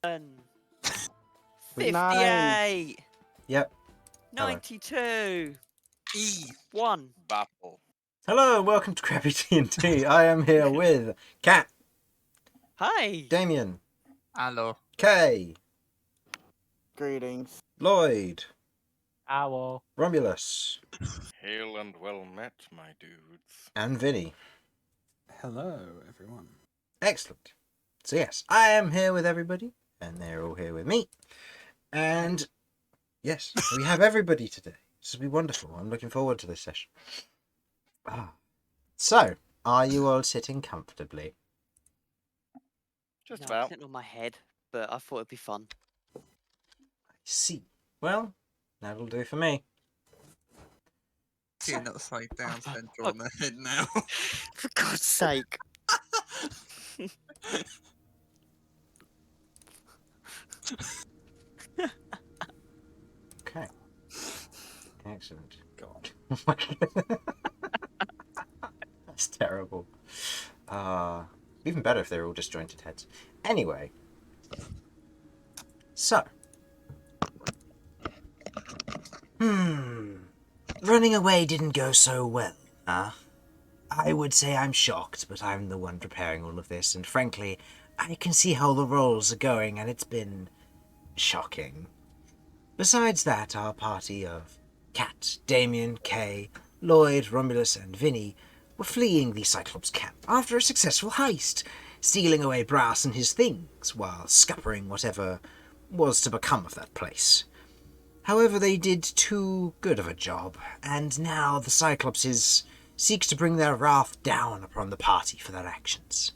58. Yep. 92. E. 1. Baffle. Hello and welcome to Crabby T&T. I am here with Kat, Hi. Damian, Hello. Kay, Greetings. Lloyd, Owl. Romulus, Hail and well met, my dudes. and Vinny. Hello, everyone. Excellent. So yes, I am here with everybody, and they're all here with me. And yes, we have everybody today. This will be wonderful. I'm looking forward to this session. So, are you all sitting comfortably? Just I'm about. sitting on my head, but I thought it'd be fun. I see. Well, that'll do for me. Seeing that upside down Centaur on their head now. For God's sake. Okay. Excellent. God. That's terrible. Even better if they're all disjointed heads. Anyway. So. Running away didn't go so well, huh? I would say I'm shocked, but I'm the one preparing all of this, and frankly, I can see how the rolls are going, and it's been shocking. Besides that, our party of Kat, Damian, Kay, Lloyd, Romulus, and Vinny were fleeing the Cyclops camp after a successful heist, stealing away Brass and his things, while scuppering whatever was to become of that place. However, they did too good of a job, and now the Cyclopses seek to bring their wrath down upon the party for their actions.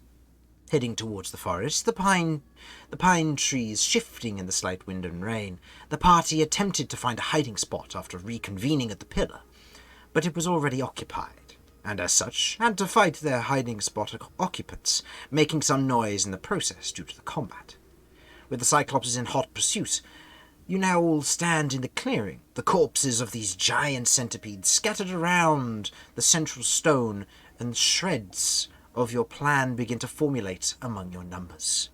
Heading towards the forest, the pine trees shifting in the slight wind and rain, the party attempted to find a hiding spot after reconvening at the pillar, but it was already occupied, and as such had to fight their hiding spot occupants, making some noise in the process due to the combat. With the Cyclopses in hot pursuit, you now all stand in the clearing, the corpses of these giant centipedes scattered around the central stone, and shreds of your plan begin to formulate among your numbers.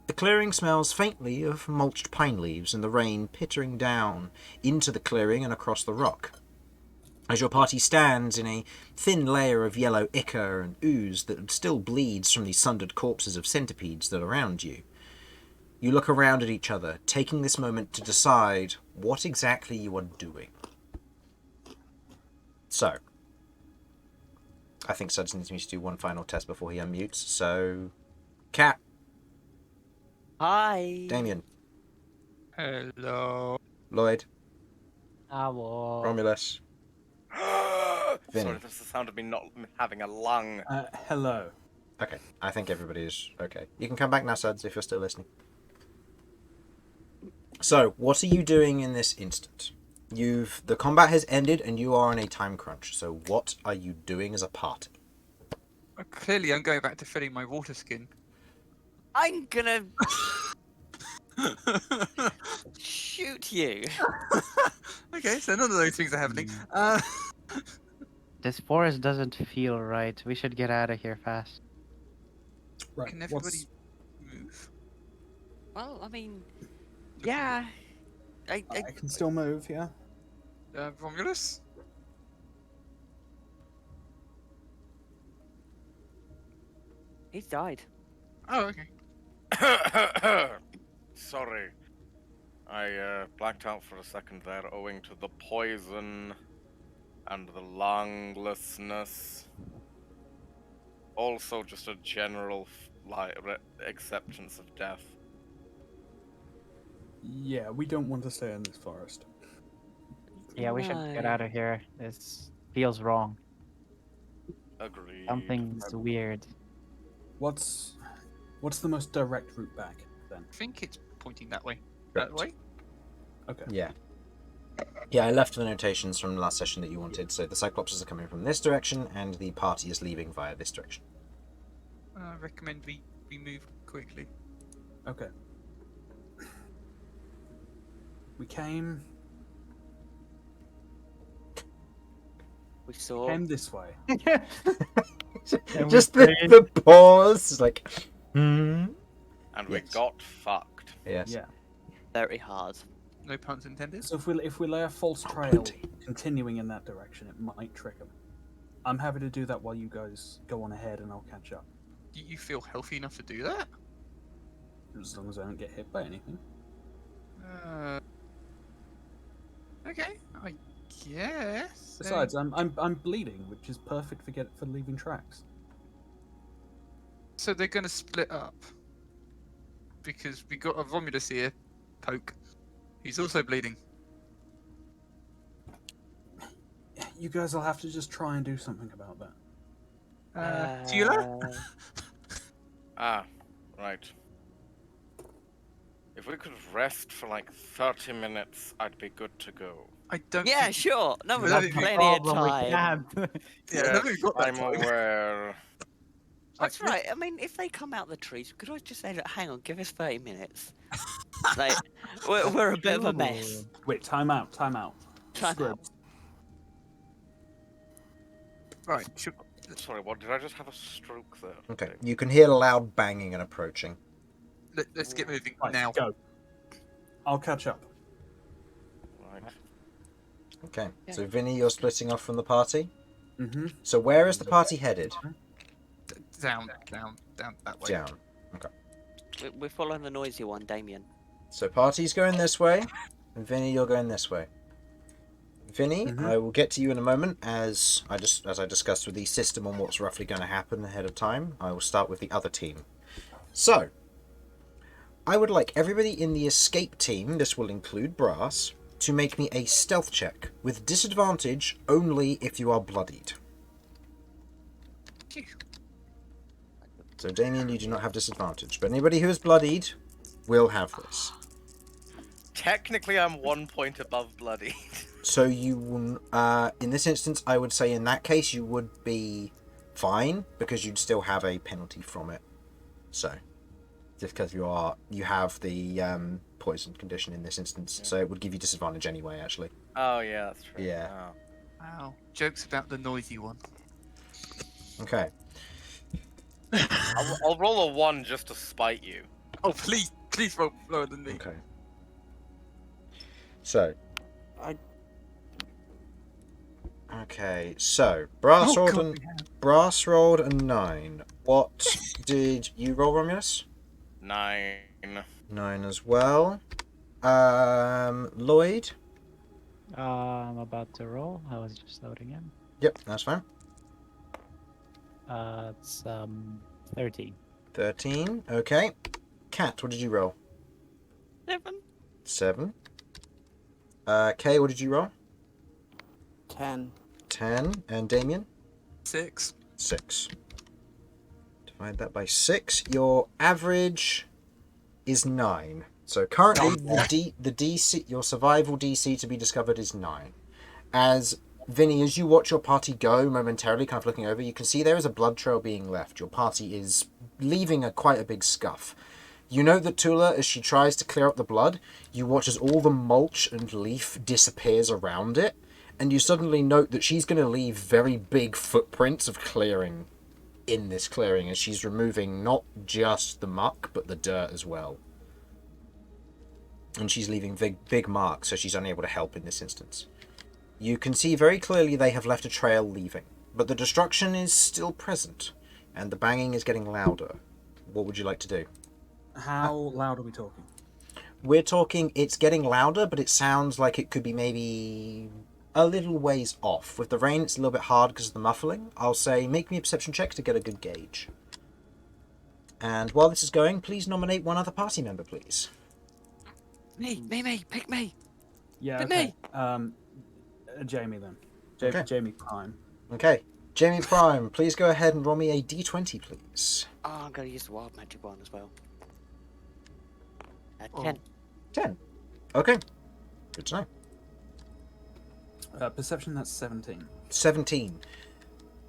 The clearing smells faintly of mulched pine leaves and the rain pittering down into the clearing and across the rock. As your party stands in a thin layer of yellow ichor and ooze that still bleeds from the sundered corpses of centipedes that are around you, you look around at each other, taking this moment to decide what exactly you are doing. So, I think Sudz needs me to do one final test before he unmutes. So, Kat, Hi. Damian, Hello. Lloyd, Owl. Romulus, Vinny. Sorry, that's the sound of me not having a lung. Hello. Okay, I think everybody is okay. You can come back now, Sudz, if you're still listening. So, what are you doing in this instant? The combat has ended and you are on a time crunch. So, what are you doing as a party? Clearly, I'm going back to filling my water skin. I'm gonna shoot you. Okay, so none of those things are happening. This forest doesn't feel right. We should get out of here fast. Right. Can everybody move? Well, I mean, yeah. I can still move, yeah? Romulus? He's died. Oh, okay. Sorry. I blacked out for a second there owing to the poison and the lunglessness. Also just a general acceptance of death. Yeah, we don't want to stay in this forest. Yeah, we should get No. out of here. This feels wrong. Agreed. Something's weird. What's the most direct route back, then? I think it's pointing that way. Right. That way? Okay. Yeah. Yeah, I left the notations from the last session that you wanted. So the Cyclopses are coming from this direction, and the party is leaving via this direction. I recommend we move quickly. Okay. We came saw. this way. Just the pause. It's like, And we Yes. got fucked. Yes. Yeah. Very hard. No puns intended. So if we lay a false trail plenty. continuing in that direction, it might trick them. I'm happy to do that while you guys go on ahead, and I'll catch up. Do you feel healthy enough to do that? As long as I don't get hit by anything. Okay, I guess. Besides, I'm bleeding, which is perfect for leaving tracks. So they're gonna split up because we got a Romulus here, poke. He's also bleeding. You guys will have to just try and do something about that. Tula? Ah, right. If we could rest for like 30 minutes, I'd be good to go. I don't. Yeah, think... sure. No, we've That's got the plenty of Problem we time. can't. Yeah, no, we've got that I'm time. aware. That's right. I mean, if they come out the trees, could I just say, look, hang on, give us 30 minutes? Like, we're a bit of a mess. Wait, time out. Time out. Scribs. Right. Should... Sorry, what? Did I just have a stroke there? Okay. You can hear loud banging and approaching. Let's get moving Right, now. go. I'll catch up. Right. Okay. Yeah. So Vinny, you're splitting off from the party. Mm-hmm. So where is the party headed? Down that way. Down. We're following the noisy one, Damian. So party's going this way, and Vinny, you're going this way. Vinny, Mhm. I will get to you in a moment as I discussed with the system on what's roughly going to happen ahead of time. I will start with the other team. So, I would like everybody in the escape team, this will include Brass, to make me a stealth check with disadvantage only if you are bloodied. Phew. So Damian, you do not have disadvantage, but anybody who is bloodied will have this. Technically, I'm 1 point above bloody. So you will, in this instance, I would say in that case you would be fine because you'd still have a penalty from it. So, just because you have the poison condition in this instance, so it would give you disadvantage anyway. Actually, Oh, yeah, that's true. Yeah. Oh. Wow. Jokes about the noisy one. okay. I'll roll a 1 just to spite you. Oh, please roll lower than me. Okay. So. Okay, so Brass Oh, rolled God, an, we have. Brass rolled a 9. What did you roll, Romulus? 9. 9 as well. Lloyd. I'm about to roll. I was just loading in. Yep, that's fine. It's 13. 13. Okay. Cat, what did you roll? 7. 7. Kay, what did you roll? 10. 10. And Damian? 6. 6. Divide that by 6. Your average is 9. So currently the DC, your survival DC to be discovered is 9. As Vinny, as you watch your party go momentarily, kind of looking over, you can see there is a blood trail being left. Your party is leaving quite a big scuff. You know that Tula, as she tries to clear up the blood, you watch as all the mulch and leaf disappears around it, and you suddenly note that she's going to leave very big footprints of clearing in this clearing, as she's removing not just the muck, but the dirt as well. And she's leaving big marks, so she's unable to help in this instance. You can see very clearly they have left a trail leaving, but the destruction is still present, and the banging is getting louder. What would you like to do? How loud are we talking? We're talking, it's getting louder, but it sounds like it could be maybe a little ways off. With the rain, it's a little bit hard because of the muffling. I'll say, make me a perception check to get a good gauge. And while this is going, please nominate one other party member, please. Me, pick me. Yeah, Pick okay. me. Jamie then. Okay. Jamie Prime. Okay. Jamie Prime, please go ahead and roll me a d20, please. Oh, I'm going to use the wild magic one as well. Oh. 10. 10. Okay. Good to know. Perception, that's 17. 17.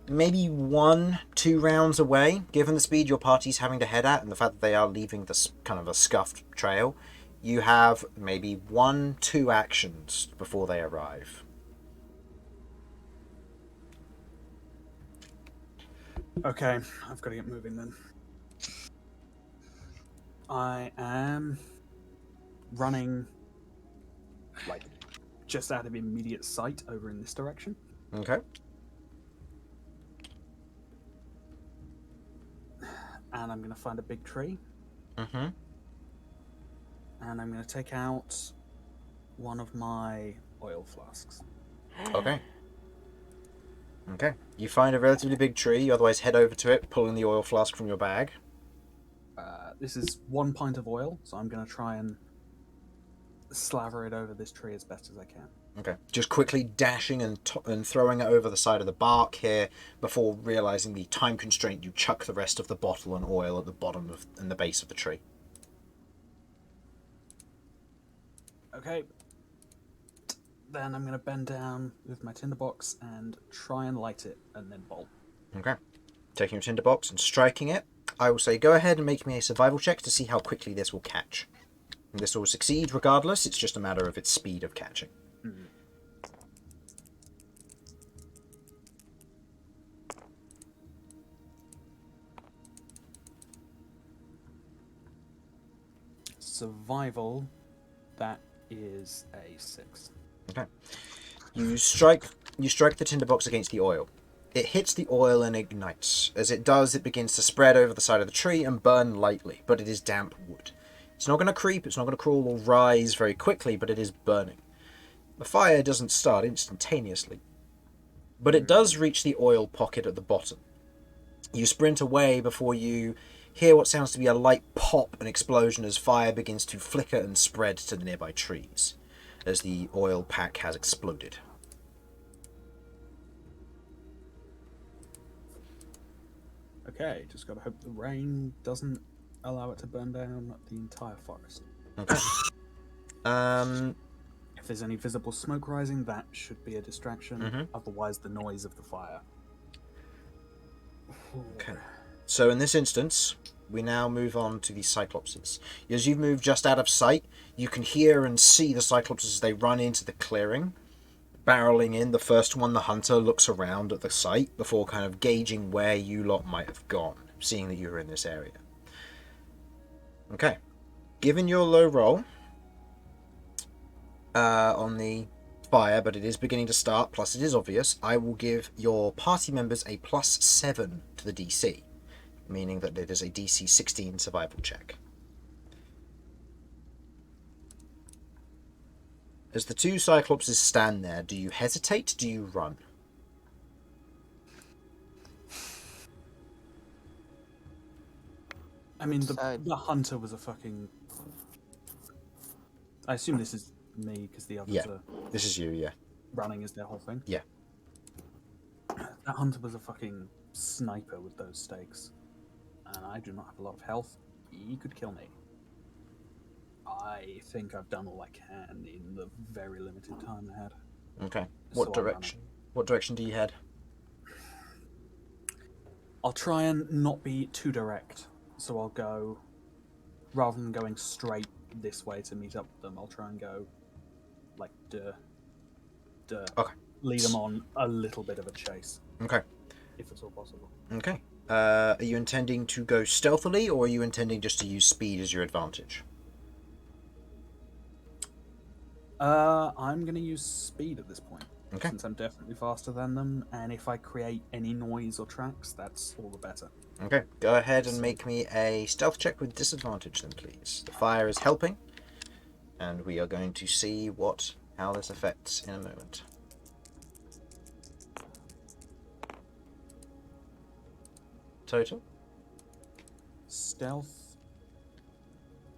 Maybe 1-2 rounds away, given the speed your party's having to head at and the fact that they are leaving this kind of a scuffed trail. You have maybe 1-2 actions before they arrive. Okay, I've got to get moving then. I am running, like, just out of immediate sight over in this direction. Okay. And I'm going to find a big tree. Mm-hmm. And I'm going to take out one of my oil flasks. Okay. Okay. You find a relatively big tree. You otherwise head over to it, pulling the oil flask from your bag. This is 1 pint of oil, so I'm going to try and slaver it over this tree as best as I can. Okay. Just quickly dashing and throwing it over the side of the bark here before realizing the time constraint. You chuck the rest of the bottle and oil at the bottom of and the base of the tree. Okay. Then I'm going to bend down with my tinderbox and try and light it, and then bolt. Okay. Taking your tinderbox and striking it. I will say go ahead and make me a survival check to see how quickly this will catch. And this will succeed regardless, it's just a matter of its speed of catching. Mm. Survival, that is a 6. Okay. You strike the tinderbox against the oil. It hits the oil and ignites. As it does, it begins to spread over the side of the tree and burn lightly, but it is damp wood. It's not going to creep, it's not going to crawl or rise very quickly, but it is burning. The fire doesn't start instantaneously, but it does reach the oil pocket at the bottom. You sprint away before you hear what sounds to be a light pop and explosion as fire begins to flicker and spread to the nearby trees, as the oil pack has exploded. Okay, just gotta hope the rain doesn't allow it to burn down the entire forest. Okay. If there's any visible smoke rising, that should be a distraction. Mhm. Otherwise, the noise of the fire. Okay. So in this instance, we now move on to the Cyclopses. As you've moved just out of sight, you can hear and see the Cyclopses as they run into the clearing. Barreling in, the first one, the hunter, looks around at the site before kind of gauging where you lot might have gone, seeing that you were in this area. Okay. Given your low roll on the fire, but it is beginning to start, plus it is obvious, I will give your party members a +7 to the DC, meaning that it is a DC 16 survival check. As the two Cyclopses stand there, do you hesitate? Do you run? I mean, Side. the hunter was a fucking... I assume this is me, because the others Yeah. are This is you, yeah. running as their whole thing. Yeah. That hunter was a fucking sniper with those stakes. And I do not have a lot of health. He could kill me. I think I've done all I can in the very limited time I had. Okay. So What I'm direction? What direction do you head? I'll try and not be too direct. So I'll go, rather than going straight this way to meet up with them, I'll try and go, like, Okay. lead them on a little bit of a chase, Okay. if it's all possible. Okay. Are you intending to go stealthily, or are you intending just to use speed as your advantage? I'm going to use speed at this point, Okay. since I'm definitely faster than them, and if I create any noise or tracks, that's all the better. Okay. Go ahead and make me a stealth check with disadvantage then, please. The fire is helping, and we are going to see how this affects in a moment. Total? Stealth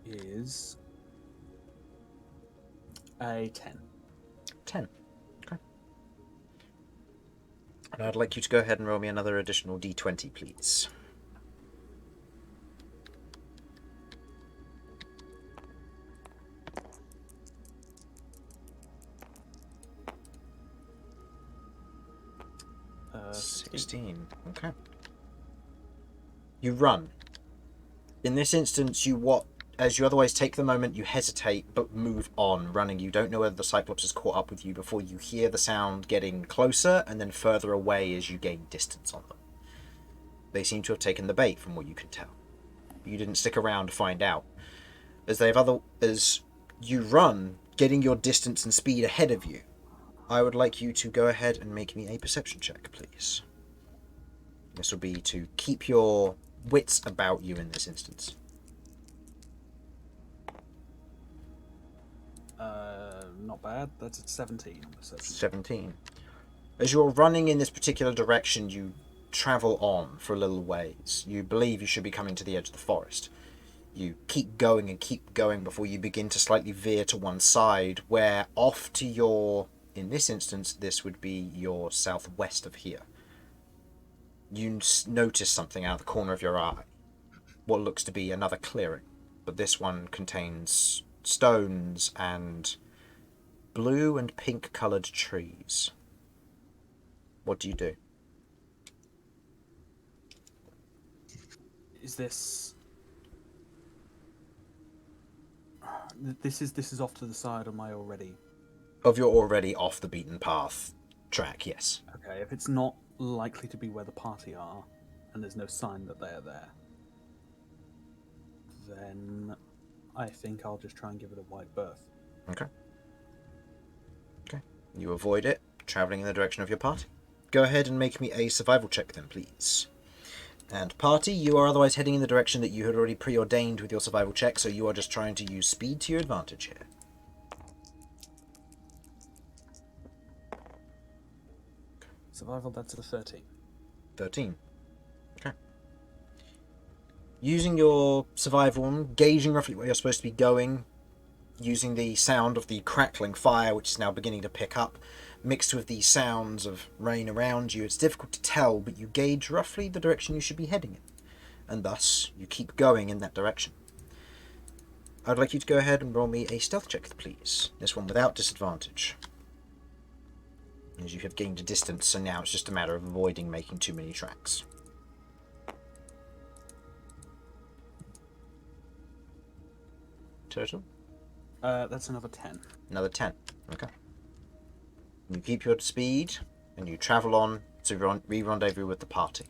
is a 10. 10. Okay. And I'd like you to go ahead and roll me another additional d20, please. Uh, 16. Okay. You run. In this instance, as you otherwise take the moment, you hesitate, but move on, running. You don't know whether the Cyclops has caught up with you before you hear the sound getting closer and then further away as you gain distance on them. They seem to have taken the bait, from what you can tell. You didn't stick around to find out. as you run, getting your distance and speed ahead of you. I would like you to go ahead and make me a perception check, please. This will be to keep your wits about you in this instance. Not bad. That's a 17 on perception. 17. As you're running in this particular direction, you travel on for a little ways. You believe you should be coming to the edge of the forest. You keep going and keep going before you begin to slightly veer to one side, where off to your, in this instance, this would be your southwest of here. You notice something out of the corner of your eye. What looks to be another clearing, but this one contains stones and blue and pink coloured trees. What do you do? Is this... This is off to the side, am I already? Of you're already off the beaten path track, yes. Okay, if it's not likely to be where the party are, and there's no sign that they're there, then I think I'll just try and give it a wide berth. Okay. You avoid it, travelling in the direction of your party. Go ahead and make me a survival check then, please. And party, you are otherwise heading in the direction that you had already preordained with your survival check, so you are just trying to use speed to your advantage here. Survival, that's a 13. 13. Okay. Using your survival, gauging roughly where you're supposed to be going, using the sound of the crackling fire, which is now beginning to pick up, mixed with the sounds of rain around you, it's difficult to tell, but you gauge roughly the direction you should be heading in, and thus you keep going in that direction. I'd like you to go ahead and roll me a stealth check, please. This one without disadvantage. As you have gained a distance, so now it's just a matter of avoiding making too many tracks. Total? That's another 10. Another 10. Okay. You keep your speed, and you travel on to re-rendezvous with the party.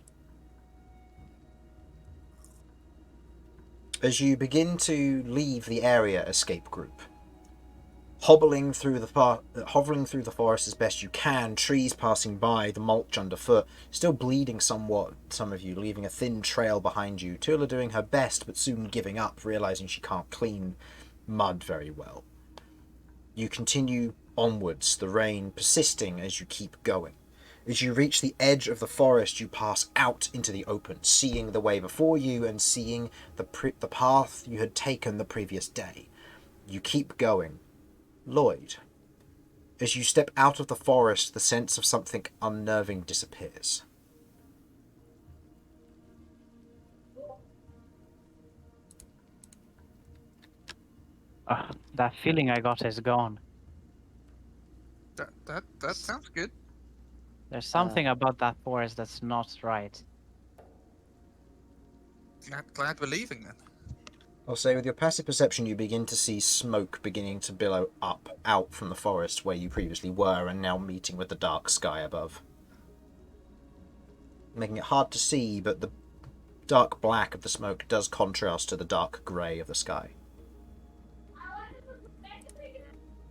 As you begin to leave the area escape group, hobbling through the forest as best you can, trees passing by, the mulch underfoot, still bleeding somewhat, some of you, leaving a thin trail behind you. Tula doing her best, but soon giving up, realizing she can't clean mud very well. You continue onwards, the rain persisting as you keep going. As you reach the edge of the forest, you pass out into the open, seeing the way before you and seeing the path you had taken the previous day. You keep going. Lloyd, as you step out of the forest, the sense of something unnerving disappears. That feeling I got is gone. That sounds good. There's something about that forest that's not right. Glad we're leaving then. I'll say with your passive perception you begin to see smoke beginning to billow up out from the forest where you previously were and now meeting with the dark sky above. Making it hard to see, but the dark black of the smoke does contrast to the dark grey of the sky.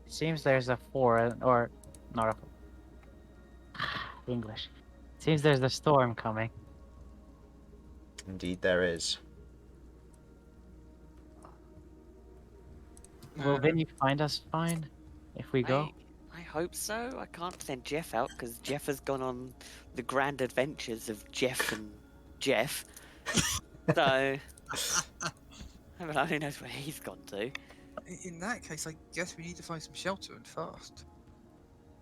It seems there's a forest, or not English. It seems there's a storm coming. Indeed there is. Will Vinny find us fine if we go? I hope so. I can't send Jeff out because Jeff has gone on the grand adventures of Jeff and Jeff. So, I mean, who knows where he's gone to. In that case, I guess we need to find some shelter and fast.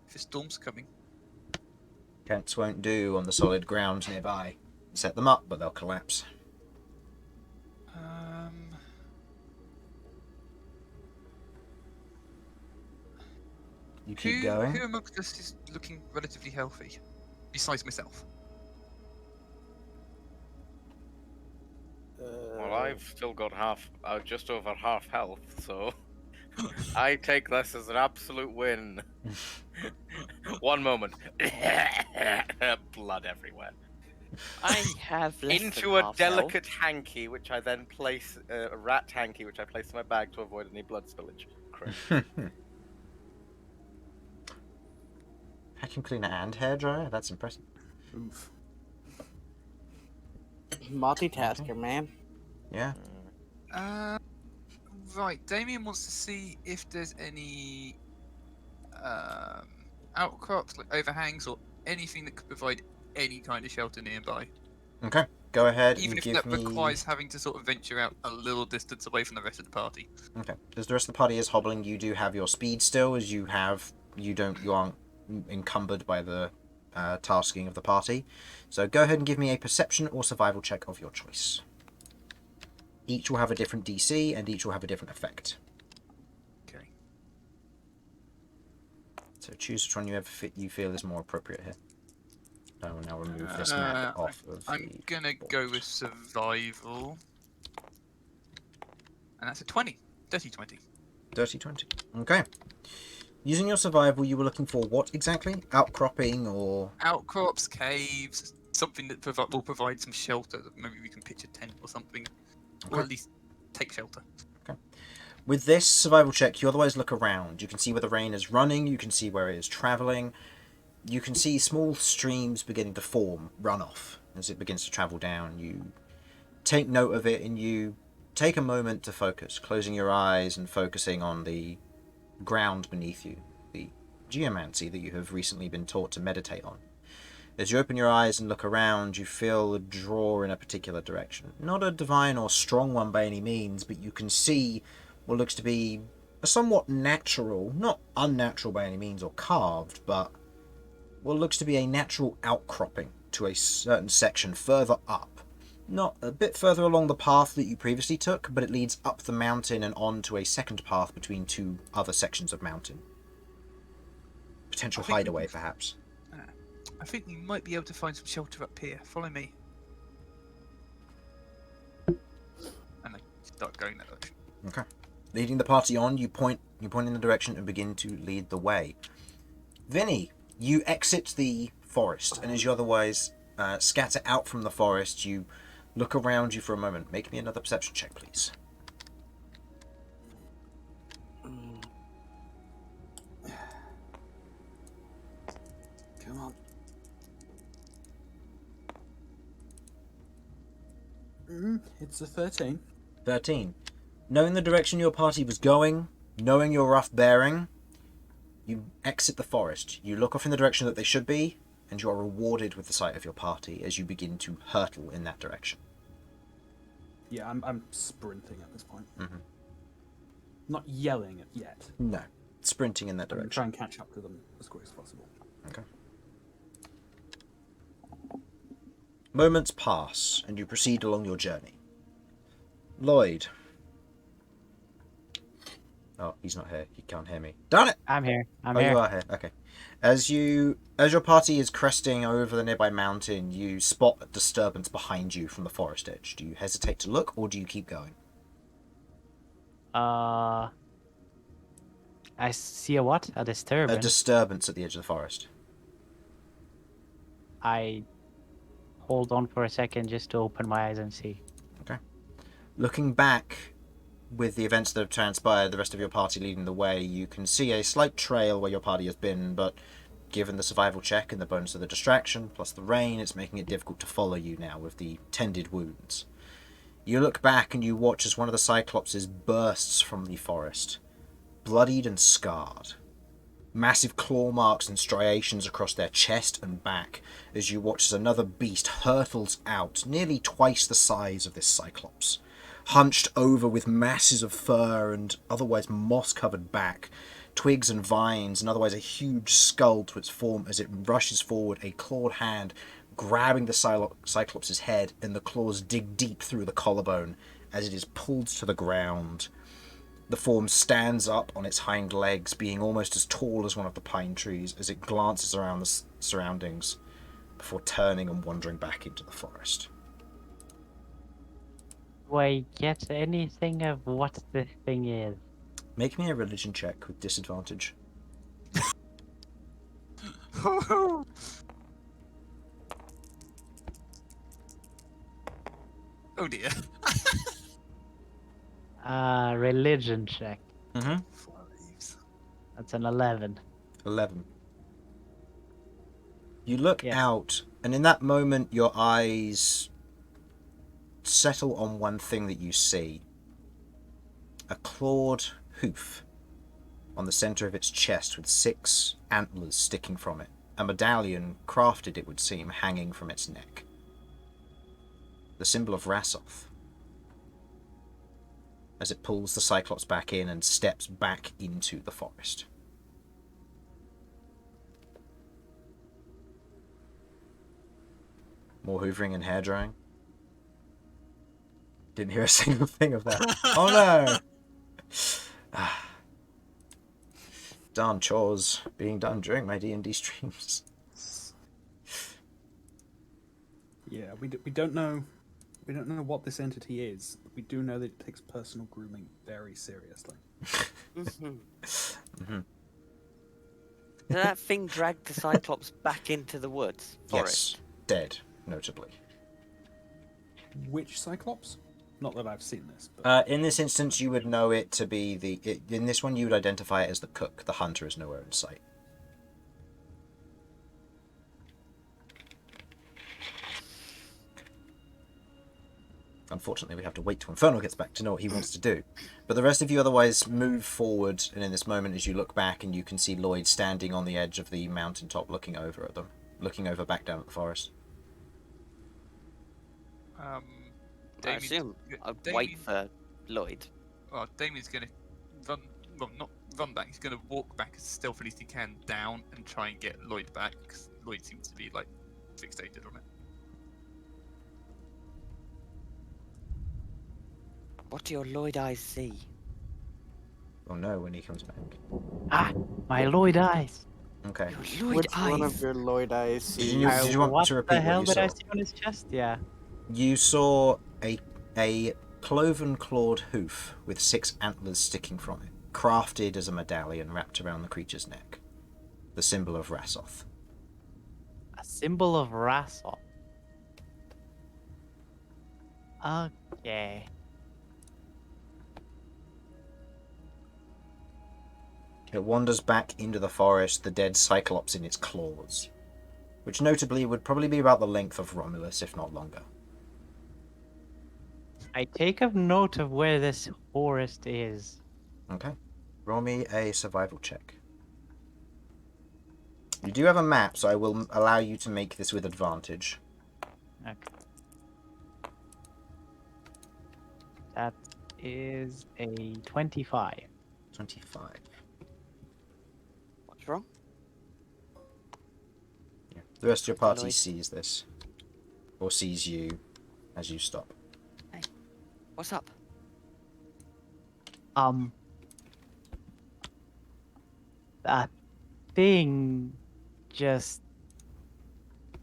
If a storm's coming. Tents won't do on the solid ground nearby. Set them up, but they'll collapse. You keep going? Who amongst us is looking relatively healthy? Besides myself. Well, I've still got just over half health, so I take this as an absolute win. One moment. Blood everywhere. I have less than Into a half delicate hanky, which I then place a rat hanky, which I place in my bag to avoid any blood spillage. Correct. Vacuum cleaner and hairdryer? That's impressive. Oof. Multitasker, man. Yeah. Right. Damian wants to see if there's any outcrops, like overhangs, or anything that could provide any kind of shelter nearby. Okay. Go ahead Even and if give that me... requires having to sort of venture out a little distance away from the rest of the party. Okay. As the rest of the party is hobbling, you do have your speed still, as you aren't encumbered by the tasking of the party. So go ahead and give me a perception or survival check of your choice. Each will have a different DC, and each will have a different effect. Okay. So choose which one you feel is more appropriate here. I will now remove this map off of I'm the gonna board. go with survival. And that's a 20. Dirty 20. Dirty 20. Okay. Using your survival, you were looking for what exactly? Outcropping or... Outcrops, caves, something that will provide some shelter. Maybe we can pitch a tent or something. Or at least take shelter. Okay. With this survival check, you otherwise look around. You can see where the rain is running. You can see where it is travelling. You can see small streams beginning to form, run off, as it begins to travel down. You take note of it and you take a moment to focus, closing your eyes and focusing on the ground beneath you, the geomancy that you have recently been taught to meditate on. As you open your eyes and look around, you feel a draw in a particular direction. Not a divine or strong one by any means, but you can see what looks to be a somewhat natural, not unnatural by any means or carved, but what looks to be a natural outcropping to a certain section further up. Not a bit further along the path that you previously took, but it leads up the mountain and on to a second path between two other sections of mountain. Potential hideaway, perhaps. I think we might be able to find some shelter up here. Follow me. And I start going that direction. Okay. Leading the party on, you point in the direction and begin to lead the way. Vinny, you exit the forest, and as you otherwise scatter out from the forest, you look around you for a moment. Make me another perception check, please. Come on. It's a 13. 13. Knowing the direction your party was going, knowing your rough bearing, you exit the forest. You look off in the direction that they should be, and you are rewarded with the sight of your party as you begin to hurtle in that direction. Yeah, I'm sprinting at this point. Mm-hmm. Not yelling it yet. No. Sprinting in that I'm direction. try and catch up to them as quick as possible. Okay. Moments pass, and you proceed along your journey. Lloyd. Oh, he's not here. He can't hear me. Darn it! I'm here. I'm Oh, here. you are here. Okay. As your party is cresting over the nearby mountain, you spot a disturbance behind you from the forest edge. Do you hesitate to look, or do you keep going? I see a what? A disturbance. A disturbance at the edge of the forest. I hold on for a second just to open my eyes and see. Okay. Looking back, with the events that have transpired, the rest of your party leading the way, you can see a slight trail where your party has been, but given the survival check and the bonus of the distraction, plus the rain, it's making it difficult to follow you now with the tended wounds. You look back and you watch as one of the Cyclopses bursts from the forest, bloodied and scarred. Massive claw marks and striations across their chest and back as you watch as another beast hurtles out, nearly twice the size of this Cyclops. Hunched over with masses of fur and otherwise moss-covered back, twigs and vines, and otherwise a huge skull to its form as it rushes forward, a clawed hand grabbing the Cyclops' head, and the claws dig deep through the collarbone as it is pulled to the ground. The form stands up on its hind legs, being almost as tall as one of the pine trees, as it glances around the surroundings before turning and wandering back into the forest. Do I get anything of what the thing is? Make me a religion check with disadvantage. Oh dear. Religion check. Mm-hmm. Fives. That's an 11. 11. You look Yes. out, and in that moment, your eyes settle on one thing that you see. A clawed hoof on the center of its chest with 6 antlers sticking from it. A medallion, crafted it would seem, hanging from its neck. The symbol of Rassoth. As it pulls the Cyclops back in and steps back into the forest. More hoovering and hair drying. Didn't hear a single thing of that. Oh no! Darn chores being done during my D&D streams. Yeah, we don't know. We don't know what this entity is. But we do know that it takes personal grooming very seriously. Did that thing drag the Cyclops back into the woods? Forest? Yes, dead, notably. Which Cyclops? Not that I've seen this. But... In this instance, you would know it to be in this one, you would identify it as the cook. The hunter is nowhere in sight. Unfortunately, we have to wait till Infernal gets back to know what he wants to do. But the rest of you otherwise move forward, and in this moment, as you look back, and you can see Lloyd standing on the edge of the mountaintop looking over at them. Looking over back down at the forest. I Damien's assume I'd Damien- wait for Lloyd. Well, Damien's going to run. Well, not run back. He's going to walk back as stealthily as he can down and try and get Lloyd back, because Lloyd seems to be like fixated on it. What do your Lloyd eyes see? We'll know when he comes back. Ah, my Lloyd eyes. Okay. Your Lloyd Which eyes. one of your Lloyd eyes Did see? you, did you want what to repeat the hell what you did I saw? see on his chest? Yeah. You saw a cloven clawed hoof with 6 antlers sticking from it, crafted as a medallion wrapped around the creature's neck. The symbol of Rassoth. A symbol of Rassoth. Okay. It wanders back into the forest, the dead Cyclops in its claws, which notably would probably be about the length of Romulus, if not longer. I take a note of where this forest is. Okay. Roll me a survival check. You do have a map, so I will allow you to make this with advantage. Okay. That is a 25. 25. What's wrong? Yeah. The rest of your party Lloyd. sees this. Or sees you as you stop. What's up? That thing just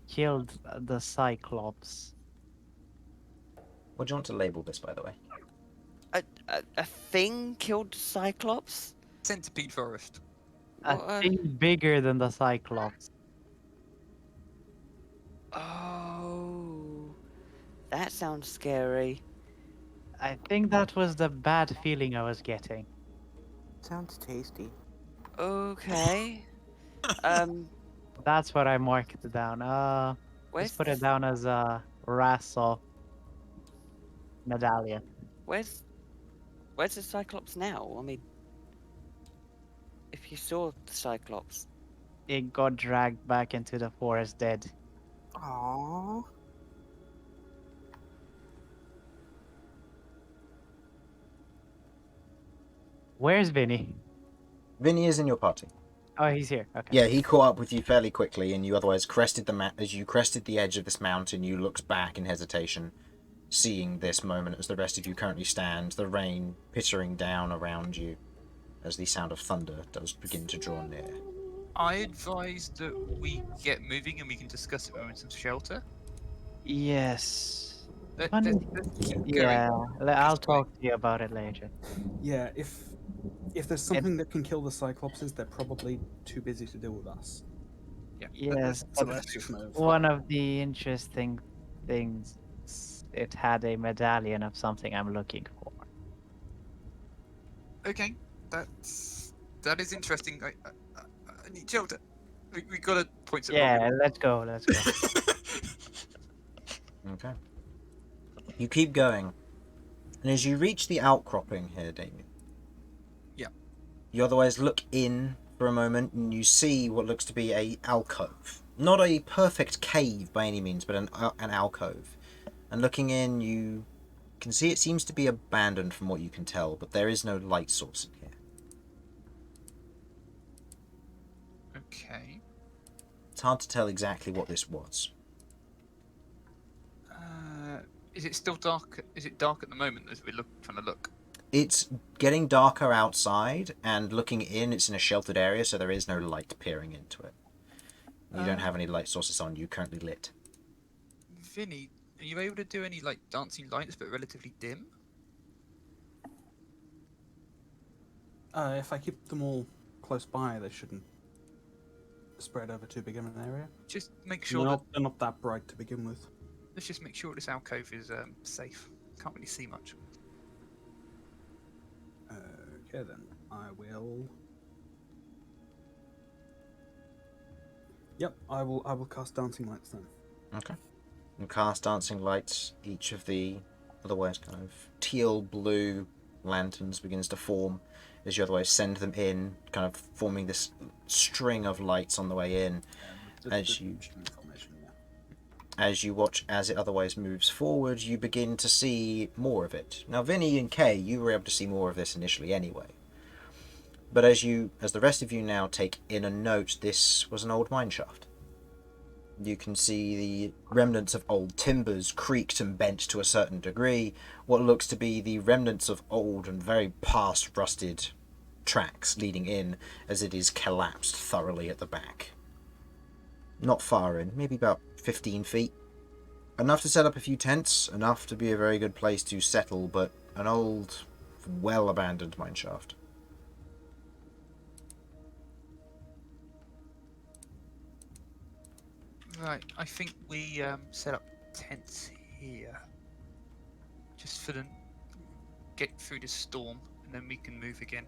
killed the Cyclops. What do you want to label this, by the way? A thing killed Cyclops? Centipede forest. A What? thing bigger than the Cyclops. Oh, that sounds scary. I think that was the bad feeling I was getting. Sounds tasty. Okay. That's what I marked it down. Where's Let's put the, it down as a Rassoth medallion. where's the Cyclops now? I mean, if you saw the Cyclops, It got dragged back into the forest dead. Aww. Where's Vinny? Vinny is in your party. Oh, he's here. Okay. Yeah, he caught up with you fairly quickly, and you otherwise crested as you crested the edge of this mountain, you looked back in hesitation, seeing this moment as the rest of you currently stand, the rain pittering down around you as the sound of thunder does begin to draw near. I advise that we get moving and we can discuss it when we're in some shelter. Yes. Let's keep going. Yeah, I'll Keep going. talk to you about it later. Yeah, if there's something that can kill the Cyclopses, they're probably too busy to deal with us. Yeah. Yes, So but let's just move. one of the interesting things it had a medallion of something I'm looking for. Okay, that is interesting. I need shelter. We gotta point at Yeah, Romulus. let's go. Let's go. Okay. You keep going. And as you reach the outcropping here, Damian. Yeah. You otherwise look in for a moment and you see what looks to be a alcove. Not a perfect cave by any means, but an alcove. And looking in, you can see it seems to be abandoned from what you can tell, but there is no light source in here. Okay. It's hard to tell exactly what this was. Is it still dark? Is it dark at the moment as we're trying to look? It's getting darker outside, and looking in, it's in a sheltered area, so there is no light peering into it. You don't have any light sources on you, currently lit. Vinny, are you able to do any like dancing lights but relatively dim? If I keep them all close by, they shouldn't spread over too big of an area. Just make They're sure that they're not that bright to begin with. let's just make sure this alcove is safe. Can't really see much. Okay then, I will. Yep, I will cast dancing lights then. Okay. And cast dancing lights. Each of the otherwise kind of teal blue lanterns begins to form as you otherwise send them in, kind of forming this string of lights on the way in. As you watch as it otherwise moves forward, you begin to see more of it. Now, Vinny and Kay, you were able to see more of this initially anyway. But as the rest of you now take in a note, this was an old mine shaft. You can see the remnants of old timbers creaked and bent to a certain degree. What looks to be the remnants of old and very past rusted tracks leading in, as it is collapsed thoroughly at the back. Not far in, maybe about 15 feet. Enough to set up a few tents, enough to be a very good place to settle, but an old, well-abandoned mineshaft. Right, I think we set up tents here. Just for the get through this storm, and then we can move again.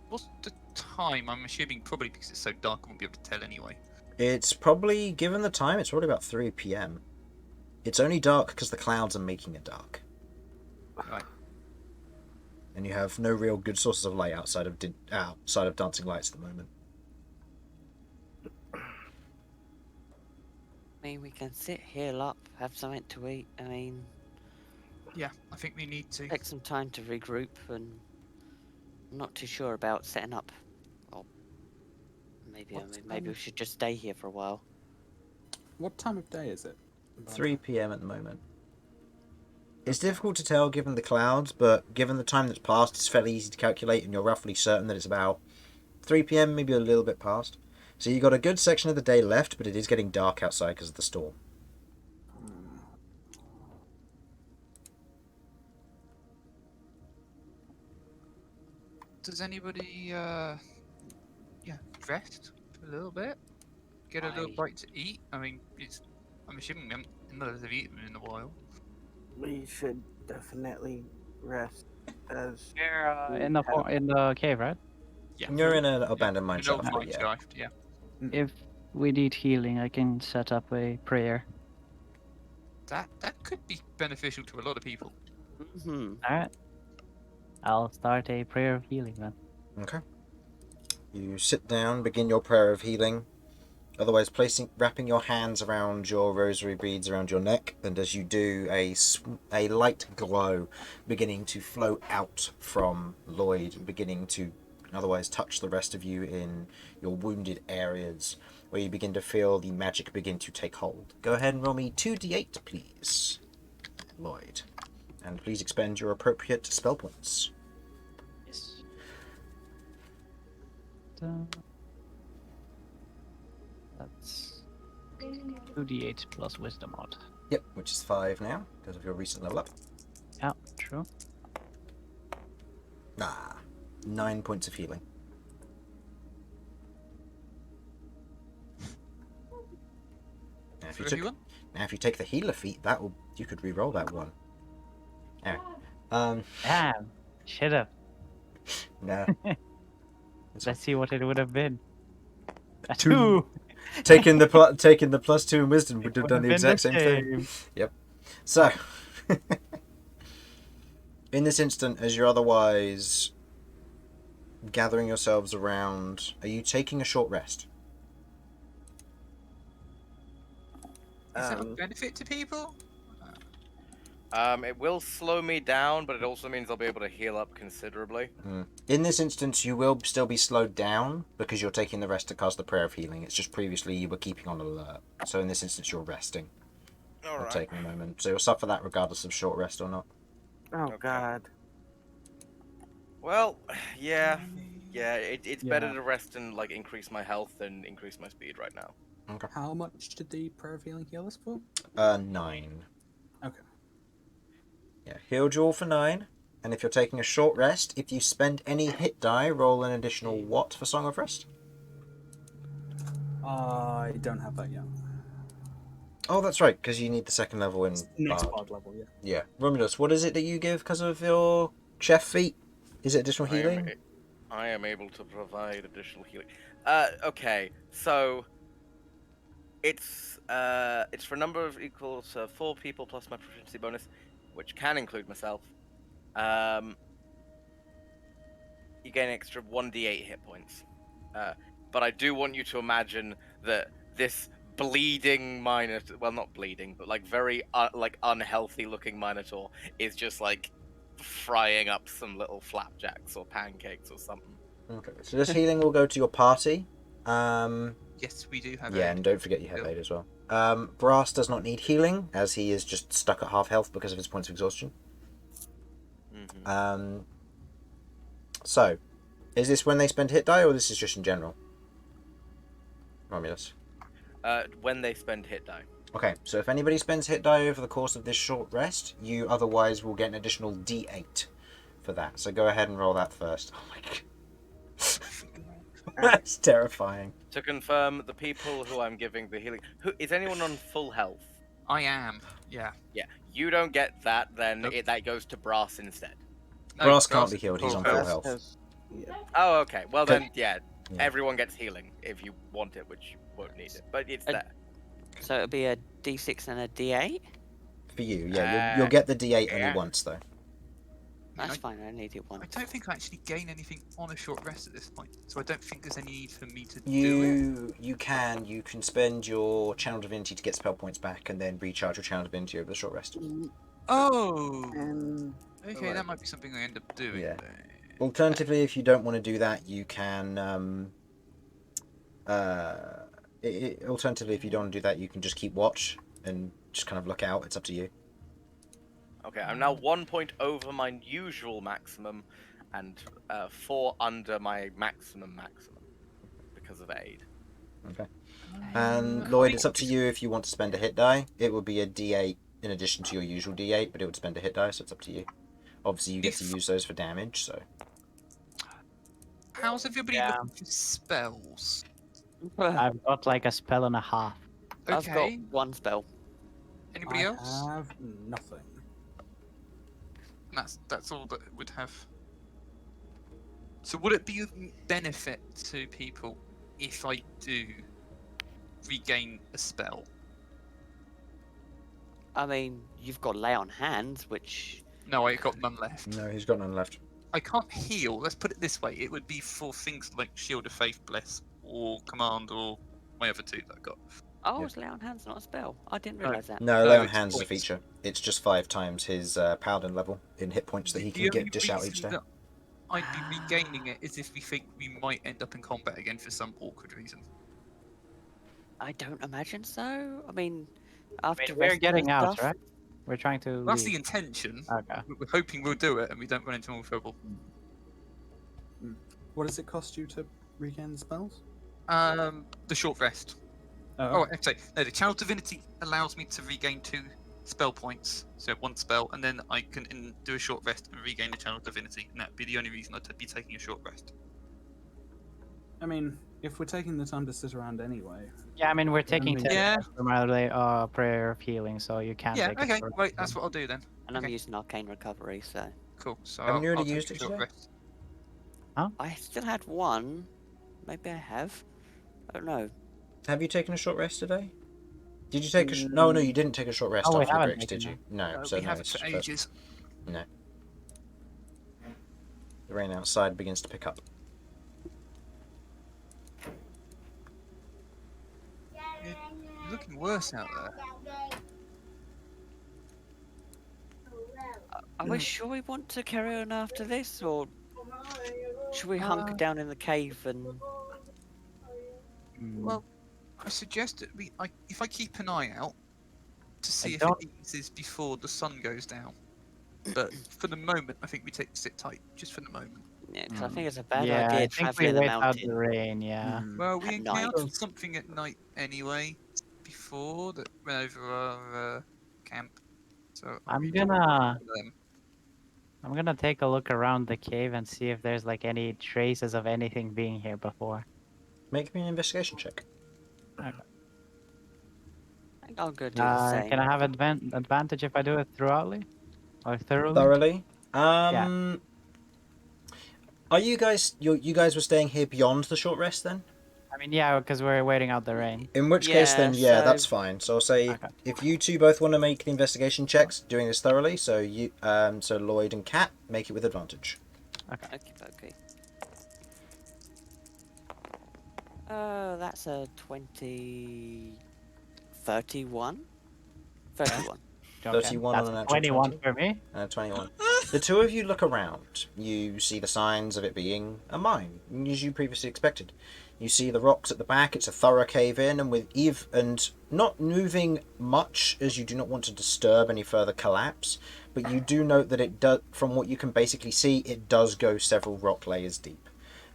What's the time? I'm assuming probably because it's so dark I won't be able to tell anyway. It's probably, given the time, it's probably about 3 p.m. It's only dark because the clouds are making it dark. Right. And you have no real good sources of light outside of dancing lights at the moment. I mean, we can sit, heal up, have something to eat. I mean, Yeah, I think we need to. take some time to regroup, and I'm not too sure about setting up. Well, maybe maybe we should just stay here for a while. What time of day is it? 3 p.m. at the moment. It's difficult to tell given the clouds, but given the time that's passed, it's fairly easy to calculate, and you're roughly certain that it's about 3 p.m., maybe a little bit past. So you've got a good section of the day left, but it is getting dark outside because of the storm. Does anybody rest for a little bit? Get a little bite to eat? I mean, I'm assuming we haven't none of us have eaten in a while. We should definitely rest as You're in the cave, right? Yeah. You're in an abandoned mine An old shaft, mine yeah. shaft, yeah. If we need healing, I can set up a prayer. That could be beneficial to a lot of people. Mm-hmm. Alright. I'll start a prayer of healing then. Okay. You sit down, begin your prayer of healing. Otherwise, wrapping your hands around your rosary beads around your neck, and as you do, a light glow beginning to flow out from Lloyd, beginning to otherwise touch the rest of you in your wounded areas, where you begin to feel the magic begin to take hold. Go ahead and roll me 2d8, please, Lloyd. And please expend your appropriate spell points. Yes. That's 2d8 plus wisdom odd. Yep, which is 5 now, because of your recent level up. Yeah, true. 9 points of healing. if For you took, everyone? now if you take the healer feat, you could re-roll that one. Anyway, Damn. Shut up. no. Let's see what it would have been. A Two. 2. taking the +2 in wisdom would have done the been exact same thing. Yep. So, in this instant, as you're otherwise gathering yourselves around, are you taking a short rest? Is that a benefit to people? It will slow me down, but it also means I'll be able to heal up considerably. In this instance, you will still be slowed down because you're taking the rest to cast the Prayer of Healing. It's just previously you were keeping on alert. So in this instance, you're resting. All Or right. taking a moment. So you'll suffer that regardless of short rest or not. Oh Okay. God. Well, yeah. It's better Yeah. to rest and like increase my health than increase my speed right now. Okay. How much did the Prayer of Healing heal us for? 9. Okay. Yeah, healed you all for 9. And if you're taking a short rest, if you spend any hit die, roll an additional what for Song of Rest? I don't have that yet. Oh, that's right, because you need the second level in Next Bard. Bard level, yeah. Yeah. Romulus, what is it that you give because of your chef feat? Is it additional healing? I am able to provide additional healing. Okay, so it's for a number of equals 4 people plus my proficiency bonus, which can include myself. You gain an extra 1d8 hit points. But I do want you to imagine that this bleeding Minotaur, well, not bleeding, but like very like unhealthy looking Minotaur is just like frying up some little flapjacks or pancakes or something. Okay, so this healing will go to your party. Yes, we do have Yeah, aid. and don't forget you have aid as well. Brass does not need healing, as he is just stuck at half health because of his points of exhaustion. Mm-hmm. So, is this when they spend hit die, or this is just in general? Romulus. When they spend hit die. Okay, so if anybody spends hit die over the course of this short rest, you otherwise will get an additional d8 for that. So go ahead and roll that first. Oh my god. That's terrifying. To confirm, the people who I'm giving the healing... Is anyone on full health? I am. Yeah. Yeah, you don't get that, then Nope. that goes to Brass instead. Brass can't be healed, he's on full Brass health. has- yeah. Oh, okay. Well Okay. then, yeah, Yeah. everyone gets healing if you want it, which you won't need it. But it's Uh, there. So it'll be a D6 and a D8. For you, yeah, you'll get the d8 only yeah. once though. That's I fine. I need it I once. don't think I actually gain anything on a short rest at this point, so I don't think there's any need for me to do it. You can spend your channel divinity to get spell points back, and then recharge your channel divinity over the short rest. Oh, And okay, alright. that might be something I end up doing. Yeah. then. Alternatively, if you don't want to do that, you can. Alternatively, if you don't want to do that, you can just keep watch and just kind of look out. It's up to you. Okay, I'm now 1 point over my usual maximum, and 4 under my maximum because of aid. Okay. And Lloyd, it's up to you if you want to spend a hit die. It would be a d8 in addition to your usual d8, but it would spend a hit die, so it's up to you. Obviously, you get to use those for damage, so. How's everybody Yeah. looking for spells? I've got like a spell and a half. I've got Okay. one spell. Anybody I else? have nothing. That's all that would have. So would it be of benefit to people if I do regain a spell? I mean, you've got lay on hands, which No, I got none left. No, he's got none left. I can't heal. Let's put it this way: it would be for things like Shield of Faith, Bless, or Command, or my other 2 that I got. oh, Yeah. is lay on hands not a spell? I didn't No. realise that. No, No, lay on it's hands is a points. feature. It's just 5 times his Paladin level in hit points that he The can only dish out each reason day. that I'd be regaining it is if we think we might end up in combat again for some awkward reason. I don't imagine so. I mean, after We're resting getting and out, stuff, right? We're trying to. That's the leave. intention. Okay. We're hoping we'll do it and we don't run into more trouble. What does it cost you to regain the spells? The short rest. Oh, actually, no. The Channel Divinity allows me to regain 2 spell points, so 1 spell, and then I can do a short rest and regain the Channel Divinity, and that'd be the only reason I'd be taking a short rest. I mean, If we're taking the time to sit around anyway. Yeah, I mean, we're taking be- 10 Yeah. minutes from our prayer of healing, so you can Yeah, take a okay, short right, rest. that's what I'll do then. And I'm Okay. using arcane recovery, so Cool. So Haven't you already I'll take used a it short today? rest. I still had one. Maybe I have. I don't know. Have you taken a short rest today? Did you take a? No, you didn't take a short rest Oh, we after the haven't breaks, did you? taken No, so we no, haven't it's for first. ages. No. The rain outside begins to pick up. It's looking worse out there. Are we sure we want to carry on after this, or should we hunker down in the cave and? Well, I suggest that if I keep an eye out to see if don't- it eases before the sun goes down. But for the moment, I think we sit tight, just for the moment. Yeah, because I think it's a bad Yeah, idea I think we traveling in the wait out mountain. the rain, yeah. Well, we At night. encountered something at night anyway before that went over our camp. So I'm we gonna- should them. I'm gonna take a look around the cave and see if there's like any traces of anything being here before. Make me an investigation check. I think I'll go do the same. Can I have advantage if I do it thoroughly? Or thoroughly? Thoroughly. Are you guys? You guys were staying here beyond the short rest then? I mean, yeah, because we're waiting out the rain. In which case, then Yeah, so- that's fine. So I'll say Okay. if you two both want to make the investigation checks, doing this thoroughly. So so Lloyd and Kat make it with advantage. Okay. Okay. That's a 20... 31? 31. Okay. 31 That's on an actual 21 20. for me. 21. The two of you look around. You see the signs of it being a mine, as you previously expected. You see the rocks at the back. It's a thorough cave-in, and not moving much, as you do not want to disturb any further collapse. But you do note that it does, from what you can basically see, it does go several rock layers deep.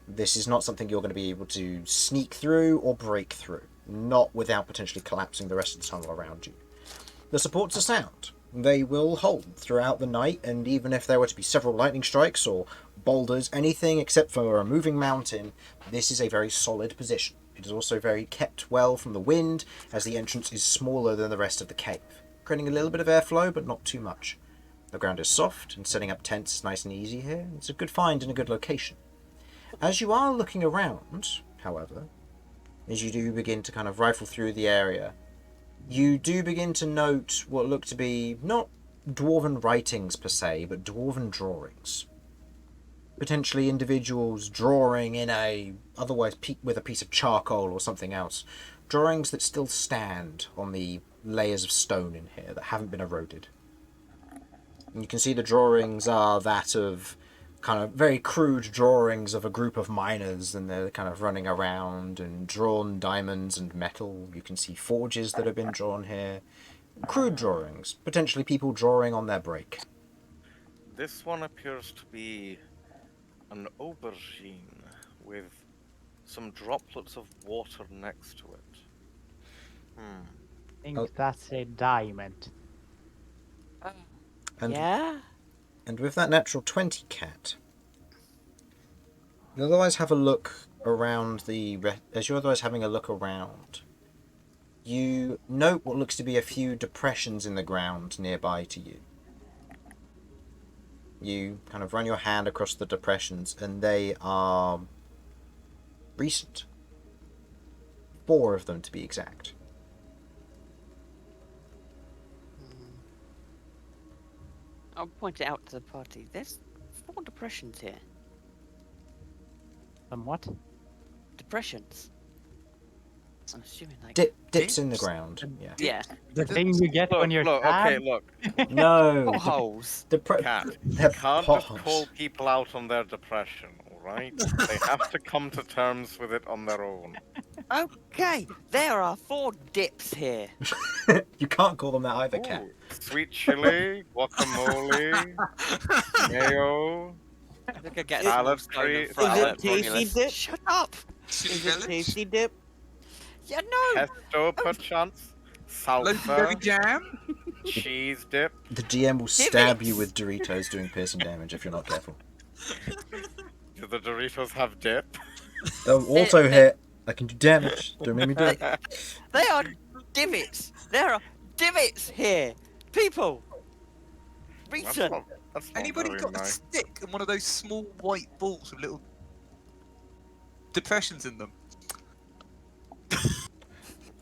This is not something you're going to be able to sneak through or break through, not without potentially collapsing the rest of the tunnel around you. The supports are sound. They will hold throughout the night, and even if there were to be several lightning strikes or boulders, anything except for a moving mountain, this is a very solid position. It is also very kept well from the wind, as the entrance is smaller than the rest of the cave, creating a little bit of airflow, but not too much. The ground is soft, and setting up tents is nice and easy here. It's a good find and a good location. As you are looking around, however, as you do begin to kind of rifle through the area, you do begin to note what look to be not dwarven writings per se, but dwarven drawings. Potentially individuals drawing in with a piece of charcoal or something else. Drawings that still stand on the layers of stone in here that haven't been eroded. And you can see the drawings are that of kind of very crude drawings of a group of miners, and they're kind of running around and drawn diamonds and metal. You can see forges that have been drawn here. Crude drawings, potentially people drawing on their break. This one appears to be an aubergine with some droplets of water next to it. I think Oh. that's a diamond. And, Yeah? and with that natural 20, Cat, you otherwise have a look around as you're otherwise having a look around, you note what looks to be a few depressions in the ground nearby to you. You kind of run your hand across the depressions, and they are recent. 4 of them, to be exact. I'll point it out to the party. There's 4 depressions here. What? Depressions. I'm assuming like... Dips in the ground. Yeah. Yeah. The thing you get when you're Look, okay, stabbed? look. No. Potholes. Cat, They're you can't just potholes. call people out on their depression, alright? They have to come to terms with it on their own. Okay, there are 4 dips here. You can't call them that either, Cat. Ooh, sweet chili, guacamole, mayo. I think I get Salad some stone tree- in front Is of it tasty Romulus. dip? Shut up! Chili Is it village, tasty dip? Yeah, no! Pesto, perchance. loaf Salsa, jam. cheese dip. The DM will stab you with Doritos doing piercing damage if you're not careful. Do the Doritos have dip? They'll also hit I can do damage. Don't make me do it. They are divots. There are divots here. People, reason. That's not Anybody very got a nice. stick and one of those small white balls with little depressions in them?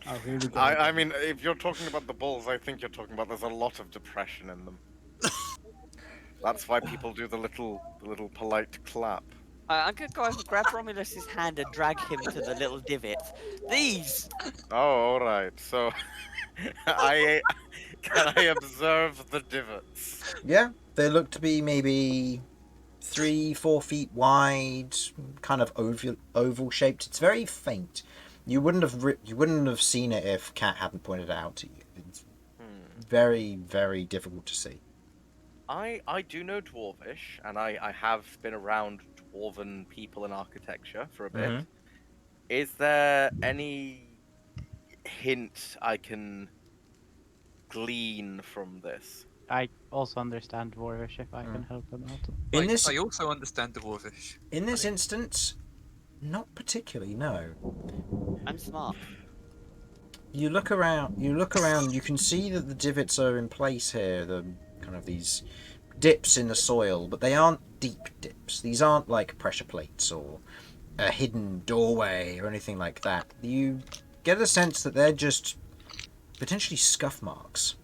Oh, here we go. I mean, if you're talking about the balls, I think you're talking about there's a lot of depression in them. That's why people do the little polite clap. I'm gonna go over, grab Romulus's hand, and drag him to the little divots. These. Oh, all right. So, can I observe the divots? Yeah, they look to be maybe 3-4 feet wide, kind of oval shaped. It's very faint. You wouldn't have seen it if Cat hadn't pointed it out to you. It's very, very difficult to see. I do know Dwarvish, and I have been around Dwarven people and architecture for a bit. Mhm. Is there any hint I can glean from this? I also understand Dwarvish if I can help him out. In this I also understand Dwarvish. instance, not particularly. No. I'm smart. You look around. You can see that the divots are in place here. The kind of these dips in the soil, but they aren't deep dips. These aren't like pressure plates or a hidden doorway or anything like that. You get a sense that they're just potentially scuff marks.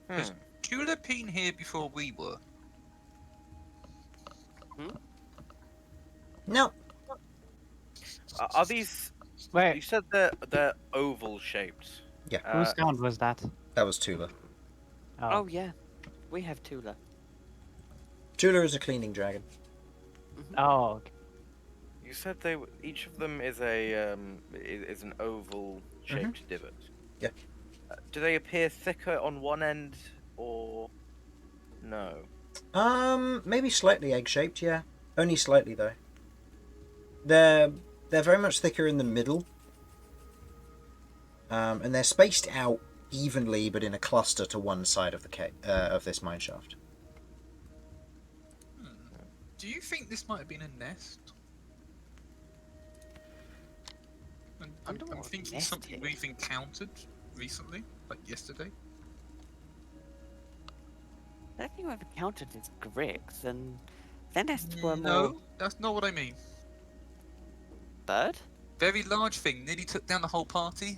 Was Tula been here before we were? No. Are these? You Wait, said they're oval shaped. Yeah. whose sound was that? That was Tula. Oh yeah, we have Tula. Tula is a cleaning dragon. Oh, okay. You said each of them is is an oval shaped divot. Yeah. Do they appear thicker on one end or no? Maybe slightly egg-shaped, yeah. Only slightly though. They're very much thicker in the middle. And they're spaced out evenly, but in a cluster to one side of the of this mineshaft. Do you think this might have been a nest? I'm wonder what thinking nest something is. we've encountered recently, like yesterday. I don't think I've encountered is Grix, and their nests were more No, that's not what I mean. bird. Very large thing, nearly took down the whole party.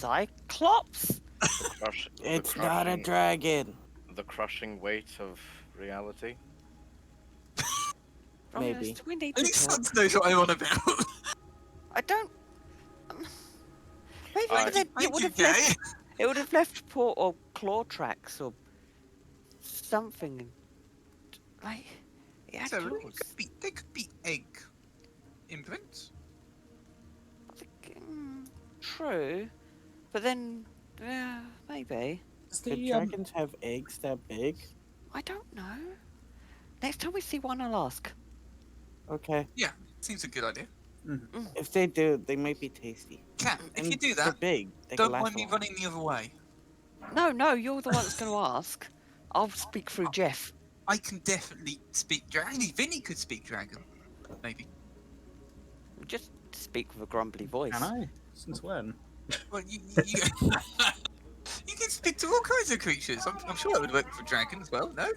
Cyclops. It's not a dragon. The crushing weight of reality. Maybe. Romulus, we need Only to talk. Sudz knows what I'm on about. I don't. Maybe I- then it would have left. It would have left paw or claw tracks or something. Like, it had So claws. they could be egg imprints. True, but then maybe. Does Could the, dragons have eggs that big? I don't know. Next time we see one, I'll ask. Okay. Yeah, seems a good idea. If they do, they might be tasty. Cat, if And you do they're that, big. They don't can last mind me a while. running the other way. No, you're the one that's going to ask. I'll speak through Jeff. I can definitely speak dragon. Vinny could speak dragon. Maybe. Just speak with a grumbly voice. Can I? Since when? Well, you you can speak to all kinds of creatures. I'm sure that would work for dragon as well, no?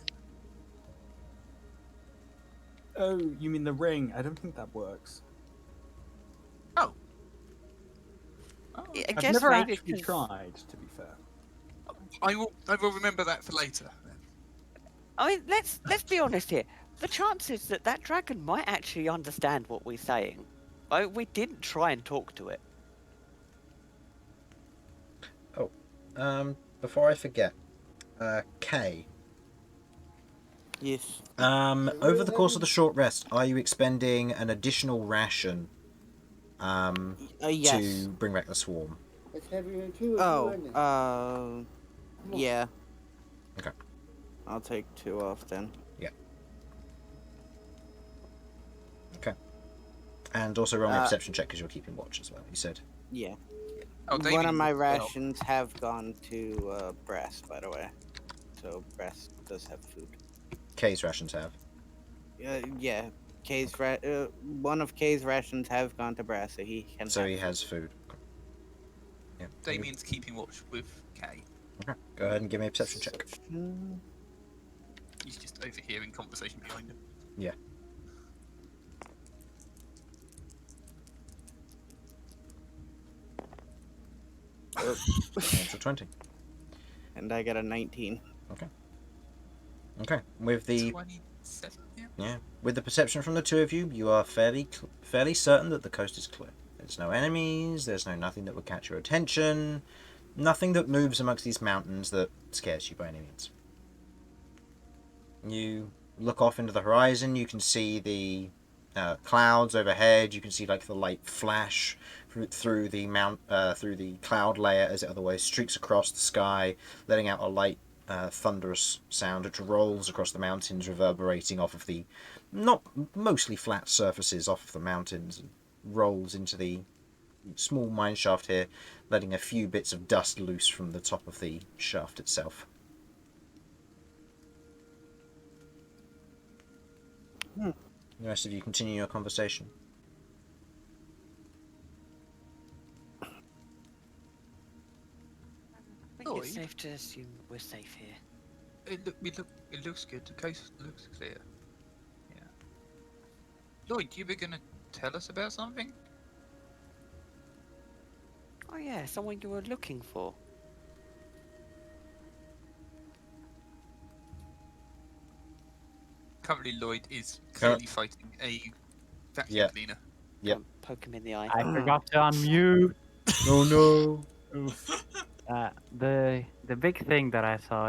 Oh, you mean the ring? I don't think that works. Oh. I I've guess never maybe actually 'cause- tried, to be fair. I will remember that for later. Then. I mean, let's be honest here. The chances that dragon might actually understand what we're saying. We didn't try and talk to it. Before I forget, Kay. Yes. Over the course of the short rest, are you expending an additional ration Yes. to bring back the swarm? Oh, yeah. Okay. I'll take 2 off then. And also roll me a perception check because you're keeping watch as well, you said. Yeah. Oh, One Damian of my as well. rations have gone to Brass, by the way. so Brass does have food. K's rations have. Yeah. One of K's rations have gone to Brass, so he can. So have he has food. Yeah. Damian's keeping watch with K. Okay. Go ahead and give me a perception check. Perception. He's just overhearing conversation behind him. Yeah. It's a 20. And I got a 19. Okay. With the 27, yeah. Yeah, with the perception from the two of you, you are fairly certain that the coast is clear. There's no enemies. There's nothing that would catch your attention. Nothing that moves amongst these mountains that scares you by any means. You look off into the horizon. You can see the clouds overhead. You can see like the light flash through the cloud layer as it otherwise streaks across the sky, letting out a light thunderous sound which rolls across the mountains, reverberating off of the mostly flat surfaces off of the mountains, and rolls into the small mine shaft here, letting a few bits of dust loose from the top of the shaft itself. The rest of you continue your conversation. I think it's safe to assume we're safe here. It looks good. The coast looks clear. Yeah. Lloyd, you were gonna tell us about something? Oh yeah, someone you were looking for. Currently, Lloyd is clearly fighting a vacuum cleaner. Yep. Poke him in the eye. I forgot to unmute. Oh no! Oof. The big thing that I saw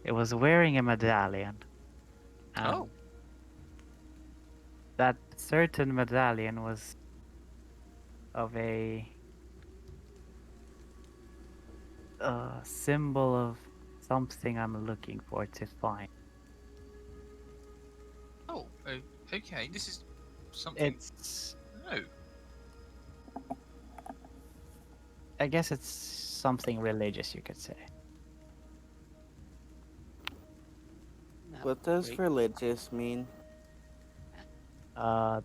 it was wearing a medallion. Oh. That certain medallion was of a symbol of something I'm looking for to find. Oh, okay. This is something. It's No. I guess it's something religious, you could say. What does religious mean? You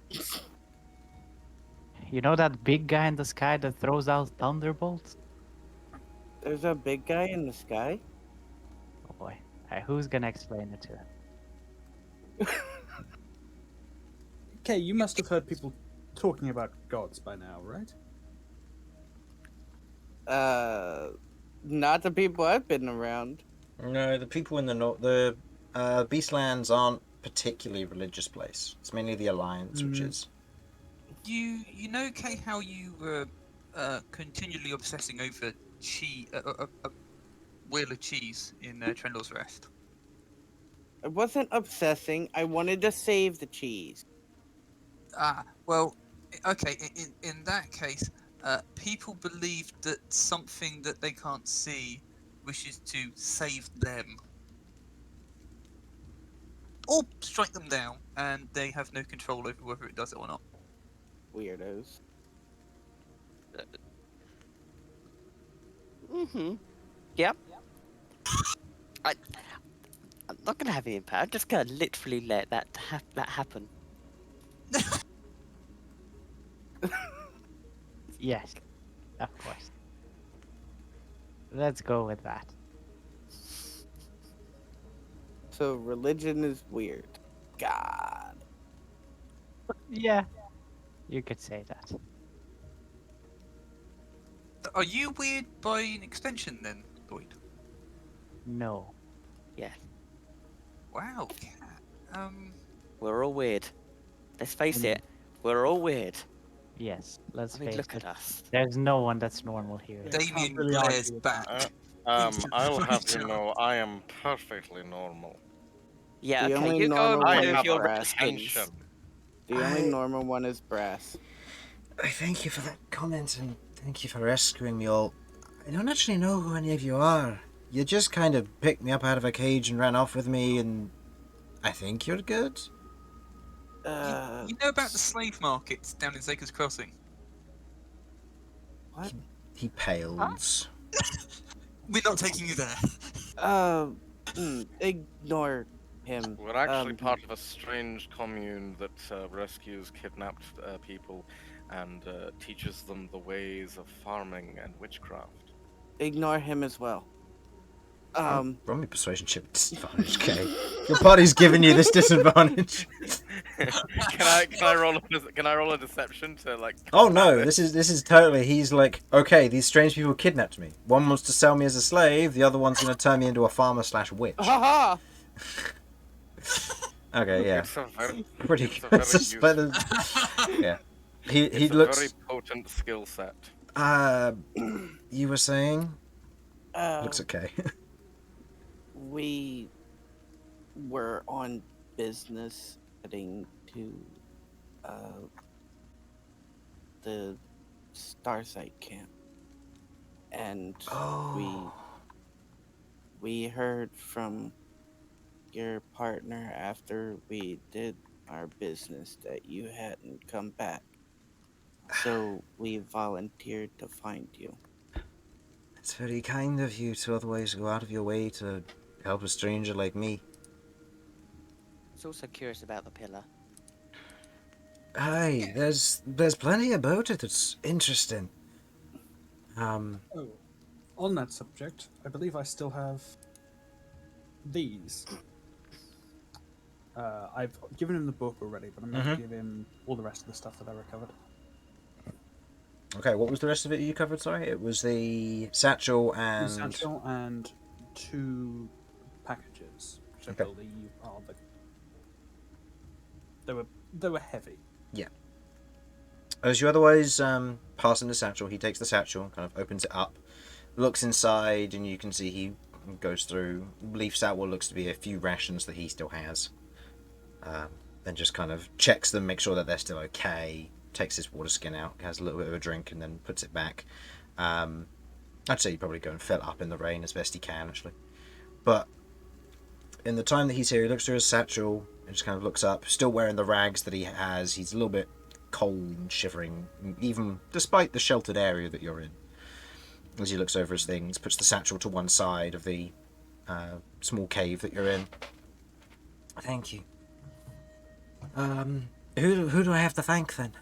know that big guy in the sky that throws out thunderbolts? There's a big guy in the sky? Oh boy. Who's gonna explain it to him? Okay, you must have heard people talking about gods by now, right? Not the people I've been around. No, the people in the north, the Beastlands aren't particularly religious place. It's mainly the Alliance, which is. You know, Kay, how you were continually obsessing over a wheel of cheese in Trendle's Rest? I wasn't obsessing. I wanted to save the cheese. Well, okay. In that case, people believe that something that they can't see wishes to save them, or strike them down, and they have no control over whether it does it or not. Weirdos. Yep. I'm not gonna have any impact. I'm just gonna literally let that happen. Yes, of course. Let's go with that. So religion is weird. God. Yeah, you could say that. Are you weird by an extension then, Lloyd? No. Yeah, Wow, cat. we're all weird. Let's face it, we're all weird. Yes, let's I mean, face look it. at us. There's no one that's normal here. Damian really glares argue with back. I'll have you know, I am perfectly normal. Yeah, The okay, only you go normal and I one remove have your brass. redskins. attention. The only normal one is Brass. I thank you for that comment and thank you for rescuing me all. I don't actually know who any of you are. You just kind of picked me up out of a cage and ran off with me, and I think you're good. You know about the slave markets down in Zaker's Crossing? What? He pales. We're not taking you there. Ignore him. We're actually part of a strange commune that rescues kidnapped people and teaches them the ways of farming and witchcraft. Ignore him as well. Roll me persuasion check with disadvantage, okay? Your party's giving you this disadvantage. Can I roll a deception to like? Oh no, this is totally. He's like, okay, these strange people kidnapped me. One wants to sell me as a slave. The other one's gonna turn me into a farmer/witch. Haha! Okay, yeah, It's a very, pretty it's a good. very But, yeah, he it's a looks. very potent skill set. You were saying? Looks Uh, okay. we were on business heading to the Starsight camp, and Oh. we heard from your partner after we did our business that you hadn't come back, so we volunteered to find you. It's very kind of you to otherwise go out of your way to help a stranger like me. I was also curious about the pillar. Aye, there's plenty about it that's interesting. Oh, on that subject, I believe I still have these. I've given him the book already, but I'm going to give him all the rest of the stuff that I recovered. Okay, what was the rest of it you covered, sorry? It was the satchel and... The satchel and 2 packages, which Okay. I believe are they were heavy. Yeah. As you otherwise pass him the satchel, he takes the satchel, kind of opens it up, looks inside, and you can see he goes through, leaves out what looks to be a few rations that he still has. Then just kind of checks them, makes sure that they're still okay, takes his water skin out, has a little bit of a drink, and then puts it back. I'd say you probably go and fill it up in the rain as best he can, actually. But in the time that he's here, he looks through his satchel and just kind of looks up, still wearing the rags that he has. He's a little bit cold and shivering, even despite the sheltered area that you're in. As he looks over his things, puts the satchel to one side of the small cave that you're in. Thank you. Who do I have to thank then?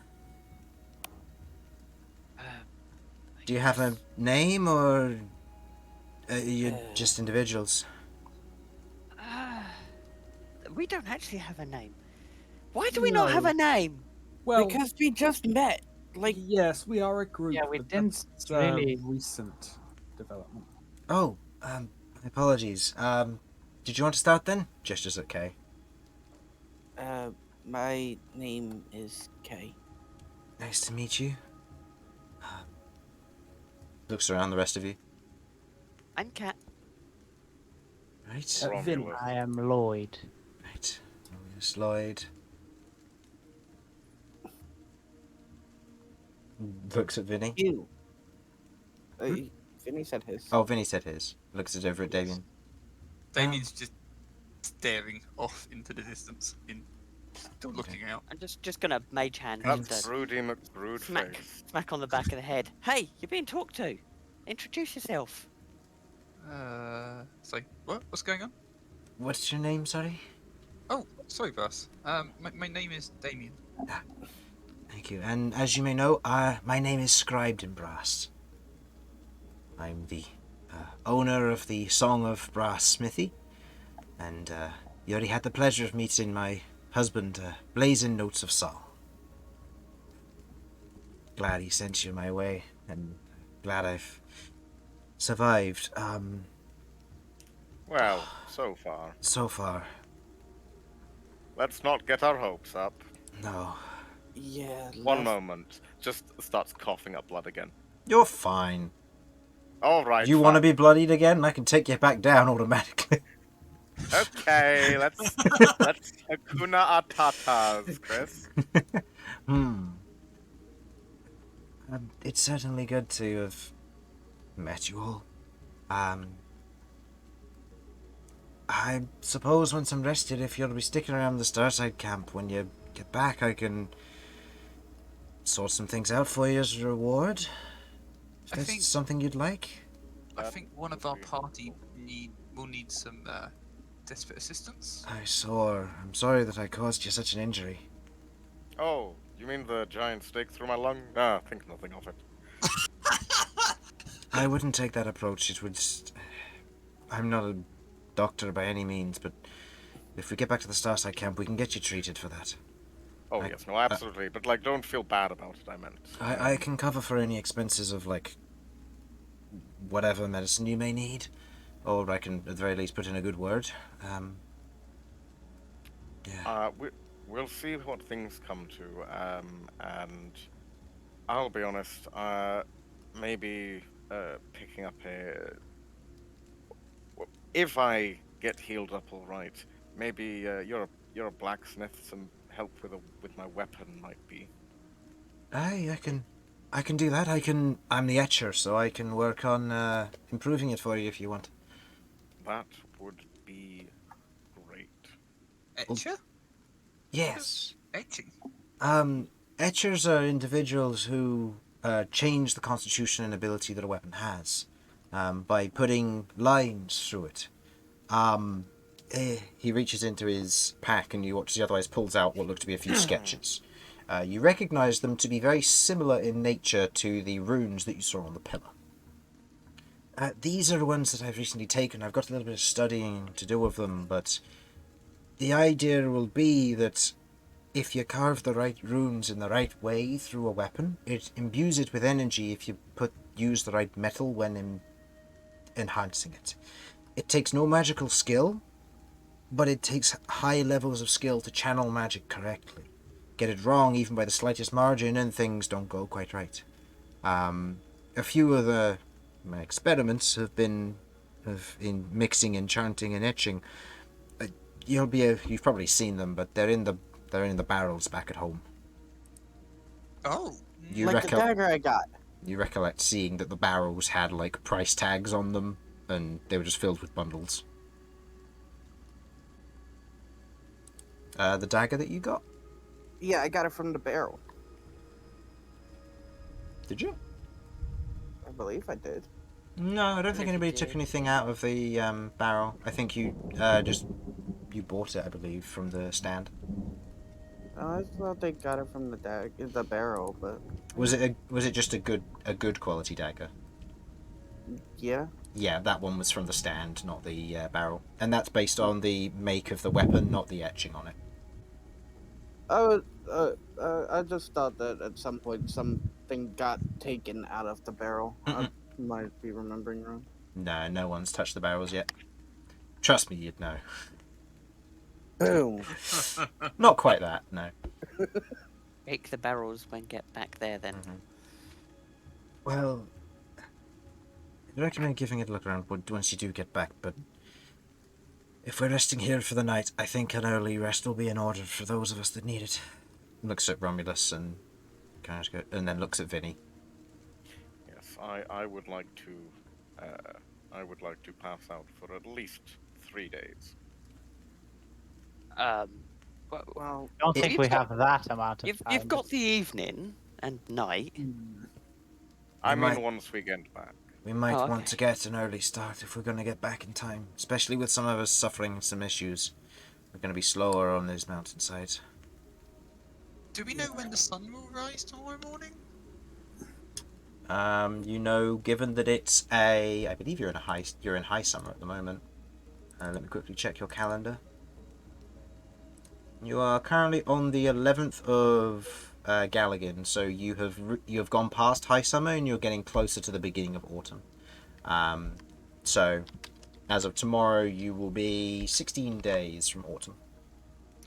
Do you have a name, or are you just individuals? We don't actually have a name. Why do we not have a name? Well, Because we just met. Like, yes, we are a group. Yeah, we but didn't that's, really- recent development. Oh, my apologies. Did you want to start then? Gestures at Kay. my name is Kay. Nice to meet you. Looks around the rest of you. I'm Cat. Right. Vinny. I am Lloyd. Right. Romulus, Lloyd. Looks at Vinny. You. Vinny said his. Oh, Vinny said his. Looks it over at Damian. Damian's just staring off into the distance, still looking out. I'm just gonna mage hand That's just Broody McBrood smack face. smack on the back of the head. Hey, you're being talked to. Introduce yourself. Sorry, what? What's going on? What's your name, sorry? Oh, sorry, boss. My name is Damian. Thank you. And as you may know, my name is Scribed in Brass. I'm the owner of the Song of Brass Smithy, and you already had the pleasure of meeting my husband, Blazing Notes of Sol. Glad he sent you my way, and glad I've survived. Well, so far. So far, Let's not get our hopes up. no. Yeah. One moment. Just starts coughing up blood again. You're fine. All right. You want to be bloodied again? I can take you back down automatically. Okay, let's Hakuna Atatas, Chris. It's certainly good to have met you all. I suppose once I'm rested, if you'll be sticking around the Starside camp when you get back, I can sort some things out for you as a reward. If I that's think- something you'd like. I That think one of would our be party helpful. will need some desperate assistance. I saw. I'm sorry that I caused you such an injury. Oh, you mean the giant stake through my lung? Ah, think nothing of it. I wouldn't take that approach. It would. I'm not a doctor by any means, but if we get back to the Starside camp, we can get you treated for that. Oh, yes, no, absolutely. But, like, don't feel bad about it, I meant. I can cover for any expenses of, like, whatever medicine you may need. Or I can, at the very least, put in a good word. Yeah. We'll see what things come to, and I'll be honest, maybe, picking up a... If I get healed up all right, maybe, you're a blacksmith, some help with my weapon might be... I can do that. I'm the etcher, so I can work on, improving it for you if you want. That would be great. Etcher? Yes. Etching? Etchers are individuals who change the constitution and ability that a weapon has by putting lines through it. He reaches into his pack and you watch the otherwise pulls out what look to be a few sketches. You recognize them to be very similar in nature to the runes that you saw on the pillar. These are ones that I've recently taken. I've got a little bit of studying to do with them, but the idea will be that if you carve the right runes in the right way through a weapon, it imbues it with energy if you use the right metal when enhancing it. It takes no magical skill, but it takes high levels of skill to channel magic correctly. Get it wrong even by the slightest margin and things don't go quite right. A few of my experiments have been in mixing and chanting and etching. You've probably seen them, but they're in the barrels back at home. Oh. Like the dagger I got. You recollect seeing that the barrels had like price tags on them, and they were just filled with bundles. The dagger that you got? Yeah, I got it from the barrel. Did you? I believe I did. No, I don't think If you anybody took did. anything out of the barrel. I think you you bought it, I believe, from the stand. I thought they got it from the barrel, but Was it just a good quality dagger? yeah. Yeah, that one was from the stand, not the barrel, and that's based on the make of the weapon, not the etching on it. I just thought that at some point something got taken out of the barrel. I might be remembering wrong. No one's touched the barrels yet. Trust me, you'd know. Boom. Not quite that, no. Break the barrels when get back there then. Well, I'd recommend giving it a look around once you do get back, but if we're resting here for the night, I think an early rest will be in order for those of us that need it. Looks at Romulus and then looks at Vinny. Yes, I would like to pass out for at least 3 days. Well, I don't think you've we got- have that amount of You've time. got the evening and night. I might- mean, once we get back. We might Oh, want okay. to get an early start if we're going to get back in time, especially with some of us suffering some issues. We're going to be slower on these mountainsides. Do we know when the sun will rise tomorrow morning? Given that it's I believe you're in high summer at the moment. Let me quickly check your calendar. You are currently on the 11th of Galligan, so you have gone past high summer and you're getting closer to the beginning of autumn. So as of tomorrow, you will be 16 days from autumn.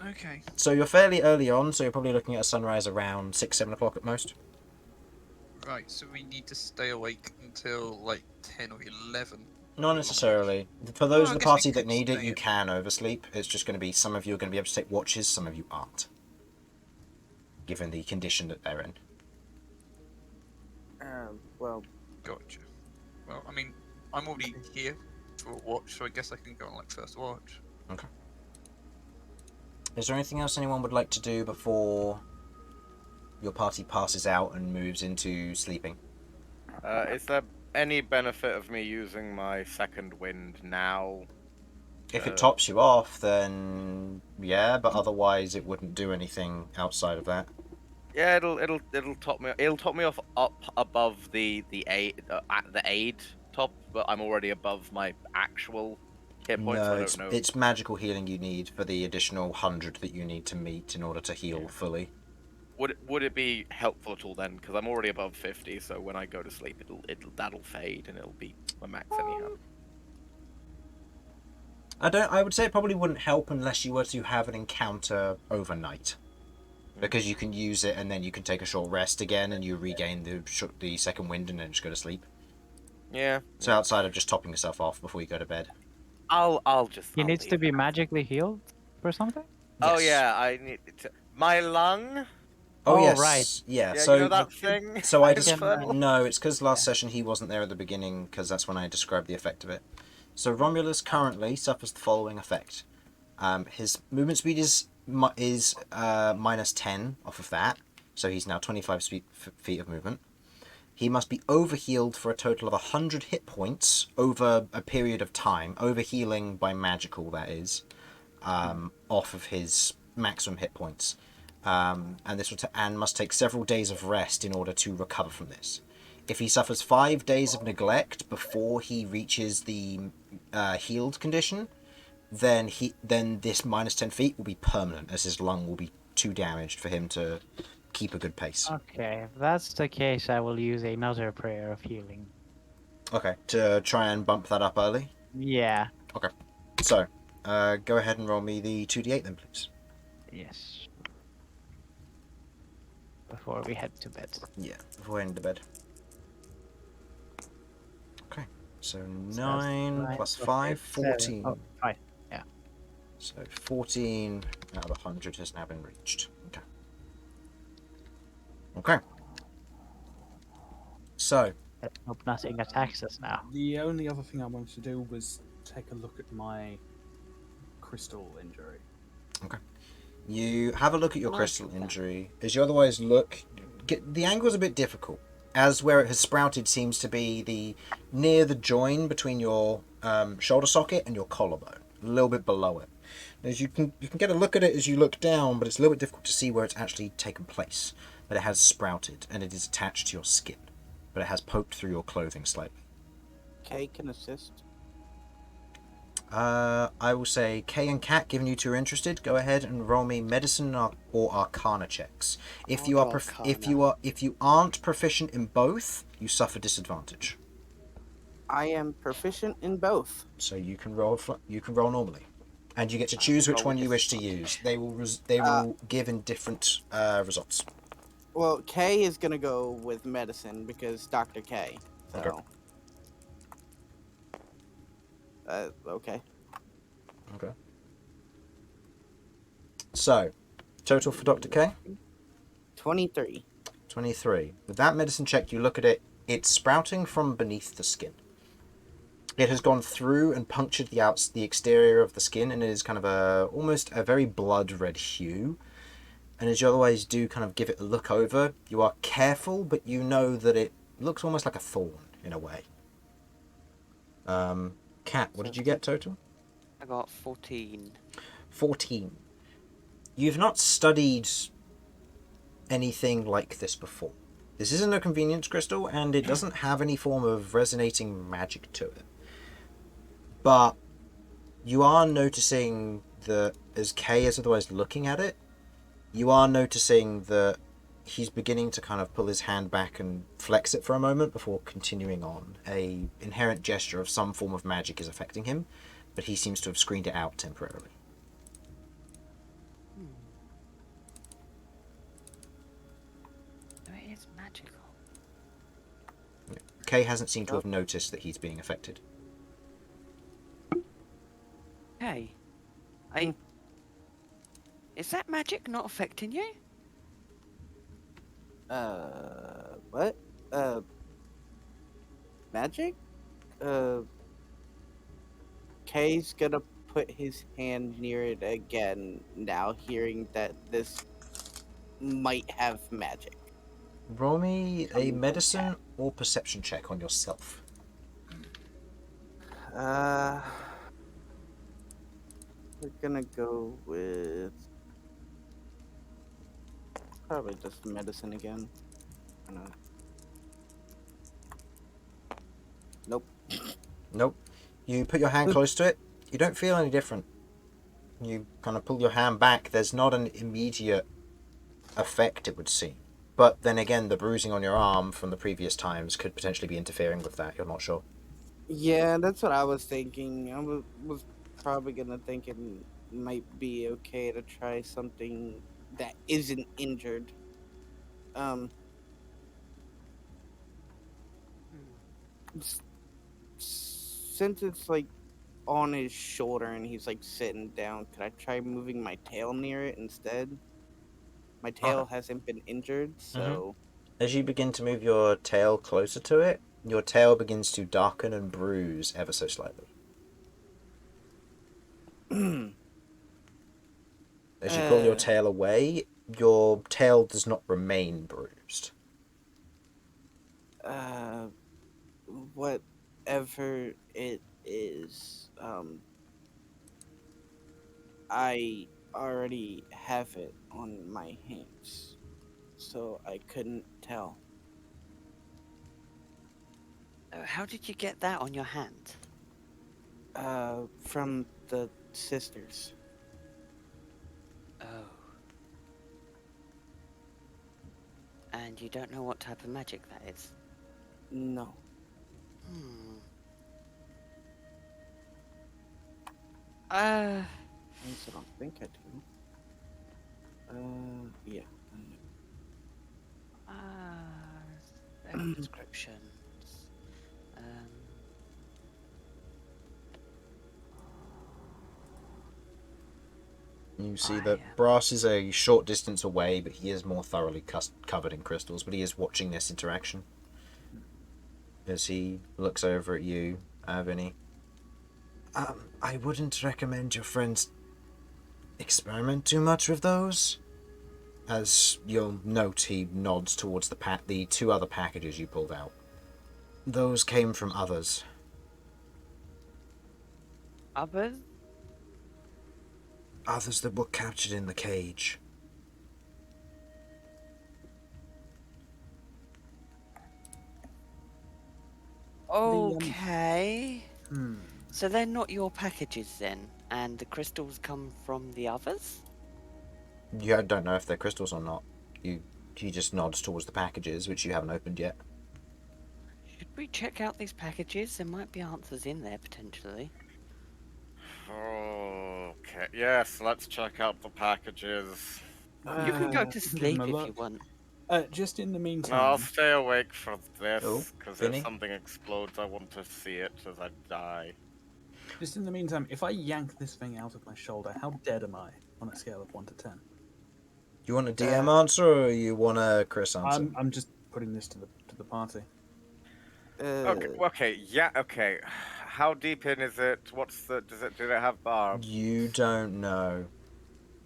Okay. So you're fairly early on, so you're probably looking at a sunrise around 6-7 o'clock at most. Right, so we need to stay awake until like 10 or 11. Not necessarily. For those Well, of I the guess we party that could need it, stay you in. can oversleep. It's just going to be some of you are going to be able to take watches, some of you aren't. Given the condition that they're in. well, Gotcha. Well, I mean, I'm already here for a watch, so I guess I can go on like first watch. Okay. Is there anything else anyone would like to do before your party passes out and moves into sleeping? Is there any benefit of me using my second wind now? If it tops you off, then yeah, but otherwise it wouldn't do anything outside of that. Yeah, it'll top me. It'll top me off up above the aid at the aid top, but I'm already above my actual hit points. No, So I don't know. it's magical healing you need for the additional 100 that you need to meet in order to heal fully. Would it be helpful at all then? Because I'm already above 50, so when I go to sleep, that'll fade and it'll be my max anyhow. I would say it probably wouldn't help unless you were to have an encounter overnight, because you can use it and then you can take a short rest again and you regain the second wind and then just go to sleep. Yeah. So outside of just topping yourself off before you go to bed. I'll just. He I'll needs leave to it. be magically healed for something? Oh Yes. yeah, I need to. My lung. Oh, Oh, yes. right. Yeah. Yeah, So you know that thing. So I just- Infernal? no, it's because last session he wasn't there at the beginning, because that's when I described the effect of it. So Romulus currently suffers the following effect. His movement speed is minus 10 off of that, so he's now 25 feet of movement. He must be overhealed for a total of 100 hit points over a period of time, overhealing by magical, that is, off of his maximum hit points. And this and must take several days of rest in order to recover from this. If he suffers 5 days of neglect before he reaches the healed condition, then this minus 10 feet will be permanent, as his lung will be too damaged for him to keep a good pace. Okay, if that's the case, I will use another prayer of healing. Okay, to try and bump that up early. Yeah. So, go ahead and roll me the 2d8 then, please. Yes. Before we head to bed. Yeah, before heading to bed. Okay, so So 9 that's plus 9 5, plus 7. 14. Oh, 5. So 14 out of 100 has now been reached. Okay. Okay. So, Let's hope nothing attacks us now. The only other thing I wanted to do was take a look at my crystal injury. you have a look at your Nice. crystal injury. As you otherwise look, the angle's a bit difficult, as where it has sprouted seems to be near the join between your shoulder socket and your collarbone, a little bit below it. As you can get a look at it as you look down, but it's a little bit difficult to see where it's actually taken place. But it has sprouted and it is attached to your skin, but it has poked through your clothing slightly. Kay can assist. I will say Kay and Kat, given you two are interested, go ahead and roll me medicine or arcana checks. If I'll you do are Arcana. if you aren't proficient in both, you suffer disadvantage. I am proficient in both. So you can roll normally, and you get to choose which roll one with you wish to use. They will give in different results. Well, Kay is gonna go with medicine because Dr. K. So. Okay. Okay. Okay. So, total for Dr. K? 23. 23. With that medicine check, you look at it, it's sprouting from beneath the skin. It has gone through and punctured the exterior of the skin, and it is kind of almost a very blood red hue. And as you otherwise do kind of give it a look over, you are careful, but you know that it looks almost like a thorn in a way. Kat, what did you get total? I got 14. 14. You've not studied anything like this before. This isn't a convenience crystal, and it doesn't have any form of resonating magic to it. But you are noticing that, as Kay is otherwise looking at it, you are noticing that he's beginning to kind of pull his hand back and flex it for a moment before continuing on. A inherent gesture of some form of magic is affecting him, but he seems to have screened it out temporarily. Oh, it is magical. Kay hasn't seemed to have noticed that he's being affected. Hey, is that magic not affecting you? What? Magic? Kay's gonna put his hand near it again now, hearing that this might have magic. Roll me a medicine or perception check on yourself. Uh, we're gonna go with probably just medicine again. Why not? Nope. Nope. You put your hand close to it. You don't feel any different. You kind of pull your hand back. There's not an immediate effect, it would seem. But then again, the bruising on your arm from the previous times could potentially be interfering with that. You're not sure. Yeah, that's what I was thinking. I was probably gonna think it might be okay to try something that isn't injured. Um, s- since it's like on his shoulder and he's like sitting down, could I try moving my tail near it instead? My tail hasn't been injured, so As you begin to move your tail closer to it, your tail begins to darken and bruise ever so slightly. As you pull your tail away, your tail does not remain bruised. whatever it is, I already have it on my hands, so I couldn't tell. How did you get that on your hand? From the sisters. Oh. And you don't know what type of magic that is? No. Hmm. At least I don't think I do. Yeah. Descriptions. You see that Brass is a short distance away, but he is more thoroughly covered in crystals, but he is watching this interaction. As he looks over at you, Vinny. I wouldn't recommend your friends experiment too much with those. As you'll note, he nods towards the two other packages you pulled out. Those came from others. Others? Others that were captured in the cage. Okay. So they're not your packages then, and the crystals come from the others? You don't know if they're crystals or not. He just nods towards the packages, which you haven't opened yet. Should we check out these packages? There might be answers in there potentially. Okay, yes, let's check out the packages. You can go to Give sleep them a if you look. want. Just in the I'll meantime, stay awake for Oh, this, because Vinny? if something explodes, I want to see it as I die. if I yank this thing out of my shoulder, how dead am I on a scale of 1 to 10? Do you want a DM answer or you want a Chris answer? I'm just putting this to the party. Okay, yeah, okay. How deep in is it? Did it have barbs? You don't know.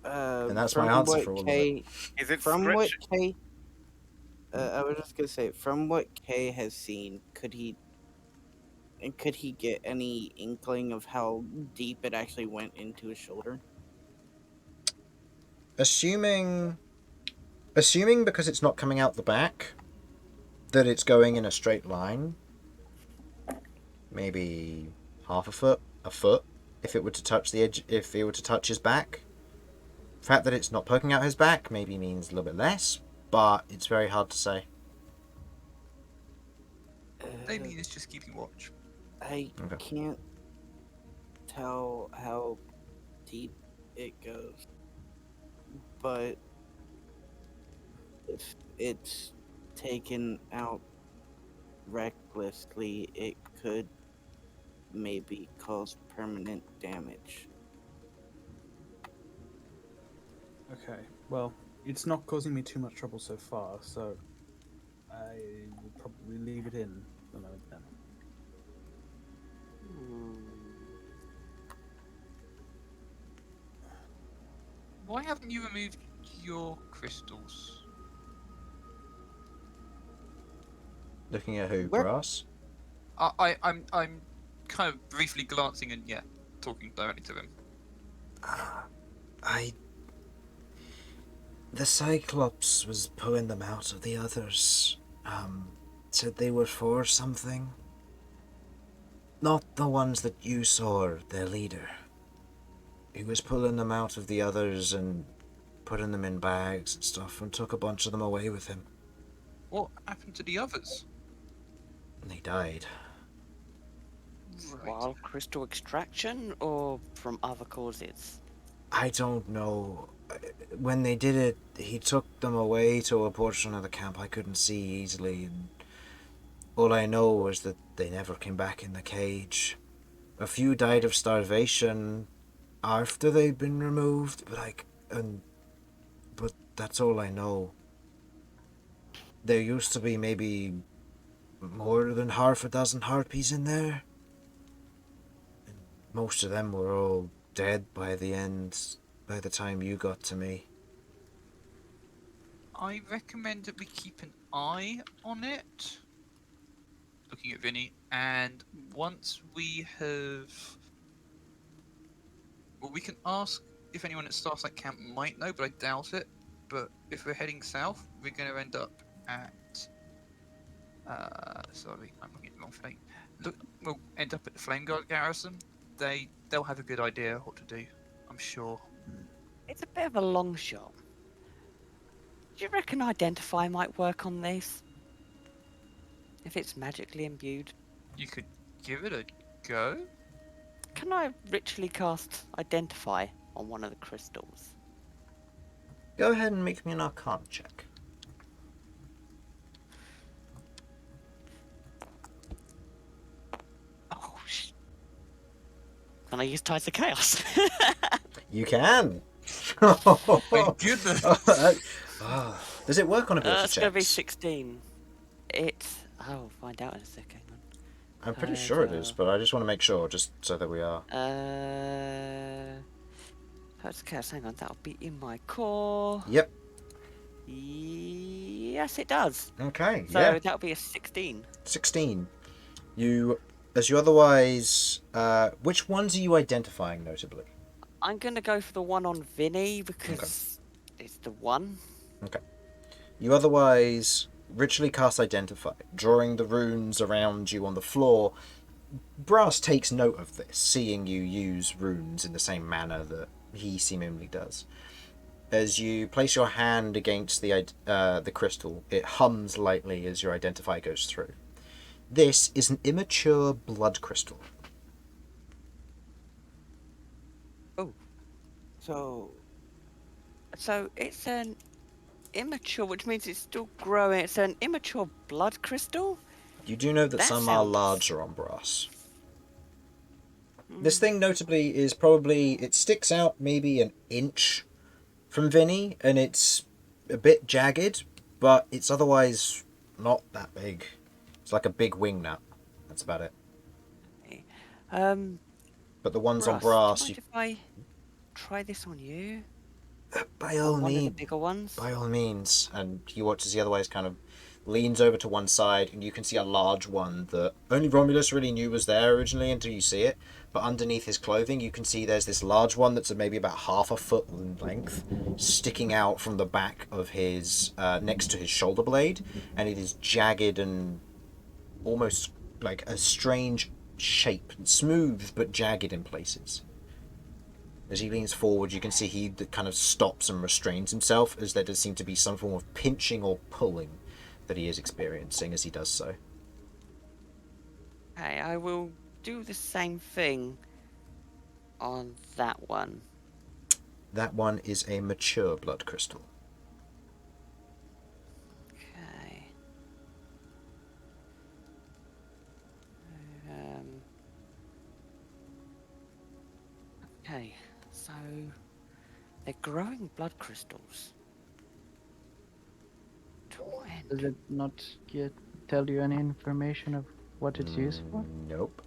And that's my From answer what for all of Kay, it. Is it from what Kay, Hmm? I was just gonna say, from what Kay has seen, could he get any inkling of how deep it actually went into his shoulder? Assuming because it's not coming out the back, that it's going in a straight line, maybe half a foot, a foot, if it were to touch the edge, if it were to touch his back. The fact that it's not poking out his back maybe means a little bit less, but it's very hard to say. Damian is just keeping watch. I Okay. can't tell how deep it goes, but if it's taken out recklessly, it could maybe cause permanent damage. Okay, well, it's not causing me too much trouble so far, so I will probably leave it in for the moment then. Why haven't you removed your crystals? Looking at who? Where- Brass? I'm kind of briefly glancing and talking directly to him. The Cyclops was pulling them out of the others. Said they were for something. Not the ones that you saw, their leader. He was pulling them out of the others and putting them in bags and stuff and took a bunch of them away with him. What happened to the others? They died. Right. While crystal extraction or from other causes? I don't know. When they did it, he took them away to a portion of the camp I couldn't see easily, and all I know was that they never came back in the cage. A few died of starvation after they'd been removed, but that's all I know. There used to be maybe more than half a dozen harpies in there. And most of them were all dead by the time you got to me. I recommend that we keep an eye on it. Looking at Vinny, and once we have... Well, we can ask if anyone at Starsight Camp might know, but I doubt it. But if we're heading south, we're going to end up at... sorry, I'm looking at the wrong thing. Look, we'll end up at the Flame Guard garrison. They'll have a good idea what to do, I'm sure. It's a bit of a long shot. Do you reckon Identify might work on this? If it's magically imbued? You could give it a go. Can I ritually cast Identify on one of the crystals? Go ahead and make me an Arcana check. Oh, Can I use Tides of Chaos? You can! Thank goodness. Does it work on ability It's checks? going to be 16. I'll find out in a second. I'm pretty sure it is, but I just want to make sure, just so that we are. Tides of Chaos, hang on, that'll be in my core. Yep. Yes, it does. Okay, So yeah. that'll be a 16. 16. As you otherwise... which ones are you identifying, notably? I'm going to go for the one on Vinny, because it's the one. Okay. You otherwise ritually cast Identify, drawing the runes around you on the floor. Brass takes note of this, seeing you use runes in the same manner that he seemingly does. As you place your hand against the crystal, it hums lightly as your Identify goes through. This is an immature blood crystal. Oh. So it's an immature, which means it's still growing. It's an immature blood crystal? You do know that That some are sounds- larger on brass. This thing notably is probably... It sticks out maybe an inch from Vinny, and it's a bit jagged, but it's otherwise not that big. It's like a big wing nut. That's about it. But the ones on brass... Do you mind if I try this on you? By all One of the means. bigger ones? By all means. And you watch as he otherwise kind of leans over to one side, and you can see a large one that only Romulus really knew was there originally until you see it. But underneath his clothing, you can see there's this large one that's maybe about half a foot in length, sticking out from the back of his, next to his shoulder blade, and it is jagged and almost like a strange shape, smooth but jagged in places. As he leans forward, you can see he kind of stops and restrains himself, as there does seem to be some form of pinching or pulling that he is experiencing as he does so. Okay, I will do the same thing on that one. That one is a mature blood crystal. Okay. Okay, so they're growing blood crystals. To what Does end? it not tell you any information of what it's used for? Nope.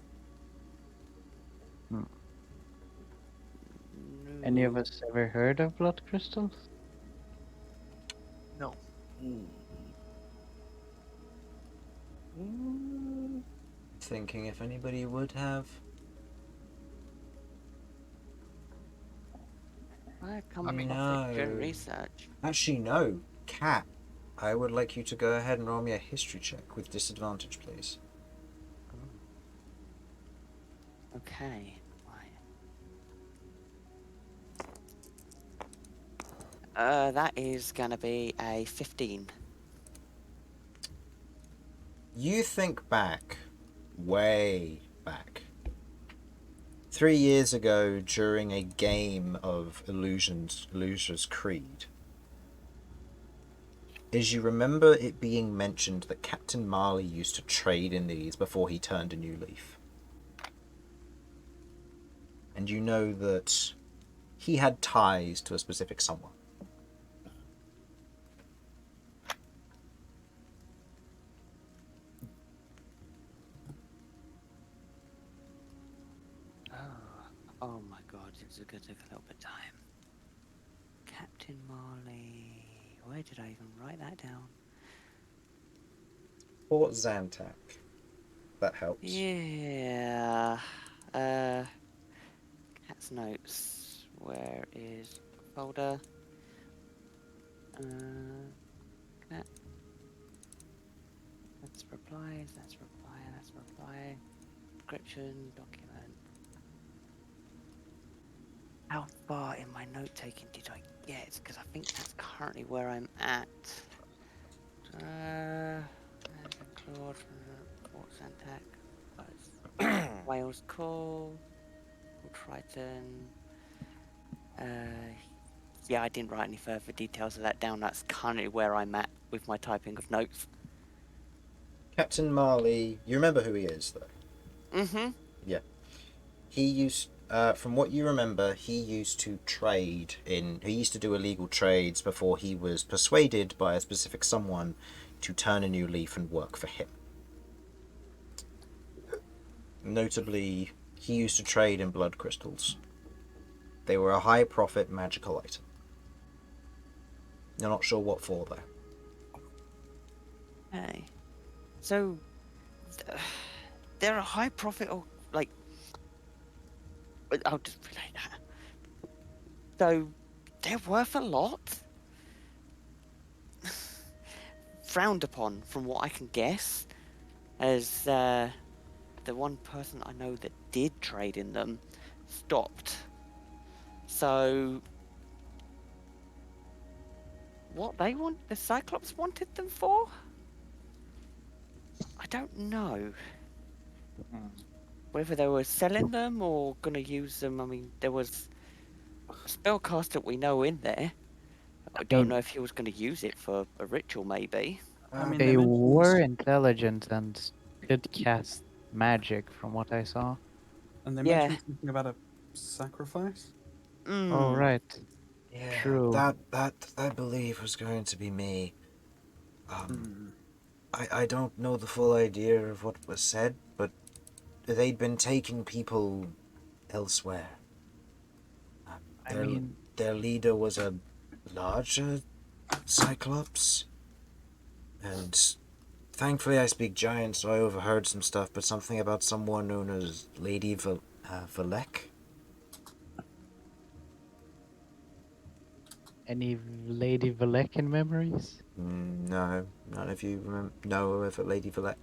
Any of us ever heard of blood crystals? No. thinking if anybody would have. I come I mean, across it during no. research. Actually, no. Cat, I would like you to go ahead and roll me a history check with disadvantage, please. Okay. Right. That is gonna be a 15. You think back, way back. 3 years ago, during a game of Illusion's Creed, is you remember it being mentioned that Captain Marley used to trade in these before he turned a new leaf. And you know that he had ties to a specific someone. Oh my god, it's gonna take a little bit of time. Captain Marley. Where did I even write that down? Port Zantac. That helps. Yeah. Cat's notes. Where is folder? Cat. That's replies. That's reply. That's reply. Description. Document. How far in my note taking did I get? Because I think that's currently where I'm at. Claude from Port Santac. Wales Call. Triton. Yeah, I didn't write any further details of that down. That's currently where I'm at with my typing of notes. Captain Marley, you remember who he is, though? Mm-hmm. Yeah. He used, from what you remember, he used to trade in. He used to do illegal trades before he was persuaded by a specific someone to turn a new leaf and work for him. Notably, he used to trade in blood crystals. They were a high profit magical item. You're not sure what for, though. Okay. So, they're a high profit, or like, I'll just relate that. So, they're worth a lot. Frowned upon, from what I can guess, as the one person I know that did trade in them stopped. So, what they want, the Cyclops wanted them for? I don't know. Whether they were selling them or going to use them. I mean, there was a spellcast that we know in there. I don't know if he was going to use it for a ritual, maybe. I mean, They mentioned- were intelligent and could cast magic, from what I saw. And they Yeah. mentioned something about a sacrifice. Oh, right. Yeah, True. that I believe was going to be me. I don't know the full idea of what was said, but they'd been taking people elsewhere. I mean, Their leader was a larger Cyclops, and thankfully I speak giant, so I overheard some stuff, but something about someone known as Lady Valek. any Lady Valekan memories? No, none of you know of a Lady Valek.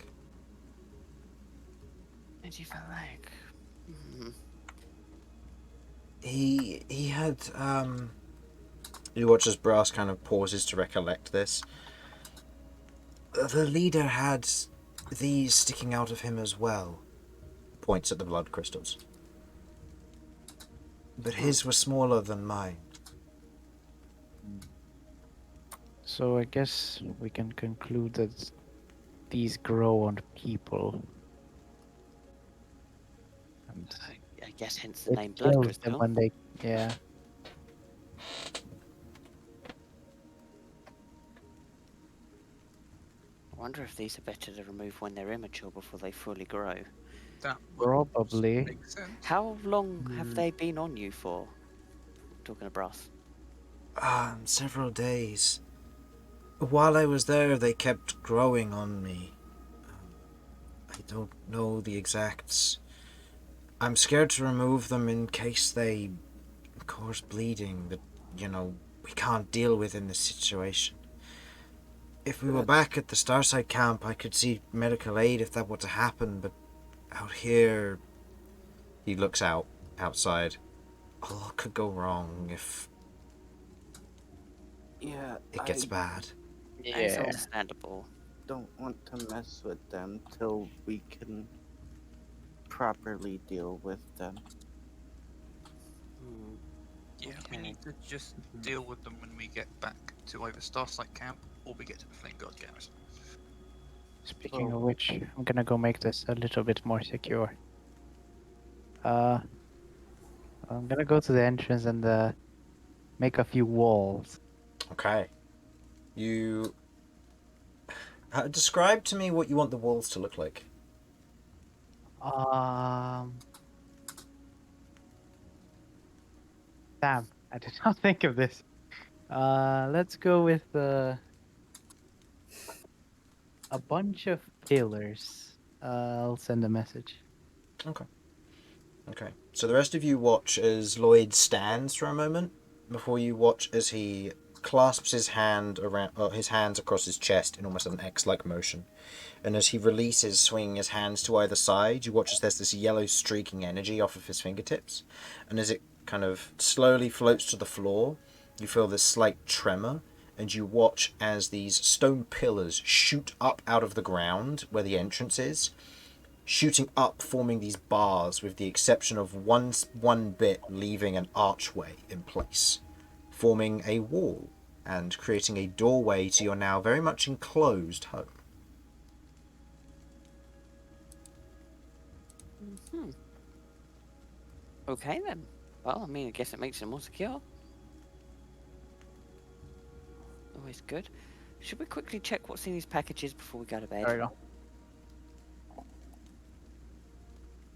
Did you feel like? He had You watch as Brass kind of pauses to recollect this. The leader had these sticking out of him as well. Points at the blood crystals. But his were smaller than mine. So I guess we can conclude that these grow on people. And I guess hence the it name Blood kills Crystal. them when they, yeah. I wonder if these are better to remove when they're immature before they fully grow. That would Probably. make sense. How long have they been on you for? Talking to Brass. Several days. While I was there, they kept growing on me. I You don't know the exacts. I'm scared to remove them in case they cause bleeding that, we can't deal with in this situation. If we were back at the Starside camp, I could see medical aid if that were to happen, but out here... He looks outside. A lot could go wrong if Yeah, it gets bad. It's Yeah. understandable. don't want to mess with them till we can properly deal with them. Hmm. Yeah, we Okay. need to just deal with them when we get back to either Starsight Camp or we get to the Flame God Garrison. Speaking of which, I'm gonna go make this a little bit more secure. I'm gonna go to the entrance and make a few walls. Okay. You... describe to me what you want the walls to look like. Damn, I did not think of this. Let's go with a bunch of pillars. I'll send a message. Okay. So the rest of you watch as Lloyd stands for a moment before you watch as he clasps his hands across his chest in almost an X-like motion. And as he releases, swinging his hands to either side, you watch as there's this yellow streaking energy off of his fingertips. And as it kind of slowly floats to the floor, you feel this slight tremor, and you watch as these stone pillars shoot up out of the ground where the entrance is, shooting up, forming these bars, with the exception of one bit leaving an archway in place, forming a wall and creating a doorway to your now very much enclosed home. Hmm. Okay then. Well, I mean, I guess it makes it more secure. Always good. Should we quickly check what's in these packages before we go to bed? There we go.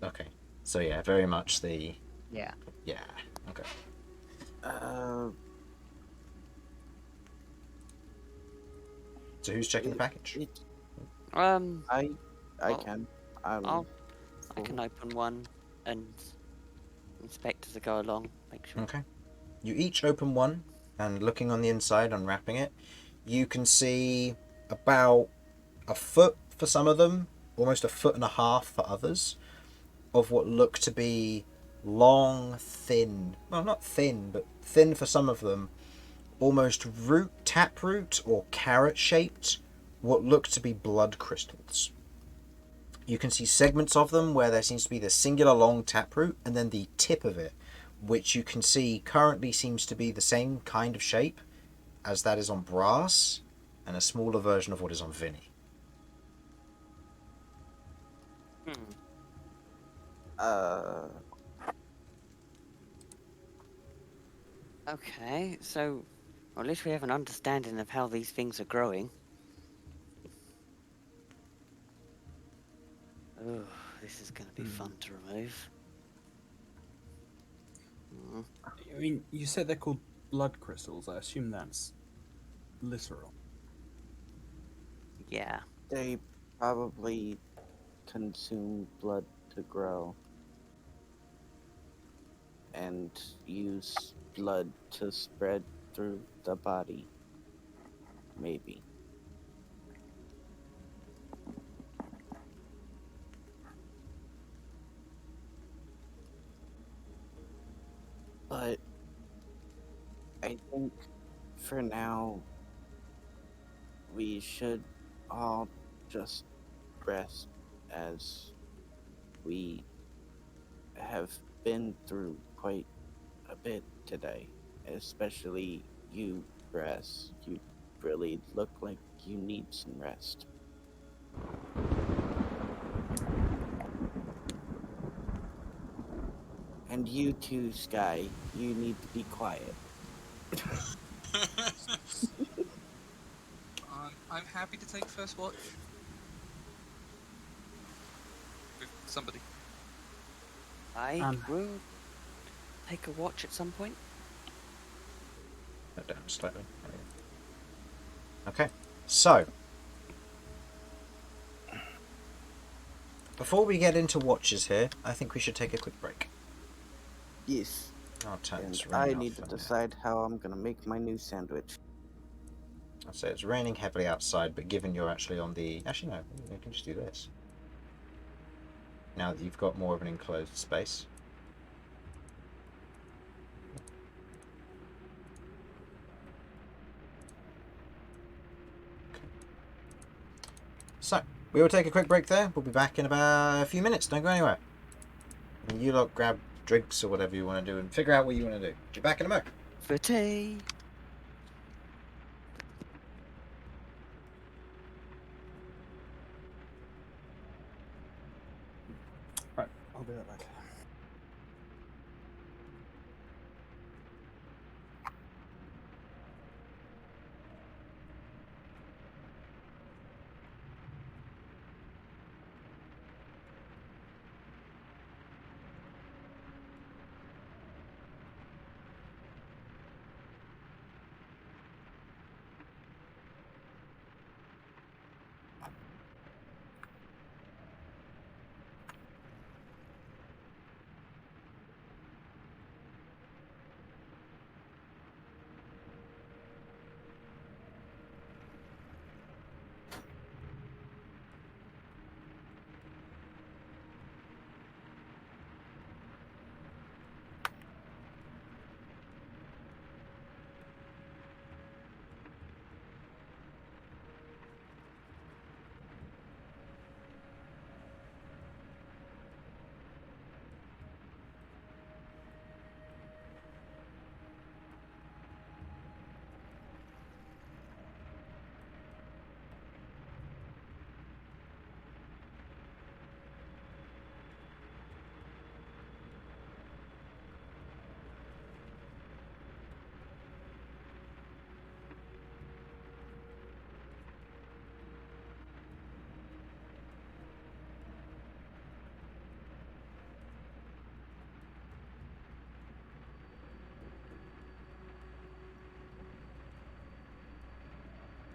Okay. So yeah, very much the... Yeah. Yeah. Okay. So who's checking the package? Um, I well, can. I can open one and inspect as I go along. Make sure. Okay. You each open one, and looking on the inside, unwrapping it, you can see about a foot for some of them, almost a foot and a half for others, of what look to be long, thin, well, not thin, but thin for some of them, almost taproot or carrot shaped, what look to be blood crystals. You can see segments of them where there seems to be the singular long taproot and then the tip of it, which you can see currently seems to be the same kind of shape as that is on Brass, and a smaller version of what is on Vinny. Okay, so well, at least we have an understanding of how these things are growing. Oh, this is going to be fun to remove. I mean, you said they're called blood crystals. I assume that's literal. Yeah. They probably consume blood to grow and use blood to spread through the body. Maybe. But I think for now we should all just rest, as we have been through quite a bit today, especially you, Brass. You really look like you need some rest. And you too, Sky. You need to be quiet. I'm happy to take first watch. With somebody. I will take a watch at some point. That down slightly. Okay, so before we get into watches here, I think we should take a quick break. Yes. I'll turn And this I rain need off. to And, decide how I'm gonna make my new sandwich. I'll say it's raining heavily outside, but given you're actually on the... Actually, no, you can just do this. Now that you've got more of an enclosed space. So, we will take a quick break there. We'll be back in about a few minutes. Don't go anywhere. And you lot grab drinks or whatever you want to do and figure out what you want to do. Be back in a moment. For tea. Right, I'll be right back.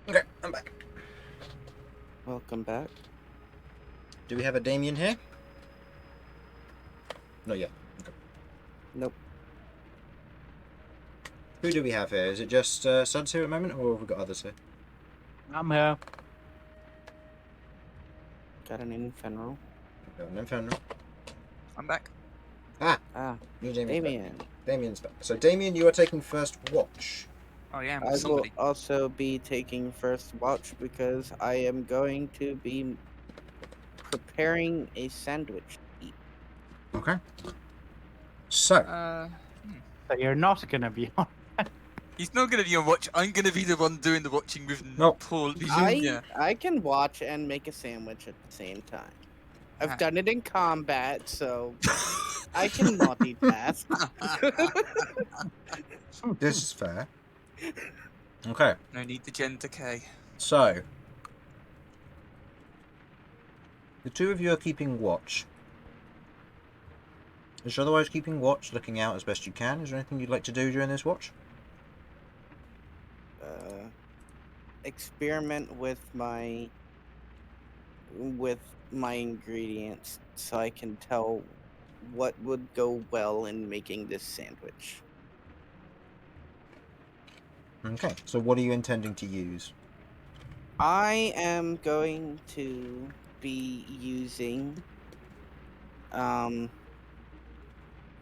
Okay, I'm back. Welcome back. Do we have a Damian here? Not yet. Okay. Nope. Who do we have here? Is it just Sudz here at the moment, or have we got others here? I'm here. Got an Infernal. We've got an Infernal. I'm back. Ah, New Damian's Damian. back. Damian's back. So Damian, you are taking first watch. Oh yeah, I will somebody. also be taking first watch because I am going to be preparing a sandwich to eat. Okay. So, So you're not gonna be on. He's not gonna be on watch. I'm gonna be the one doing the watching with Nope. Paul. I can watch and make a sandwich at the same time. I've Ah. done it in combat, so I can multitask. this is fair. Okay. No need to gen decay. So, the two of you are keeping watch. Is you otherwise keeping watch, looking out as best you can? Is there anything you'd like to do during this watch? Experiment with my ingredients so I can tell what would go well in making this sandwich. Okay. So, what are you intending to use? I am going to be using I'm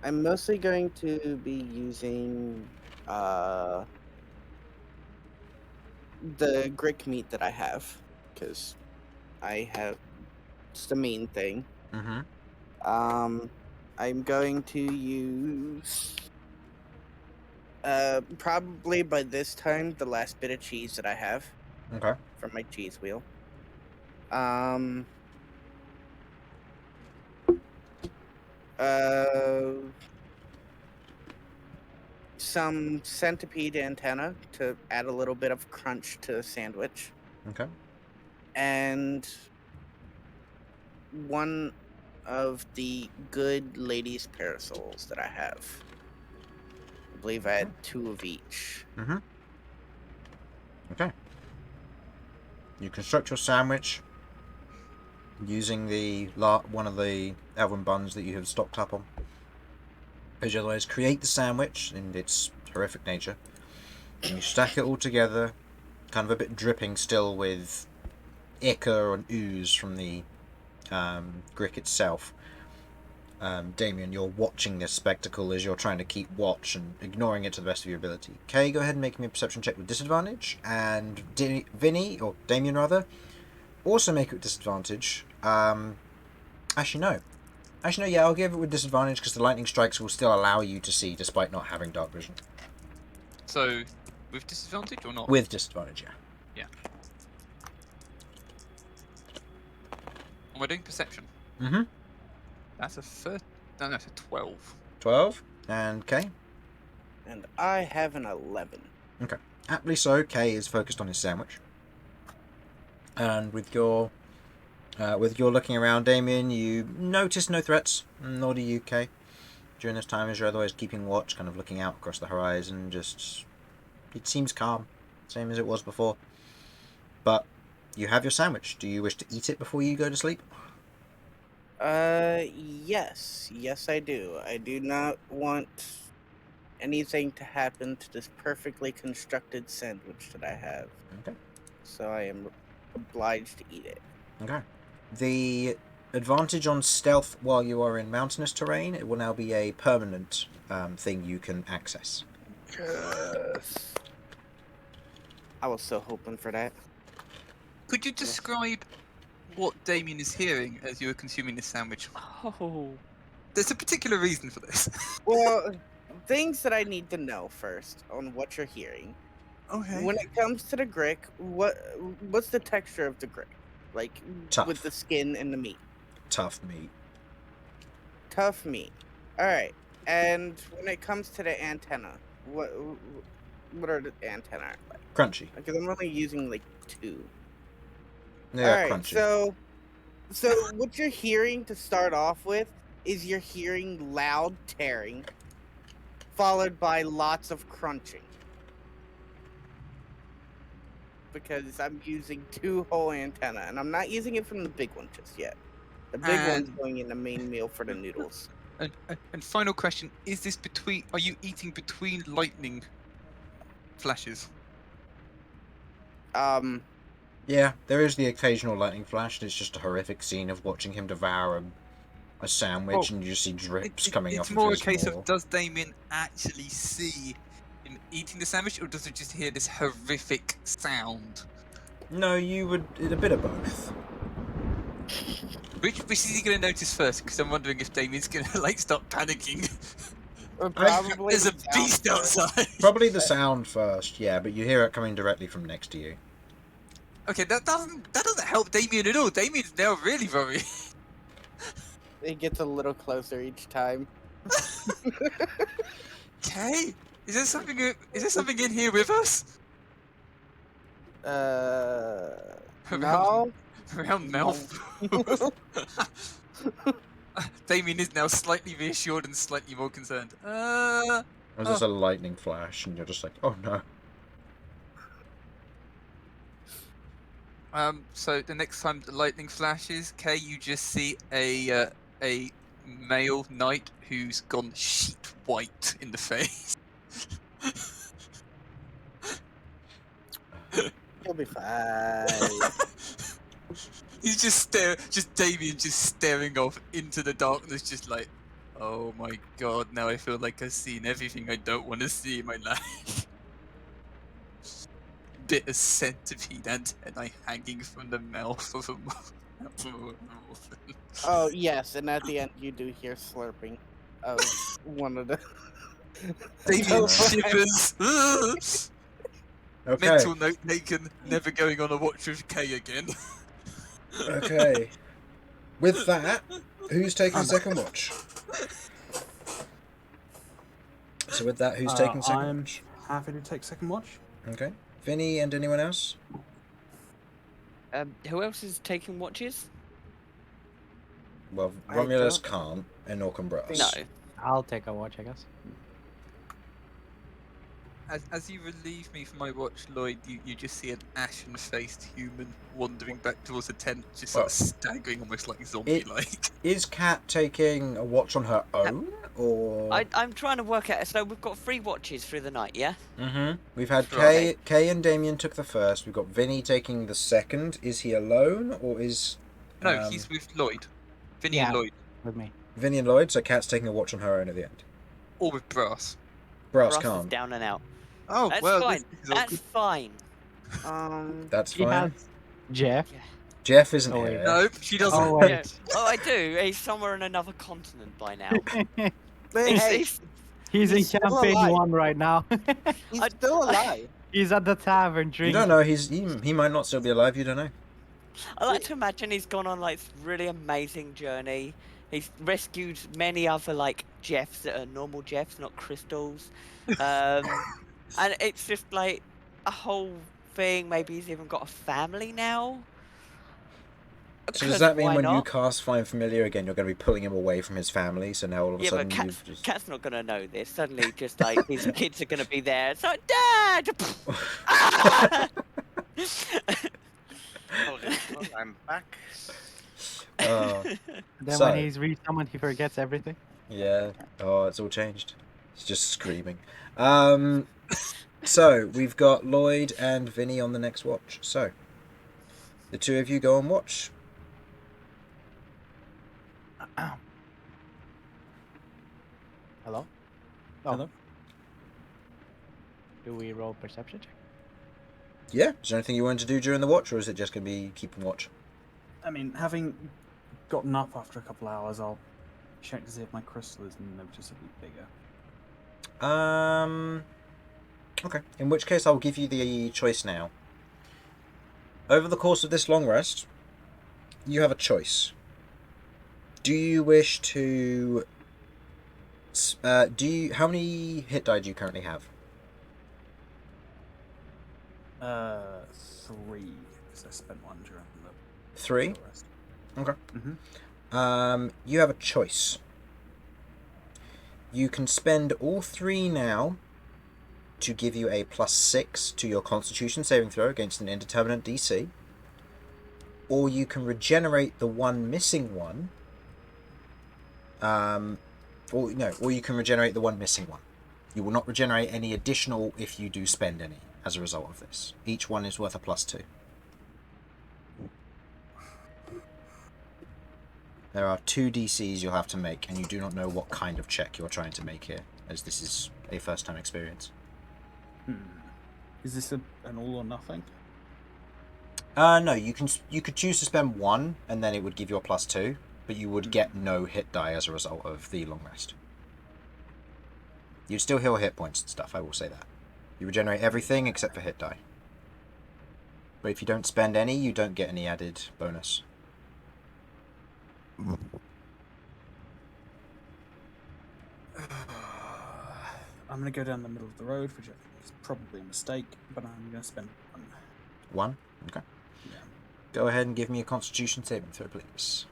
mostly going to be using the Grick meat that I have, because it's the main thing. Mm-hmm. I'm going to use probably by this time the last bit of cheese that I have Okay. from my cheese wheel. Some centipede antenna to add a little bit of crunch to the sandwich. Okay. And one of the good ladies' parasols that I have. I believe I had 2 of each. Mm-hmm. Okay. You construct your sandwich. using one of the elven buns that you have stocked up on. As you otherwise create the sandwich in its horrific nature, and you stack it all together, kind of a bit dripping still with ichor and ooze from the Grick itself. Damian, you're watching this spectacle as you're trying to keep watch and ignoring it to the best of your ability. Okay, go ahead and make me a perception check with disadvantage, and Vinny, or Damian rather, also make it with disadvantage. Actually no, yeah, I'll give it with disadvantage because the lightning strikes will still allow you to see despite not having dark vision. So, with disadvantage or not? With disadvantage, yeah. Am I doing perception? Mm-hmm. That's a no, that's a 12. 12, and Kay? And I have an 11. Okay. Aptly so, Kay is focused on his sandwich. And with your looking around, Damian, you notice no threats, nor do you, Kay. During this time, as you're otherwise keeping watch, kind of looking out across the horizon, it seems calm, same as it was before. But you have your sandwich. Do you wish to eat it before you go to sleep? Yes. Yes, I do. I do not want anything to happen to this perfectly constructed sandwich that I have. Okay. So I am obliged to eat it. Okay. The advantage on stealth while you are in mountainous terrain, it will now be a permanent thing you can access. Yes. I was so hoping for that. Could you describe what Damian is hearing as you are consuming this sandwich? Oh. There's a particular reason for this. Well, things that I need to know first on what you're hearing. Okay. When it comes to the grick, what's the texture of the grick? Like, Tough. with the skin and the meat? Tough meat. Tough meat. Alright. And when it comes to the antenna, what are the antennae like? Crunchy. Because I'm only using, like, 2. Yeah, Alright, crunchy. so what you're hearing to start off with is you're hearing loud tearing, followed by lots of crunching. Because I'm using 2 whole antenna, and I'm not using it from the big one just yet. The big one's going in the main meal for the noodles. And final question: is this between? Are you eating between lightning flashes? Yeah, there is the occasional lightning flash, and it's just a horrific scene of watching him devour a sandwich, and you just see drips coming off of his It's more a case maw. of, does Damian actually see him eating the sandwich, or does he just hear this horrific sound? No, you would... a bit of both. Which is he going to notice first? Because I'm wondering if Damian's going to like start panicking. Or probably There's a the sound beast first. outside. Probably the sound first, yeah, but you hear it coming directly from next to you. Okay, that doesn't help Damian at all. Damian's now really worried. It gets a little closer each time. Okay, is there something in here with us? No. Around mouth. Damian is now slightly reassured and slightly more concerned. There's just a lightning flash, and you're just like, oh no. So the next time the lightning flashes, Kay, you just see a male knight who's gone sheet white in the face. He'll be fine. He's just Damian just staring off into the darkness, just like, oh my god, now I feel like I've seen everything I don't want to see in my life. Bit of centipede antennae hanging from the mouth of a Oh, yes, and at the end you do hear slurping of one of the... Damian shivers. Okay. Mental note taken, never going on a watch with Kay again. Okay. With that, who's taking second watch? So with that, who's taking second I'm watch? happy to take second watch. Okay. Vinny and anyone else? Who else is taking watches? Well, I Romulus don't- can't, and nor can Brass. No. I'll take a watch, I guess. As you relieve me from my watch, Lloyd, you just see an ashen-faced human wandering back towards the tent, just sort of staggering, almost like zombie-like. Is Kat taking a watch on her own, or? I'm trying to work out. So we've got 3 watches through the night, yeah? Mm-hmm. We've had Right. Kay and Damian took the first. We've got Vinny taking the second. Is he alone, or is? No, he's with Lloyd. Vinny and Yeah. Lloyd. With me. Vinny and Lloyd. So Kat's taking a watch on her own at the end. Or with Brass. Brass Ross is can't. down and out. Oh, That's well, fine. this is all That's good. fine. That's She fine. has Jeff. Jeff isn't Oh, wait. here. Nope, she doesn't. Oh, wait. Yeah. Oh, I do. He's somewhere in another continent by now. Hey, He's in He's still campaign alive. 1 right now. he's still alive. He's at the tavern You drinking. don't know. He might not still be alive. You don't know. I like to imagine he's gone on like this really amazing journey. He's rescued many other like Jeffs that are normal Jeffs, not crystals. And it's just like a whole thing. Maybe he's even got a family now. So does 'Cause that mean why when you not? cast Find Familiar again, you're going to be pulling him away from his family? So now all of a Yeah, sudden but you've just. Cat's not gonna know this. Suddenly, just like his kids are gonna be there. It's like, Dad! Ah! Hold it, I'm back. Then So- when he's re-summoned, he forgets everything. Yeah. Oh, it's all changed. It's just screaming. So we've got Lloyd and Vinny on the next watch. So the 2 of you go on watch. Hello? Oh. Hello? Do we roll perception check? Yeah. Is there anything you wanted to do during the watch, or is it just going to be keeping watch? I mean, having gotten up after a couple hours, I'll check to see if my crystal is noticeably bigger. Okay. In which case, I'll give you the choice now. Over the course of this long rest, you have a choice. Do you wish to? How many hit die do you currently have? 3, because I spent 1 during the 3. rest. Okay. Mm-hmm. You have a choice. You can spend all 3 now to give you a +6 to your Constitution saving throw against an indeterminate DC, or you can regenerate the one missing one. Or you can regenerate the one missing one. You will not regenerate any additional if you do spend any as a result of this. Each one is worth a +2. There are 2 DCs you'll have to make, and you do not know what kind of check you're trying to make here, as this is a first-time experience. Is this an all or nothing? No, you could choose to spend 1, and then it would give you a +2, but you would get no hit die as a result of the long rest. You'd still heal hit points and stuff, I will say that. You regenerate everything except for hit die. But if you don't spend any, you don't get any added bonus. I'm going to go down the middle of the road, which I think is probably a mistake, but I'm going to spend 1. 1? Okay. Yeah. Go ahead and give me a Constitution saving throw, please.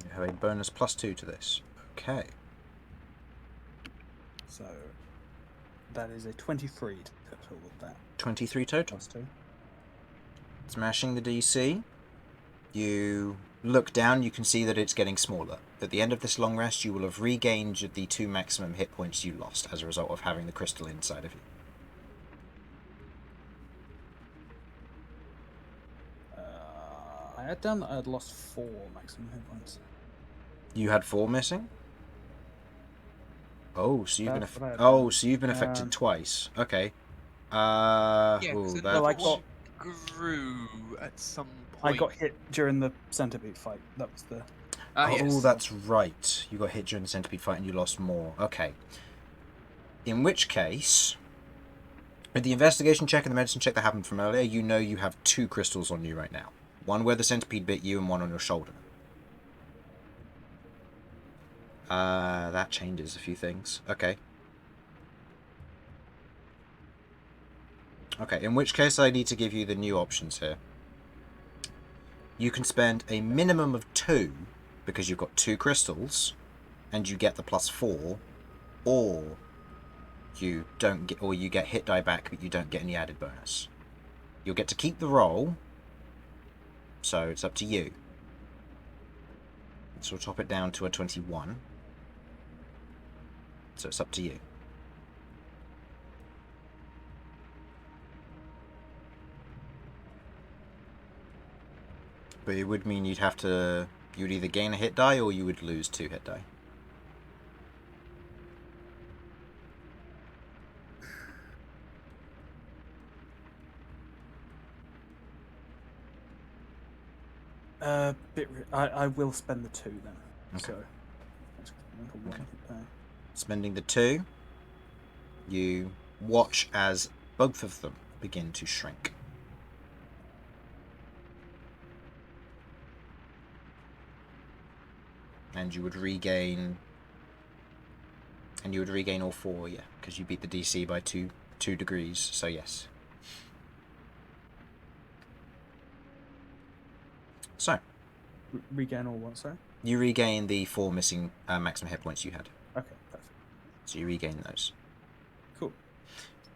You have a bonus +2 to this. Okay. So that is a 23 total with that. 23 total. +2. Smashing the DC. You look down, you can see that it's getting smaller. At the end of this long rest, you will have regained the 2 maximum hit points you lost as a result of having the crystal inside of you. I had done that I had lost 4 maximum hit points. You had 4 missing? Oh, so you've That's what I had oh, done. so you've been affected Um, twice. Okay. Yeah, Ooh, so that- Well, I got- grew at some I point. got hit during the centipede fight. That was the. Ah, oh, yes. that's right. You got hit during the centipede fight and you lost more. Okay. In which case, with the investigation check and the medicine check that happened from earlier, you know you have 2 crystals on you right now. One where the centipede bit you and one on your shoulder. That changes a few things. Okay. Okay, in which case I need to give you the new options here. You can spend a minimum of 2 because you've got 2 crystals, and you get the +4, or you don't get, or you get hit die back, but you don't get any added bonus. You'll get to keep the roll, so it's up to you. So we'll top it down to a 21. So it's up to you. But it would mean you'd either gain a hit die or you would lose 2 hit die. I will spend the 2 then. Okay. So, let's make a 1 hit die. Spending the 2, you watch as both of them begin to shrink. And you would regain all 4, yeah, because you beat the DC by 2 degrees, so yes. So, Regain all what, sorry? you regain the 4 missing maximum hit points you had. Okay, perfect. So you regain those. Cool.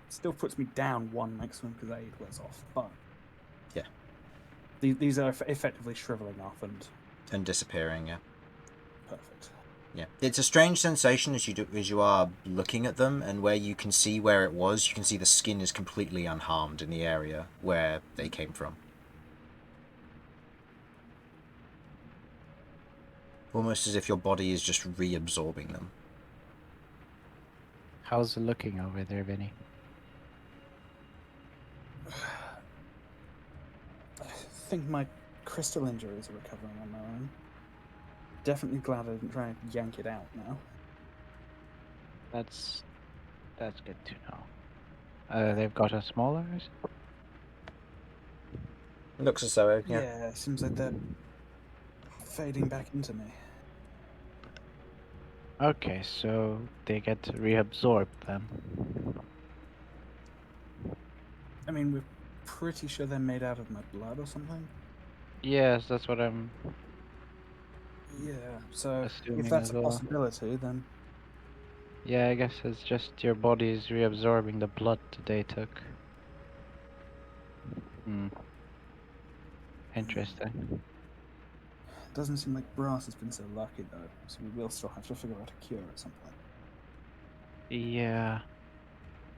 Still puts me down 1 maximum because aid wears off, but Yeah. These are effectively shriveling off and disappearing, yeah. perfect. Yeah. It's a strange sensation as you are looking at them, and where you can see where it was, you can see the skin is completely unharmed in the area where they came from. Almost as if your body is just reabsorbing them. How's it looking over there, Vinny? I think my crystal injuries are recovering on their own. Definitely glad I didn't try and yank it out now. That's good to know. They've got a smaller. Looks as though, Yeah, it seems like they're fading back into me. Okay, so they get reabsorbed then. I mean, we're pretty sure they're made out of my blood or something. Yes, that's what I'm Yeah, so assuming if that's as a well. possibility, then Yeah, I guess it's just your body's reabsorbing the blood they took. Interesting. doesn't seem like Brass has been so lucky though, so we will still have to figure out a cure at some point. Yeah.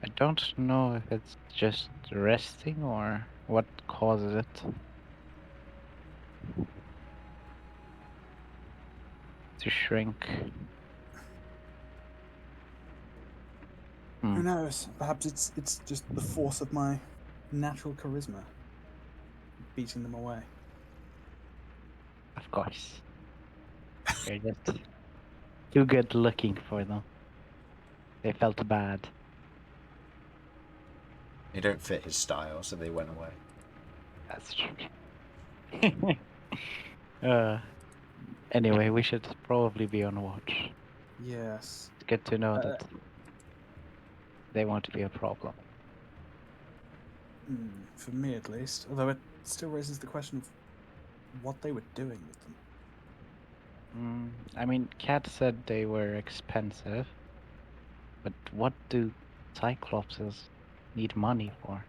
I don't know if it's just resting or what causes it to shrink. Who knows? Perhaps it's just the force of my natural charisma beating them away. Of course. You're just too good looking for them. They felt bad. They don't fit his style, so they went away. That's true. Anyway, we should probably be on watch. Yes. It's good to know that they won't be a problem. For me at least. Although it still raises the question of what they were doing with them. I mean, Cat said they were expensive, but what do Cyclopses need money for?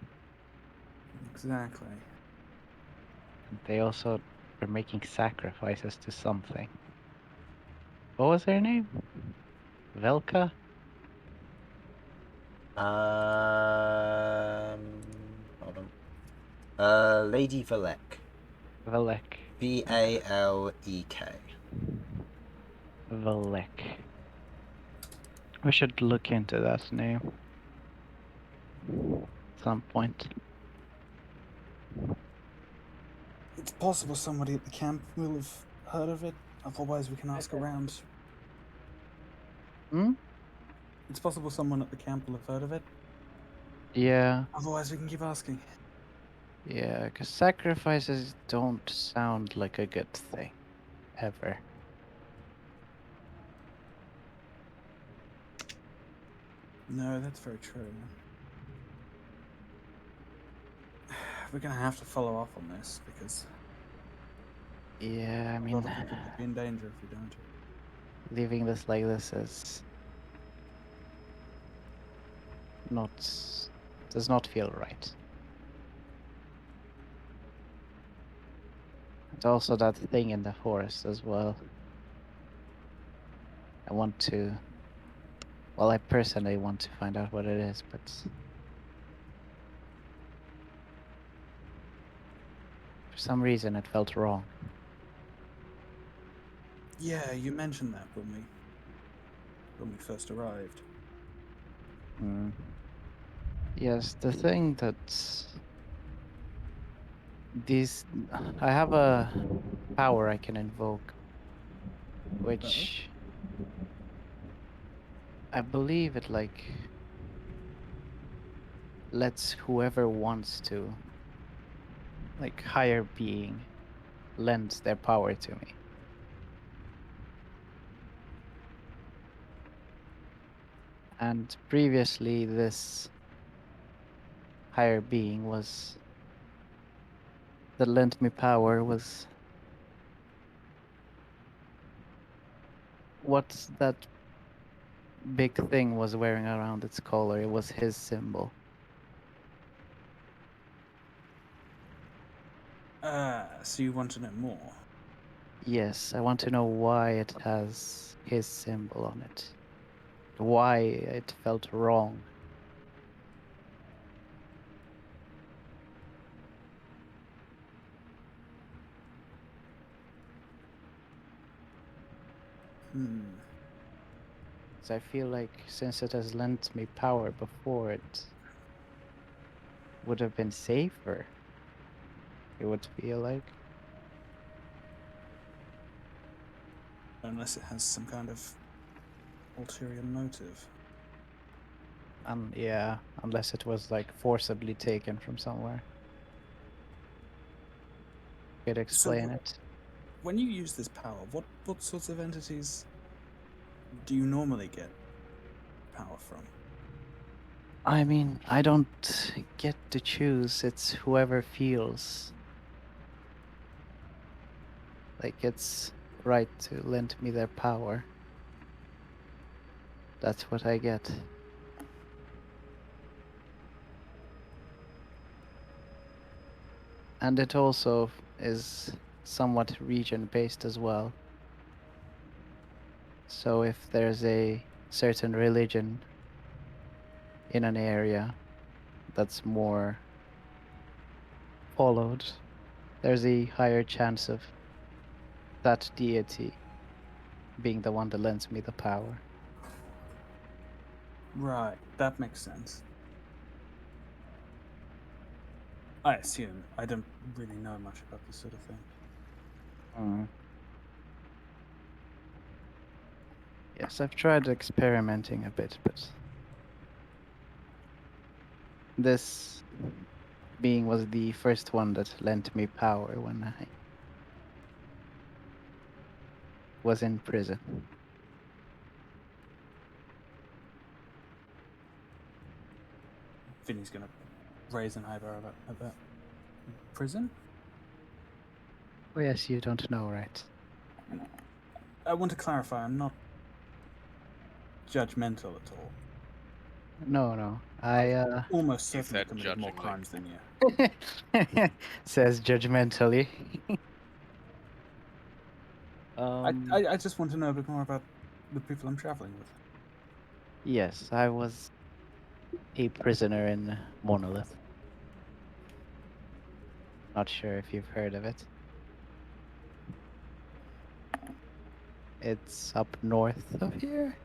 Exactly. They also were making sacrifices to something. What was her name? Velka? Hold on. Lady Valek. Valek. Valek. Valek. We should look into that name at some point. It's possible somebody at the camp will have heard of it. Otherwise, we can ask around. It's possible someone at the camp will have heard of it. Yeah. Otherwise, we can keep asking. Yeah, because sacrifices don't sound like a good thing. Ever. No, that's very true. We're gonna have to follow up on this because Yeah, I A mean, lot of people could be in danger if we don't. leaving this like this is not does not feel right. And also that thing in the forest as well. I want to. Well, I personally want to find out what it is, but for some reason it felt wrong. Yeah, you mentioned that when we first arrived. Mm. Yes, the thing that these I have a power I can invoke, which I believe it like lets whoever wants to, like higher being, lends their power to me. And previously this higher being was that lent me power was what that big thing was wearing around its collar. It was his symbol. So you want to know more? Yes, I want to know why it has his symbol on it. Why it felt wrong. So I feel like since it has lent me power before, it would have been safer. It would feel like. Unless it has some kind of ulterior motive. Yeah, unless it was like forcibly taken from somewhere. Could explain it. When you use this power, what sorts of entities do you normally get power from? I mean, I don't get to choose. It's whoever feels like it's right to lend me their power. That's what I get. And it also is somewhat region-based as well. So if there's a certain religion in an area that's more followed, there's a higher chance of that deity being the one that lends me the power. Right, that makes sense. I assume. I don't really know much about this sort of thing. Yes, I've tried experimenting a bit, but this being was the first one that lent me power when I was in prison. Vinny's gonna raise an eyebrow at that. Prison? Oh yes, you don't know, right? I want to clarify, I'm not judgmental at all. No. I almost He certainly said committed more judgingly. crimes than you. says judgmentally. I just want to know a bit more about the people I'm traveling with. Yes, I was a prisoner in Monolith. Not sure if you've heard of it. It's up north of here?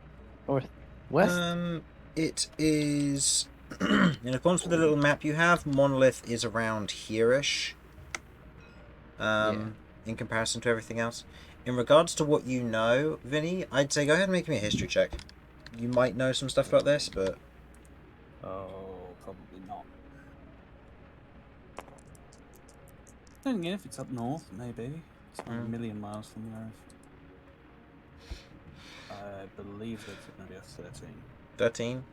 Northwest? It is in accordance with the little map you have. Monolith is around here-ish. In comparison to everything else. In regards to what you know, Vinny, I'd say go ahead and make me a history check. You might know some stuff about this, but Oh, probably not. Then again, if it's up north, maybe. It's not a million miles from the Earth. I believe that's going to be a 13. 13.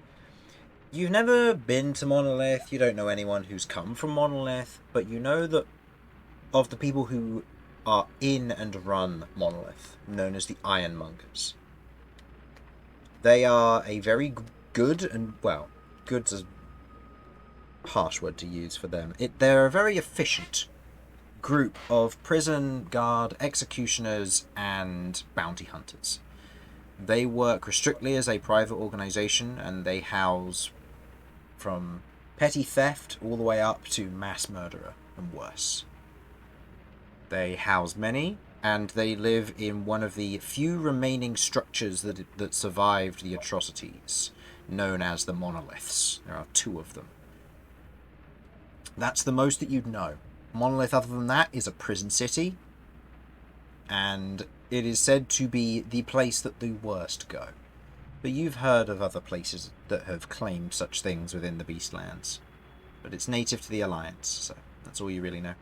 You've never been to Monolith, you don't know anyone who's come from Monolith, but you know that of the people who are in and run Monolith, known as the Ironmongers. They are a very good and, well, good's a harsh word to use for them. They're a very efficient group of prison guard, executioners, and bounty hunters. They work strictly as a private organization, and they house from petty theft all the way up to mass murderer and worse. They house many, and they live in one of the few remaining structures that survived the atrocities, known as the Monoliths. There are 2 of them. That's the most that you'd know. Monolith, other than that, is a prison city, and it is said to be the place that the worst go. But you've heard of other places that have claimed such things within the Beastlands. But it's native to the Alliance, so that's all you really know.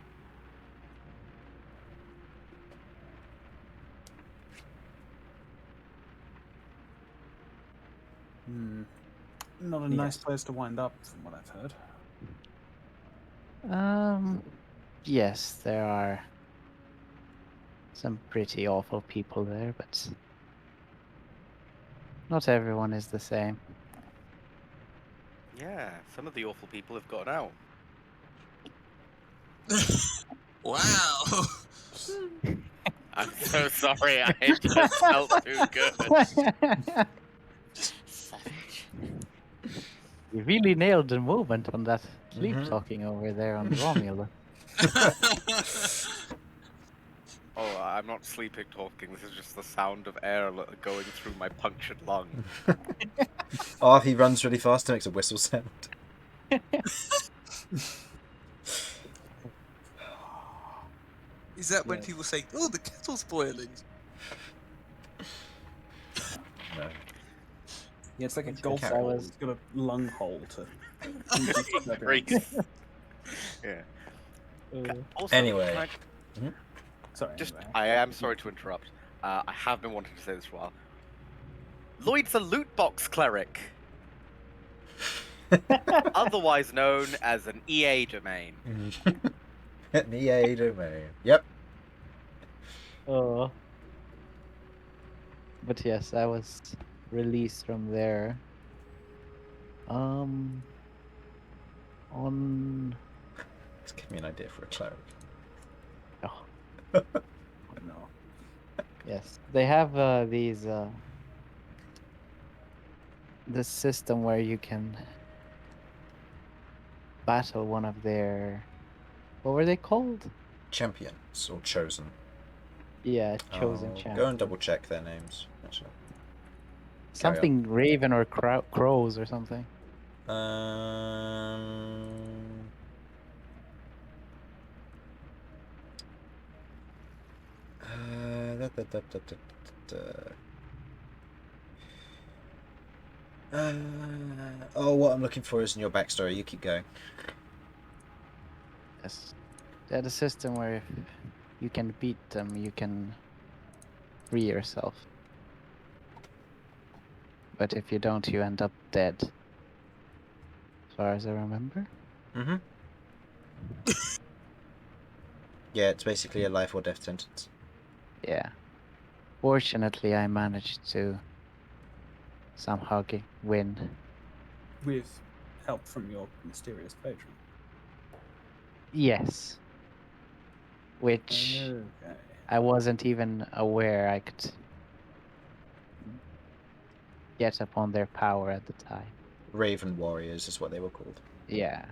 Not a nice place to wind up, from what I've heard. Yes, there are some pretty awful people there, but not everyone is the same. Yeah, some of the awful people have gotten out. Wow. I'm so sorry, I just felt too good. Savage. You really nailed the moment on that sleep talking over there on Romulus. Oh, I'm not sleeping talking, this is just the sound of air going through my punctured lung. Or if he runs really fast, it makes a whistle sound. Is that when people say, "Oh, the kettle's boiling"? No. Yeah, it's like a It's golf okay. ball. It's got a lung hole to. Great. Yeah. Also, Anyway. can Sorry. I, I am sorry to interrupt. I have been wanting to say this for a while. Lloyd's a loot box cleric. Otherwise known as an EA domain. An EA domain. Yep. Oh. But yes, I was released from there. On Let's give me an idea for a cleric. oh, No. yes, they have these this system where you can battle one of their, what were they called? Champions or chosen. Yeah, chosen I'll champion. Go and double check their names. Actually. Something Raven or Crows or something. What I'm looking for is in your backstory. You keep going. Yes. They had a system where if you can beat them, you can free yourself. But if you don't, you end up dead. As far as I remember. Mm-hmm. Yeah, it's basically a life or death sentence. Yeah. Fortunately, I managed to somehow win. With help from your mysterious patron. Yes. Which Okay. I wasn't even aware I could get upon their power at the time. Raven Warriors is what they were called. Yeah.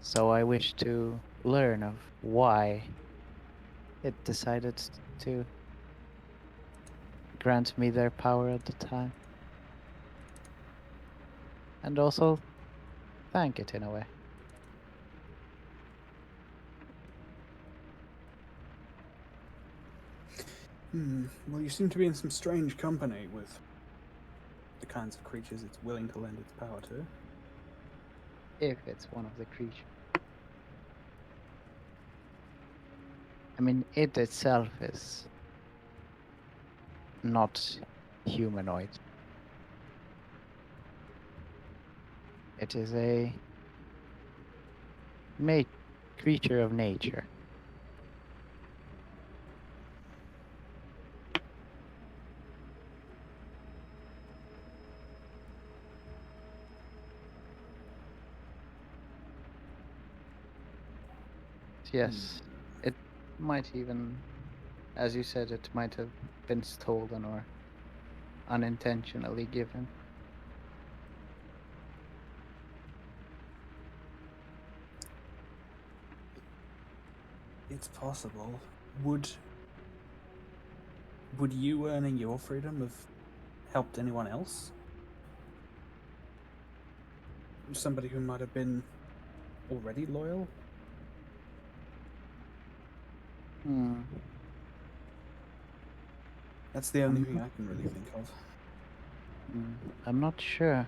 So I wish to learn of why it decided to grant me their power at the time. And also thank it in a way. Well, you seem to be in some strange company with the kinds of creatures it's willing to lend its power to. If it's one of the creatures. I mean, it itself is not humanoid. It is a creature of nature. Yes, it might even, as you said, it might have been stolen or unintentionally given. It's possible. Would you earning your freedom have helped anyone else? Somebody who might have been already loyal? Hmm. That's the only thing I can really think of. I'm not sure.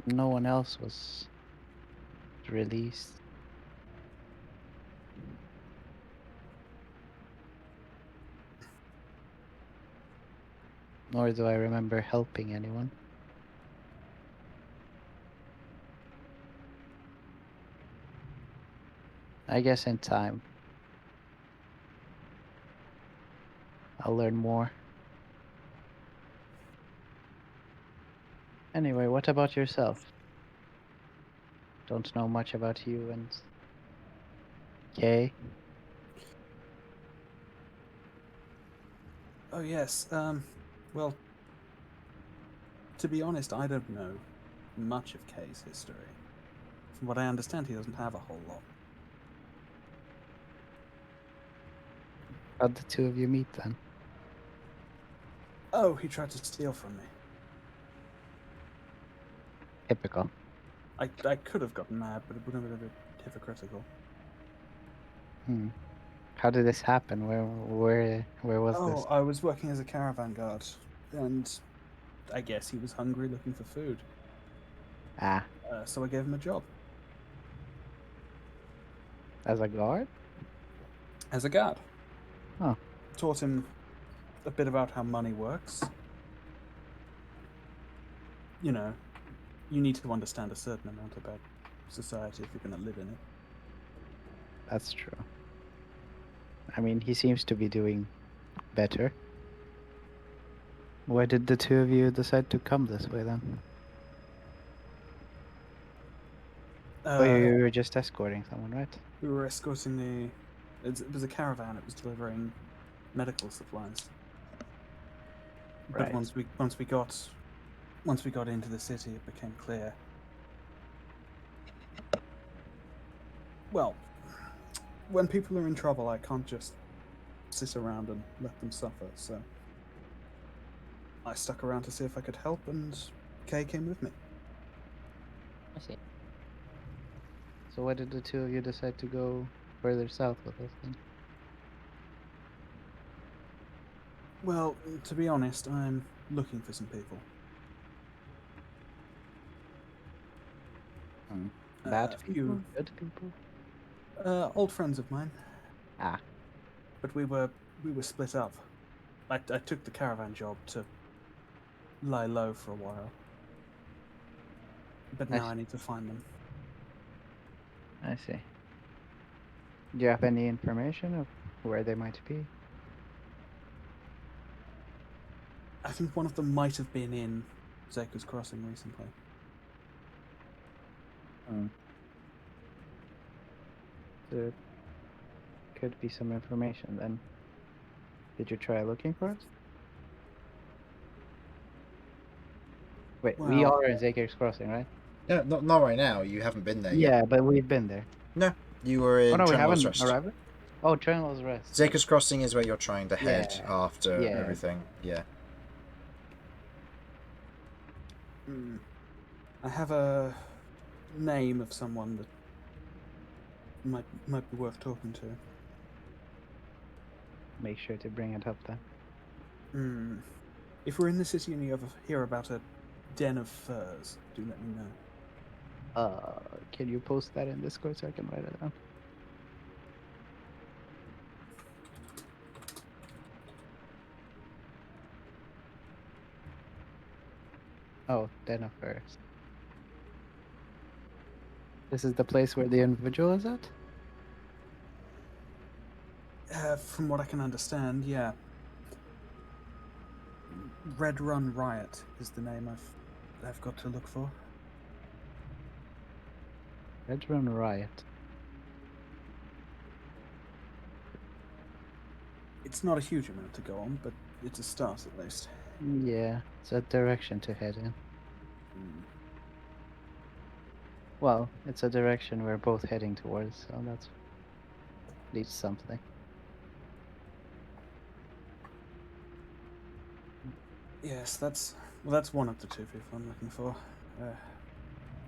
No one else was released. Nor do I remember helping anyone. I guess in time, I'll learn more. Anyway, what about yourself? Don't know much about you and Kay. Oh yes. Well, to be honest, I don't know much of Kay's history. From what I understand, he doesn't have a whole lot. How'd the two of you meet then? Oh, he tried to steal from me. Typical. I could have gotten mad, but it would have been a bit hypocritical. How did this happen? Where was Oh, this? I was working as a caravan guard, and I guess he was hungry, looking for food. Ah, So I gave him a job as a guard? as a guard. Oh, Taught him a bit about how money works. You know, you need to understand a certain amount about society if you're going to live in it. that's true. I mean, he seems to be doing better. Why did the two of you decide to come this way then? Oh, you were just escorting someone, right? We were escorting the. It was a caravan. It was delivering medical supplies. But Right. once we got into the city, it became clear. Well, when people are in trouble, I can't just sit around and let them suffer. So I stuck around to see if I could help, and Kay came with me. I see. So why did the two of you decide to go further south with us then? Well, to be honest, I'm looking for some people. Bad A people? few Good people? old friends of mine, Ah, but we were split up. I took the caravan job to lie low for a while, but now I need to find them. I see. Do you have any information of where they might be? I think one of them might have been in Zeker's Crossing recently. There could be some information then. Did you try looking for us? Wait, we Well- are in Zaker's Crossing, right? No, not right now. You haven't been there yet. Yeah, but we've been there. No, you were in Oh no, we Tremor's haven't Rest. arrived. Oh, Trenwell's Rest. Zaker's Crossing is where you're trying to head Yeah, after yeah. everything. Yeah. I have a name of someone that might be worth talking to. Make sure to bring it up then. If we're in the city and you ever hear about a den of furs, do let me know. Can you post that in Discord so I can write it down? Oh, Den of Furs. This is the place where the individual is at? From what I can understand, yeah. Red Run Riot is the name I've got to look for. Red Run Riot. It's not a huge amount to go on, but it's a start at least. Yeah, it's a direction to head in. Hmm. Well, it's a direction we're both heading towards, so that's at least something. Yes, that's one of the two people I'm looking for.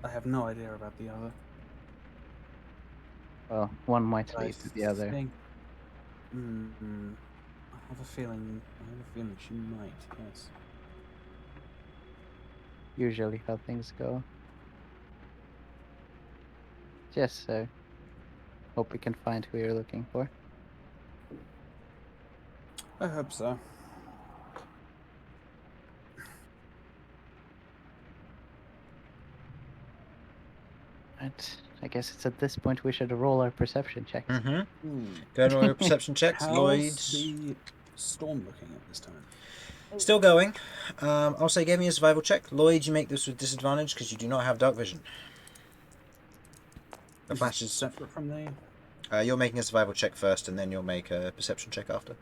I have no idea about the other. Well, one might I lead to the other. think. I have a feeling she might. Yes. Usually how things go. Yes, so hope we can find who you're looking for. I hope so. Right. I guess it's at this point we should roll our perception checks. Mm-hmm. Go and roll your perception checks. How's Lloyd. the storm looking at this time? Still going. I'll say give me a survival check. Lloyd, you make this with disadvantage because you do not have dark vision. The Is flash this is... separate from the. You're making a survival check first, and then you'll make a perception check after.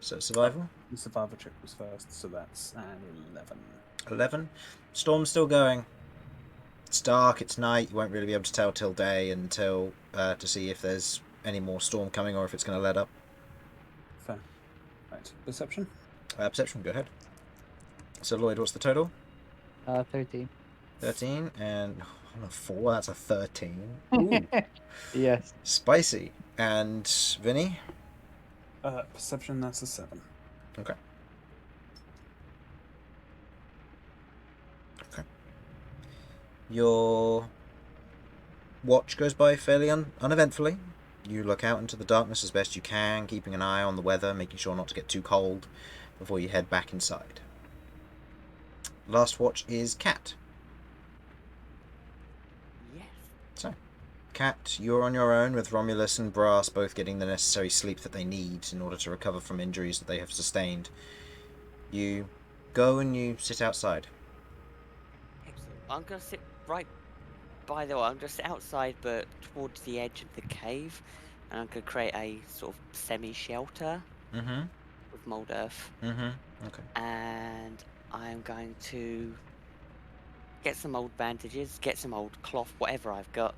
So survival. The survival check was first, so that's an 11. 11. Storm's still going. It's dark, it's night, you won't really be able to tell till day until to see if there's any more storm coming or if it's going to let up. Fair. Right. Perception? Perception, go ahead. So Lloyd, what's the total? 13. 13, and on a 4, that's a 13. Ooh. Yes. Spicy. And Vinny? Perception, that's a 7. Okay. Your watch goes by fairly uneventfully. You look out into the darkness as best you can, keeping an eye on the weather, making sure not to get too cold before you head back inside. Last watch is Cat. Yes. So, Cat, you're on your own with Romulus and Brass both getting the necessary sleep that they need in order to recover from injuries that they have sustained. You go and you sit outside. Excellent. I'm gonna sit right by the way. I'm just outside, but towards the edge of the cave, and I'm gonna create a sort of semi-shelter Mm-hmm. with mold earth, Mm-hmm. Okay. and I'm going to get some old bandages, get some old cloth, whatever I've got.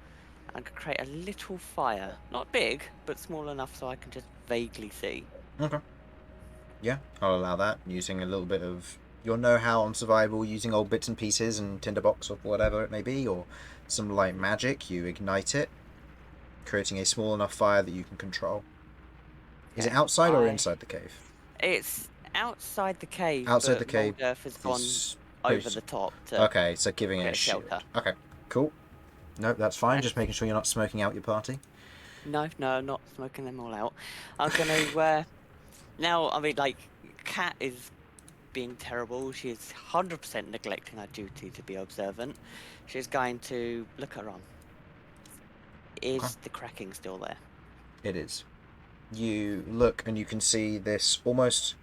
I'm gonna create a little fire, not big, but small enough so I can just vaguely see. Okay. Yeah, I'll allow that. Using a little bit of your know-how on survival, using old bits and pieces and tinderbox or whatever it may be, or some light magic, you ignite it, creating a small enough fire that you can control. Is it outside or inside the cave? It's outside the cave. Outside but the cave mold earth has gone is over post- the top to Okay, so giving it create a a shield. shelter. Okay, cool. Nope, that's fine. Just making sure you're not smoking out your party. No, I'm not smoking them all out. I'm gonna now. I mean, like, Cat is being terrible. She's 100% neglecting her duty to be observant. She's going to look around. Is Okay. the cracking still there? It is. You look and you can see this almost...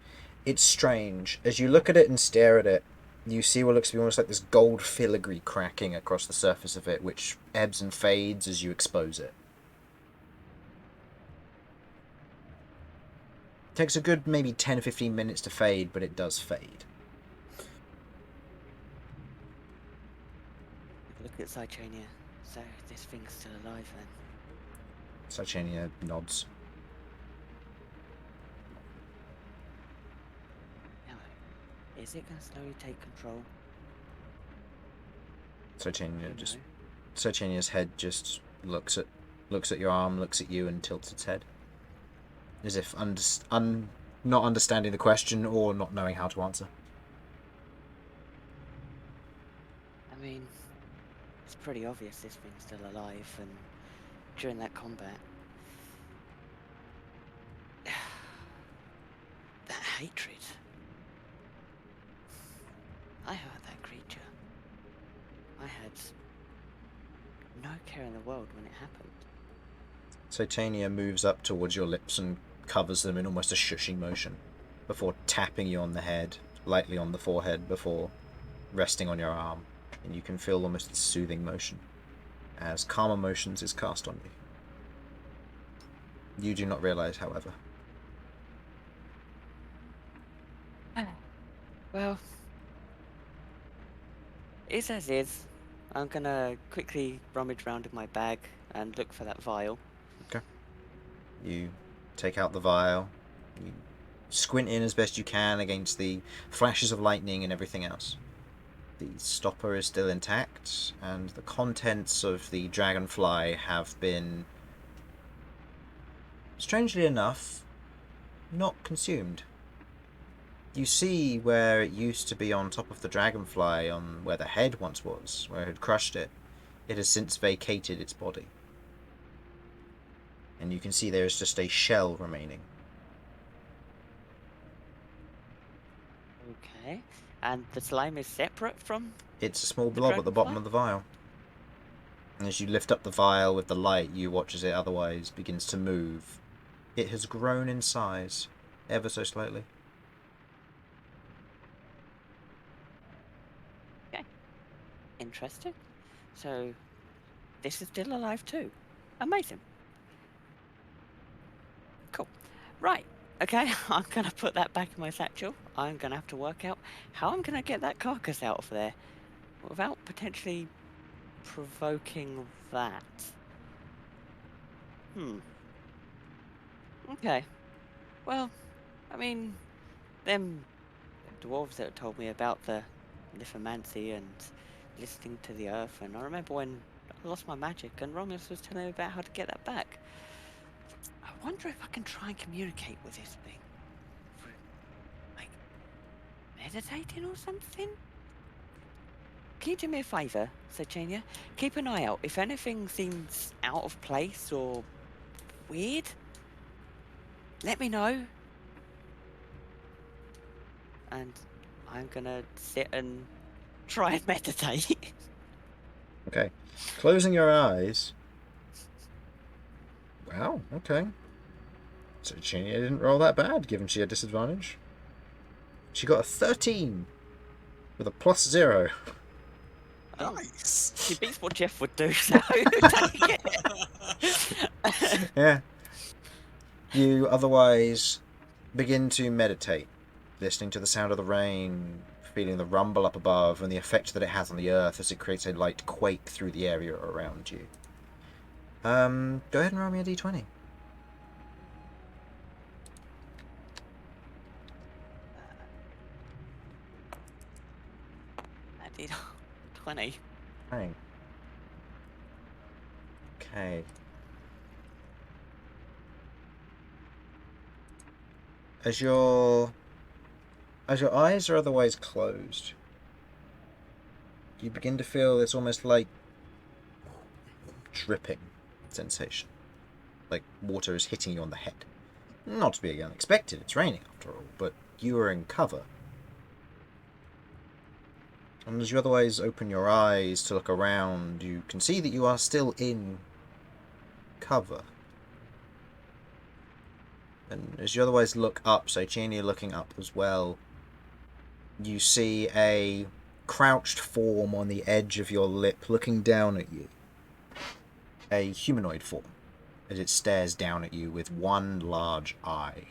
It's strange. As you look at it and stare at it, you see what looks to be almost like this gold filigree cracking across the surface of it, which ebbs and fades as you expose it. Takes a good maybe 10-15 minutes to fade, but it does fade. Look at Cychania. So this thing's still alive then. Cychania nods. Now, is it going to slowly take control? Cychania's head just looks at your arm, looks at you, and tilts its head, as if not understanding the question or not knowing how to answer. I mean, it's pretty obvious this thing's still alive, and during that combat, that hatred. I heard that creature. I had no care in the world when it happened. Titania moves up towards your lips and covers them in almost a shushing motion, before tapping you on the head, lightly on the forehead, before resting on your arm, and you can feel almost a soothing motion as calm emotions is cast on you. You do not realize, however. Well, it's as is. I'm gonna quickly rummage around in my bag and look for that vial. Okay. You take out the vial. You squint in as best you can against the flashes of lightning and everything else. The stopper is still intact, and the contents of the dragonfly have been, strangely enough, not consumed. You see where it used to be on top of the dragonfly, on where the head once was, where it had crushed it. It has since vacated its body. And you can see there is just a shell remaining. Okay. And the slime is separate from... It's a small blob at the bottom of the vial. And as you lift up the vial with the light, you watch as it otherwise begins to move. It has grown in size, ever so slightly. Okay. Interesting. So, this is still alive too. Amazing. Cool. Right. Okay, I'm going to put that back in my satchel. I'm going to have to work out how I'm going to get that carcass out of there without potentially provoking that. Okay. Well, I mean, them dwarves that told me about the lithomancy and listening to the earth, and I remember when I lost my magic and Romulus was telling me about how to get that back. I wonder if I can try and communicate with this thing. Like, meditating or something? Can you do me a favour, Titania? Keep an eye out. If anything seems out of place or weird, let me know. And I'm gonna sit and try and meditate. Okay. Closing your eyes. Wow, okay. So Chinia didn't roll that bad, given she had disadvantage. She got a 13 with a +0. Nice. She beats what Jeff would do, so take it. Yeah. You otherwise begin to meditate, listening to the sound of the rain, feeling the rumble up above, and the effect that it has on the earth as it creates a light quake through the area around you. Go ahead and roll me a d20. I did 20. Bang. Okay. As your eyes are otherwise closed, you begin to feel this almost like dripping sensation. Like water is hitting you on the head. Not to be unexpected, it's raining after all, but you are in cover. And as you otherwise open your eyes to look around, you can see that you are still in cover. And as you otherwise look up, so Chania looking up as well, you see a crouched form on the edge of your lip looking down at you. A humanoid form, as it stares down at you with one large eye.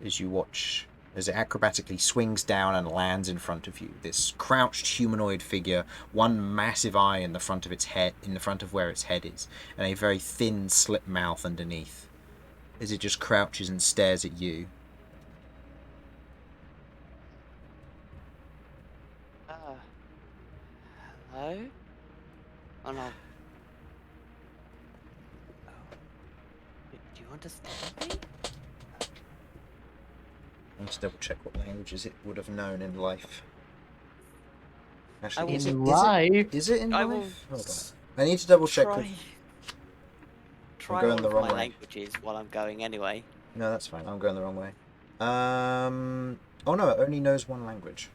As you watch as it acrobatically swings down and lands in front of you, this crouched humanoid figure, one massive eye in the front of its head, in the front of where its head is, and a very thin slit mouth underneath, as it just crouches and stares at you. Hello? Oh no. Oh. Do you understand me? I need to double check what languages it would have known in life. Actually, In life? Is it in I life? will Hold on. I need to double check. Try going all the of wrong my way. languages while I'm going anyway. No, that's fine. I'm going the wrong way. Oh no, it only knows one language.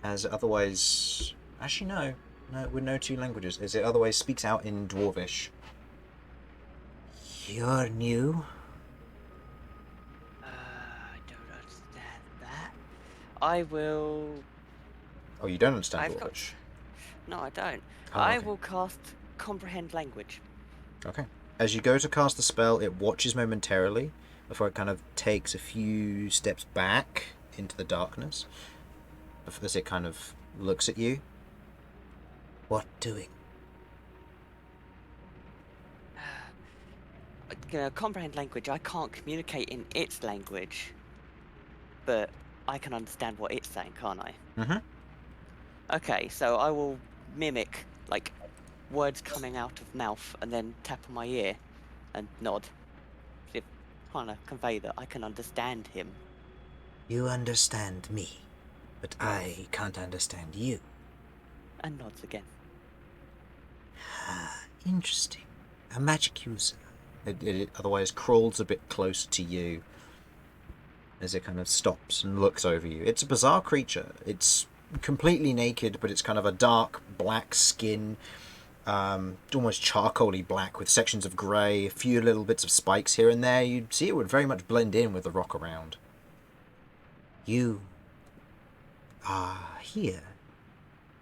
As it otherwise... Actually, no. No, it would know 2 languages. As it otherwise speaks out in Dwarvish. You're new? I don't understand that. I will. Oh, you don't understand I've got. Dwarvish? No, I don't. Oh, I okay. will cast Comprehend Language. Okay. As you go to cast the spell, it watches momentarily before it kind of takes a few steps back into the darkness. As it kind of looks at you. What doing? Comprehend Language, I can't communicate in its language. But I can understand what it's saying, can't I? Mm-hmm. Okay, so I will mimic, like, words coming out of mouth and then tap on my ear and nod. Trying to convey that I can understand him. You understand me, but I can't understand you. And nods again. Ah, interesting. A magic user. It otherwise crawls a bit closer to you as it kind of stops and looks over you. It's a bizarre creature. It's completely naked, but it's kind of a dark black skin, almost charcoaly black with sections of grey, a few little bits of spikes here and there. You'd see it would very much blend in with the rock around. You are here.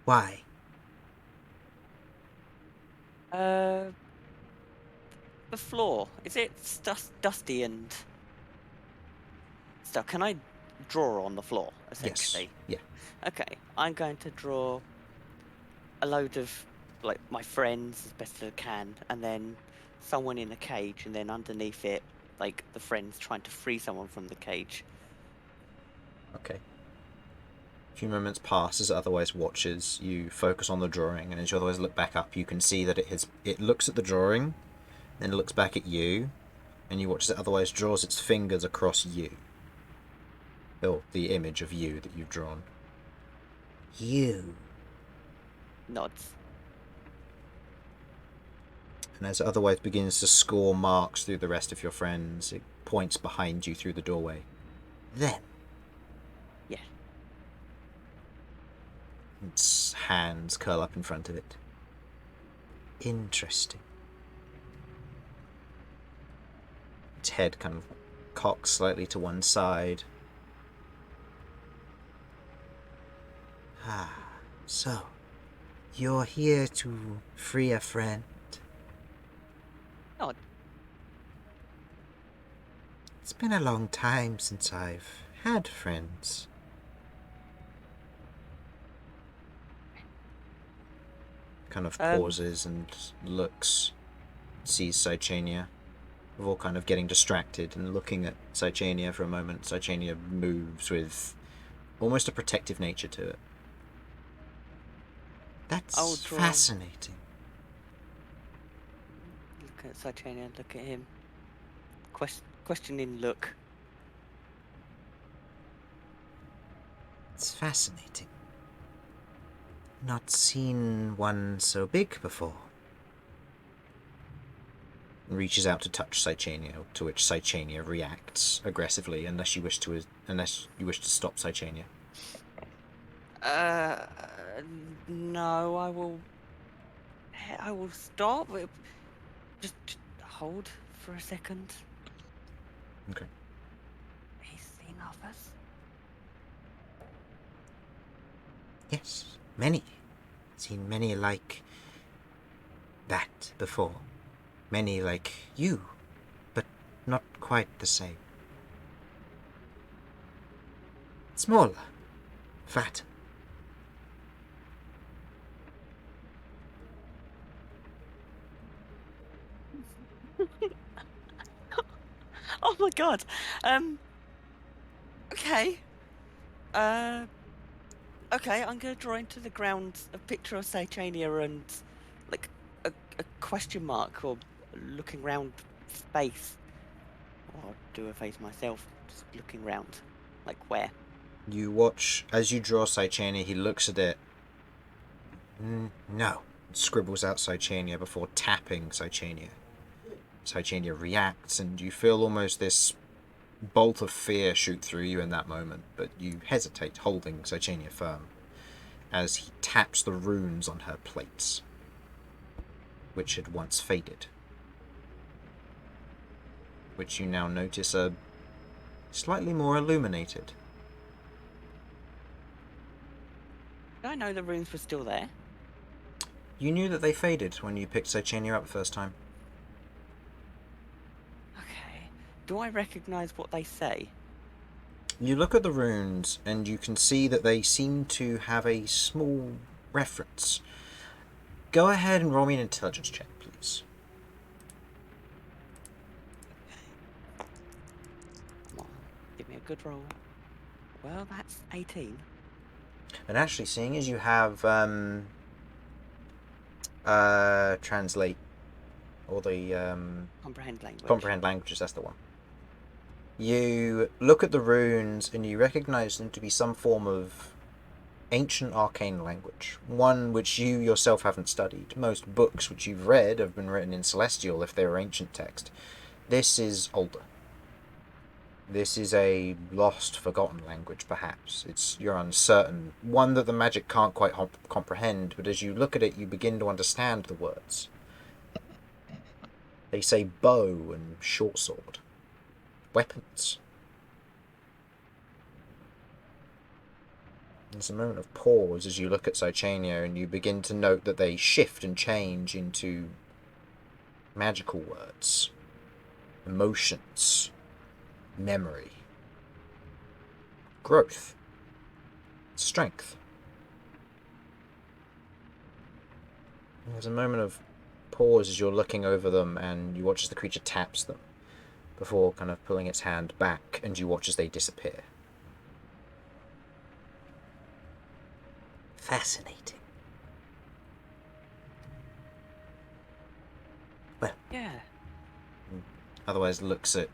Why? The floor, is it dusty and stuff? Can I draw on the floor, essentially? Yes. Yeah. Okay, I'm going to draw a load of, like, my friends as best as I can, and then someone in a cage, and then underneath it, like, the friends trying to free someone from the cage. Okay. A few moments pass as it otherwise watches. You focus on the drawing, and as you otherwise look back up, you can see that it looks at the drawing, then it looks back at you, and you watch as it otherwise draws its fingers across you. Oh, the image of you that you've drawn. You. Nods. And as it otherwise begins to score marks through the rest of your friends, it points behind you through the doorway. Them. Yeah. Its hands curl up in front of it. Interesting. Its head kind of cocks slightly to one side. Ah, so you're here to free a friend? Nod. It's been a long time since I've had friends. Kind of pauses and looks, sees Cychania. We're all kind of getting distracted and looking at Cychania for a moment. Cychania moves with almost a protective nature to it. That's fascinating. Look at Cychania, look at him. Questioning look. It's fascinating. Not seen one so big before. Reaches out to touch Cychania, to which Cychania reacts aggressively, unless you wish to stop Cychania. No, I will stop. Just hold for a second. Okay. He's seen others. Yes, many. Seen many like that before. Many like you, but not quite the same. Smaller, fatter. Oh my god. Okay. Okay, I'm gonna draw into the ground a picture of Cychania and, like, a question mark or looking round face. Or do a face myself, just looking round. Like where? You watch, as you draw Cychania, he looks at it. No. Scribbles out Cychania before tapping Cychania. Cychania reacts, and you feel almost this bolt of fear shoot through you in that moment, but you hesitate, holding Cychania firm. as he taps the runes on her plates, which had once faded, which you now notice are slightly more illuminated. Did I know the runes were still there? You knew that they faded when you picked Sochenia up the first time. Okay. Do I recognise what they say? You look at the runes and you can see that they seem to have a small reference. Go ahead and roll me an intelligence check, please. Come on, give me a good roll. Well, that's 18. And actually, seeing as you have translate, or the Comprehend language. comprehend languages, that's the one. You look at the runes and you recognize them to be some form of ancient arcane language, one which you yourself haven't studied. Most books which you've read have been written in Celestial if they were ancient text. This is older. This is a lost, forgotten language, perhaps. You're uncertain. One that the magic can't quite comprehend, but as you look at it, you begin to understand the words. They say bow and short sword. Weapons. There's a moment of pause as you look at Sochenia and you begin to note that they shift and change into magical words, emotions, memory, growth, strength. There's a moment of pause as you're looking over them and you watch as the creature taps them before kind of pulling its hand back, and you watch as they disappear. Fascinating. Well, Yeah. otherwise looks at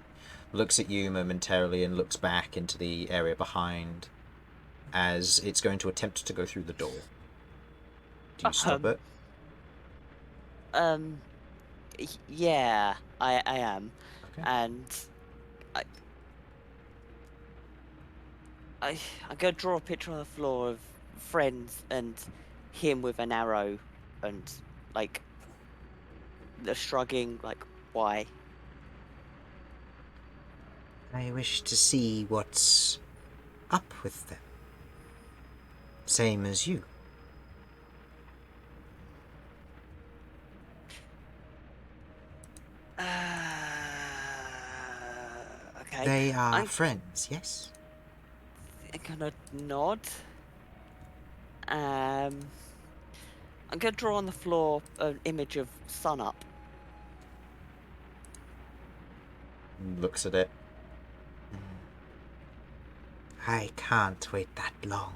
you momentarily and looks back into the area behind as it's going to attempt to go through the door. Do you stop it? Yeah, I am. Okay. And I'm gonna draw a picture on the floor of friends and him with an arrow and like the shrugging, like, why? I wish to see what's up with them. Same as you. Okay. They are I'm friends, yes? gonna nod. I'm gonna draw on the floor an image of sun up. Looks at it. I can't wait that long.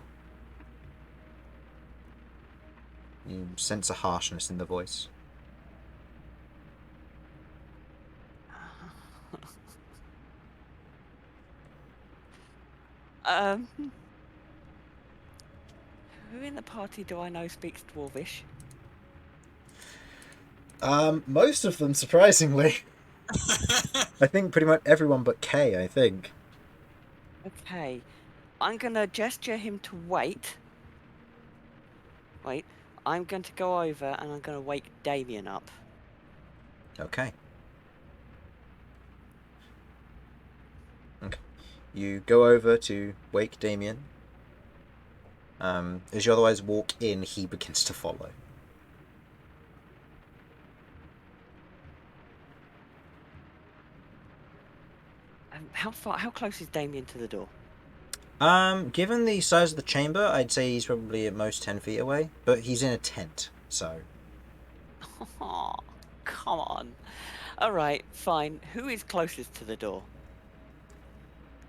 You sense a harshness in the voice. Who in the party do I know speaks Dwarvish? Most of them, surprisingly. I think pretty much everyone but Kay, I think. Okay. I'm gonna gesture him to wait. Wait. I'm going to go over and I'm gonna wake Damian up. Okay. You go over to wake Damian. As you otherwise walk in, he begins to follow. How close is Damian to the door? Given the size of the chamber, I'd say he's probably at most 10 feet away, but he's in a tent, so... Oh, come on. Alright, fine. Who is closest to the door?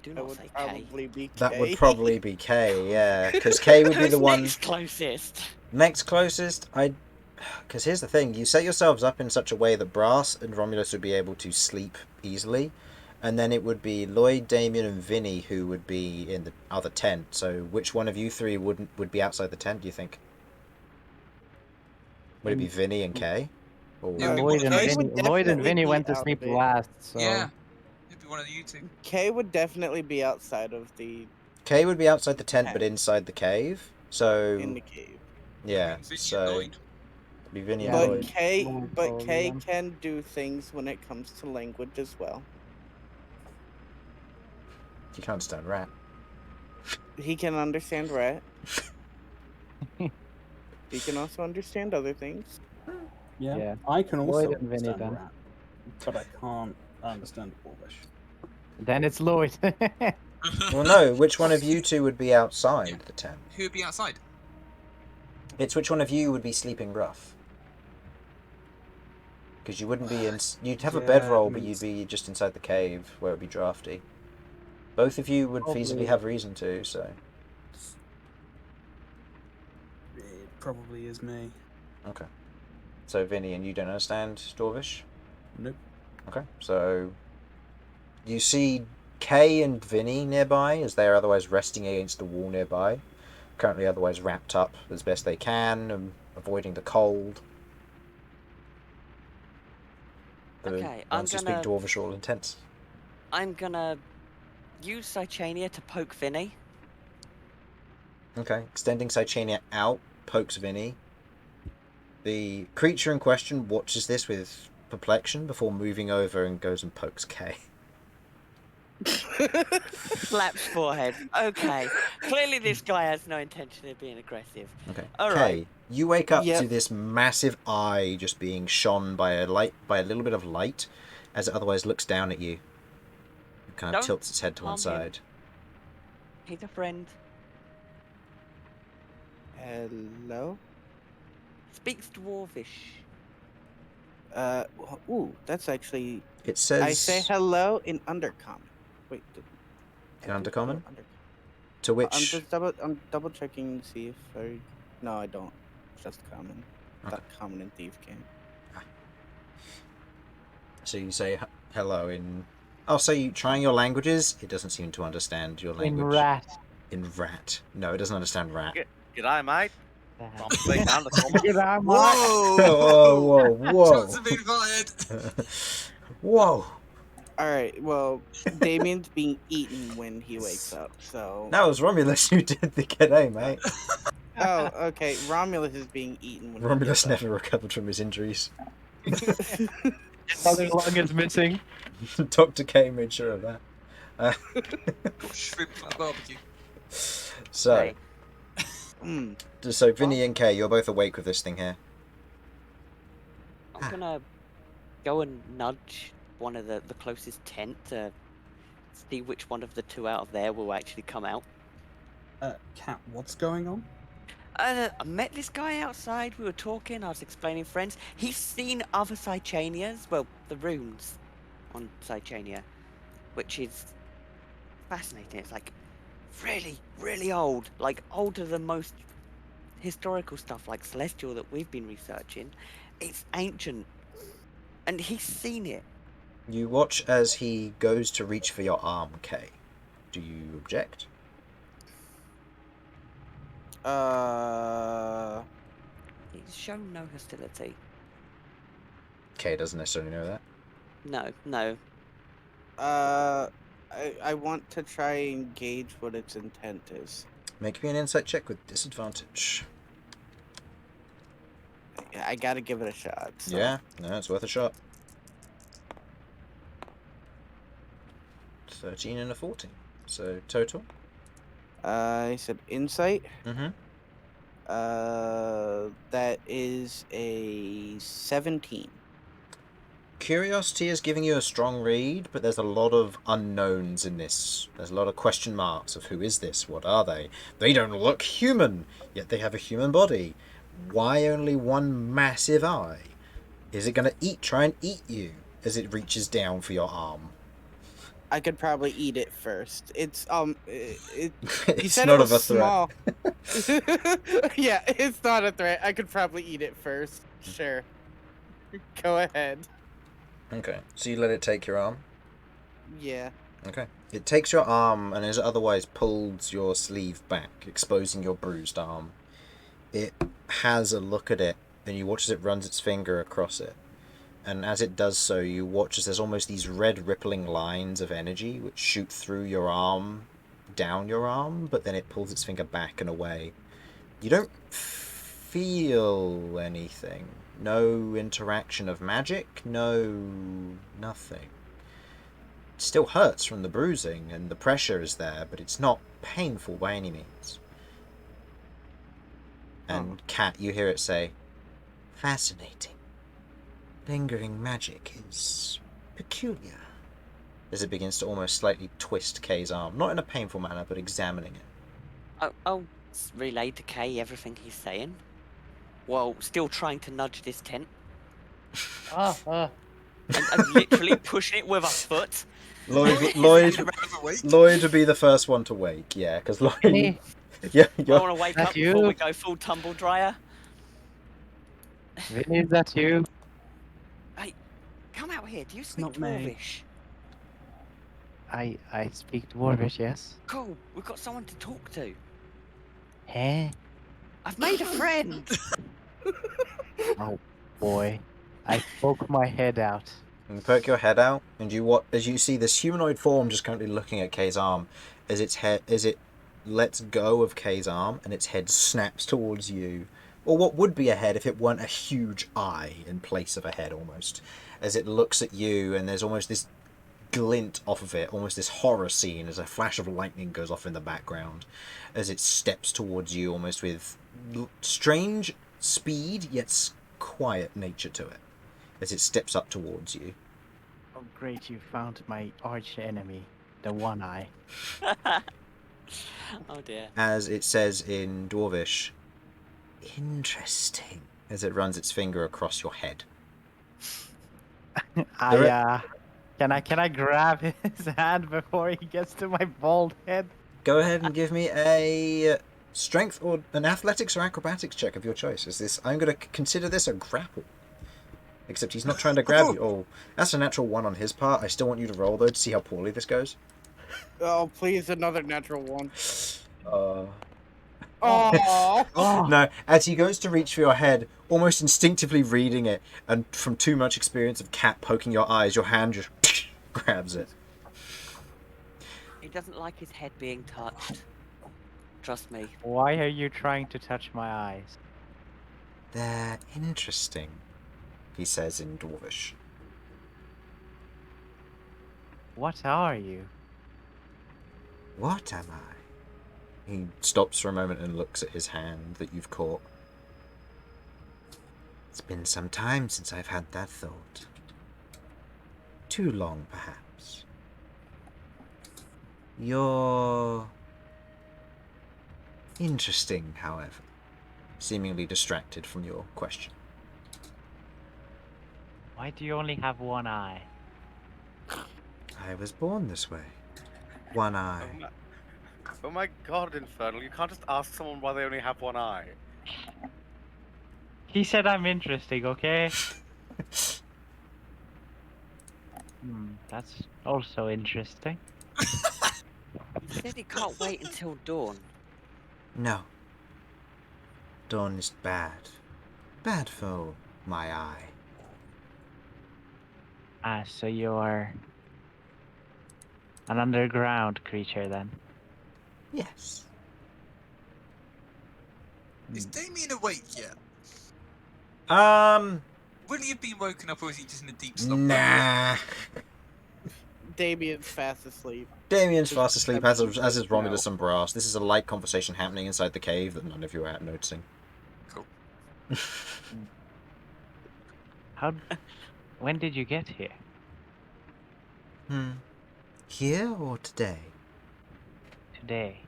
Do That not would say Kay. probably be That Kay. would probably be Kay, yeah, because Kay would be the one... Next closest? Next closest, because here's the thing, you set yourselves up in such a way that Brass and Romulus would be able to sleep easily, and then it would be Lloyd, Damian, and Vinny who would be in the other tent. So which one of you three would be outside the tent, do you think? Would it be Vinny and Kay? Or... It would be one of those. Lloyd and Vinny be went to out sleep of it. last, so... Yeah, it'd be one of you two. Kay would definitely be outside of the. Kay would be outside the tent but inside the cave. So in the cave. yeah, Vinny and so Lloyd. be Vinny and Yeah, Lloyd. Lloyd But told Kay them. can do things when it comes to language as well. You can't understand rat. He can understand rat. He can also understand other things. Yeah, Yeah. I can Lloyd also and Vinny understand then. rat, but I can't understand Dwarvish. Then it's Lloyd. Well, no. Which one of you two would be outside the tent? Who would be outside? It's which one of you would be sleeping rough. Because you wouldn't be in. You'd have a Yeah, bedroll, I but mean, you'd be just inside the cave where it'd be drafty. Both of you would feasibly Probably. have reason to. So it probably is me. okay. So Vinny and you don't understand Dwarvish. Nope. Okay. So you see Kay and Vinny nearby, as they are otherwise resting against the wall nearby. Currently, otherwise wrapped up as best they can, and avoiding the cold. The Okay, I'm ones who speak gonna Dwarvish are all intense. use Cychania to poke Vinny. Okay, extending Cychania out, pokes Vinny. The creature in question watches this with perplexion before moving over and goes and pokes Kay. Slaps forehead. Okay, clearly this guy has no intention of being aggressive. Okay. All Kay, right. you wake up Yep. to this massive eye just being shone by a little bit of light, as it otherwise looks down at you. It kind of Don't tilts its head to one harm him. side. He's a friend. Hello? Speaks Dwarvish. Ooh, that's actually. It says I say hello in Undercommon. Wait. In I do Undercommon? hello to I'm which. just I'm double checking to see if I. No, I don't. Just common. Okay. Not common in Thief game. So you say hello in. Oh, so you trying your languages? It doesn't seem to understand your In language. rat. In rat. No, it doesn't understand rat. G'day, mate. Rat. I'm speaking Undercommon. Good eye, Mark. Whoa, whoa, Shots have been fired. whoa. Alright, well, Damian's being eaten when he wakes up, so. That was Romulus who did the g'day, mate. Oh, okay. Romulus is being eaten when Romulus he gets never recovered from his injuries. Other lung is missing. Dr. K made sure of that. Got shrimp for the barbecue. So, Hey, Mm. so Vinny and Kay, you're both awake with this thing here. I'm gonna go and nudge one of the closest tent to see which one of the two out of there will actually come out. Cat, what's going on? I met this guy outside. We were talking. I was explaining friends. He's seen other Cychanias. Well, the runes on Cychania, which is fascinating. It's like really, really old. Like older than most historical stuff, like Celestial that we've been researching. It's ancient, and he's seen it. You watch as he goes to reach for your arm, Kay. Do you object? He's shown no hostility. Kay doesn't necessarily know that. No. I want to try and gauge what its intent is. Make me an insight check with disadvantage. I gotta give it a shot. So. Yeah, no, it's worth a shot. 13 and a 14. So total. I said insight. Mm-hmm. That is a 17. Curiosity is giving you a strong read, but there's a lot of unknowns in this. There's a lot of question marks of who is this? What are they? They don't look human, yet they have a human body. Why only one massive eye? Is it going to try and eat you as it reaches down for your arm? I could probably eat it first. It's you It's said not it was of a threat. small. Yeah, it's not a threat. I could probably eat it first. Sure. Go ahead. Okay, so you let it take your arm? Yeah. Okay. It takes your arm and as it otherwise pulls your sleeve back, exposing your bruised arm. It has a look at it, and you watch as it runs its finger across it. And as it does so, you watch as there's almost these red rippling lines of energy which shoot through your arm, down your arm, but then it pulls its finger back and away. You don't feel anything. No interaction of magic, nothing. It still hurts from the bruising and the pressure is there, but it's not painful by any means. And Cat, you hear it say, fascinating. Lingering magic is peculiar. As it begins to almost slightly twist Kay's arm, not in a painful manner, but examining it. I'll relay to Kay everything he's saying, while still trying to nudge this tent. And literally pushing it with a foot. Lloyd would be the first one to wake, yeah, because Lloyd... Vinny, Yeah, I want to wake That up before you? we go full tumble dryer. Vinny, is that you? Hey, come out here. Do you speak not me. Dwarvish? I speak Dwarvish, yes. Cool. We've got someone to talk to. Hey? I've made a friend. Oh boy. I poke my head out. You poke your head out, and as you see this humanoid form just currently looking at Kay's arm, as it lets go of Kay's arm, and its head snaps towards you, or what would be a head if it weren't a huge eye in place of a head almost, as it looks at you, and there's almost this glint off of it, almost this horror scene as a flash of lightning goes off in the background, as it steps towards you almost with strange speed yet quiet nature to it, as it steps up towards you. Oh great, you found my arch enemy, the one eye. Oh dear. As it says in Dwarvish, interesting, as it runs its finger across your head. Can I grab his hand before he gets to my bald head? Go ahead and give me a strength or an athletics or acrobatics check of your choice. I'm going to consider this a grapple. Except he's not trying to grab you. Oh, that's a natural 1 on his part. I still want you to roll, though, to see how poorly this goes. Oh, please, another natural one. Oh. Oh. No, as he goes to reach for your head, almost instinctively reading it, and from too much experience of Cat poking your eyes, your hand just grabs it. He doesn't like his head being touched. Trust me. Why are you trying to touch my eyes? They're interesting, he says in Dwarvish. What are you? What am I? He stops for a moment and looks at his hand that you've caught. It's been some time since I've had that thought. Too long, perhaps. You're interesting, however, seemingly distracted from your question. Why do you only have one eye? I was born this way. One eye. Oh my god, Infernal, you can't just ask someone why they only have one eye. He said I'm interesting, okay? That's also interesting. He said he can't wait until dawn. No. Dawn is bad. Bad for my eye. Ah, so you're an underground creature then? Yes. Is Damian awake yet? Will he have been woken up, or is he just in a deep slumber? Nah. Damian's fast asleep. Damian's fast asleep, as is Romulus and Brass. This is a light conversation happening inside the cave that none of you are noticing. Cool. When did you get here? Here or today? Today.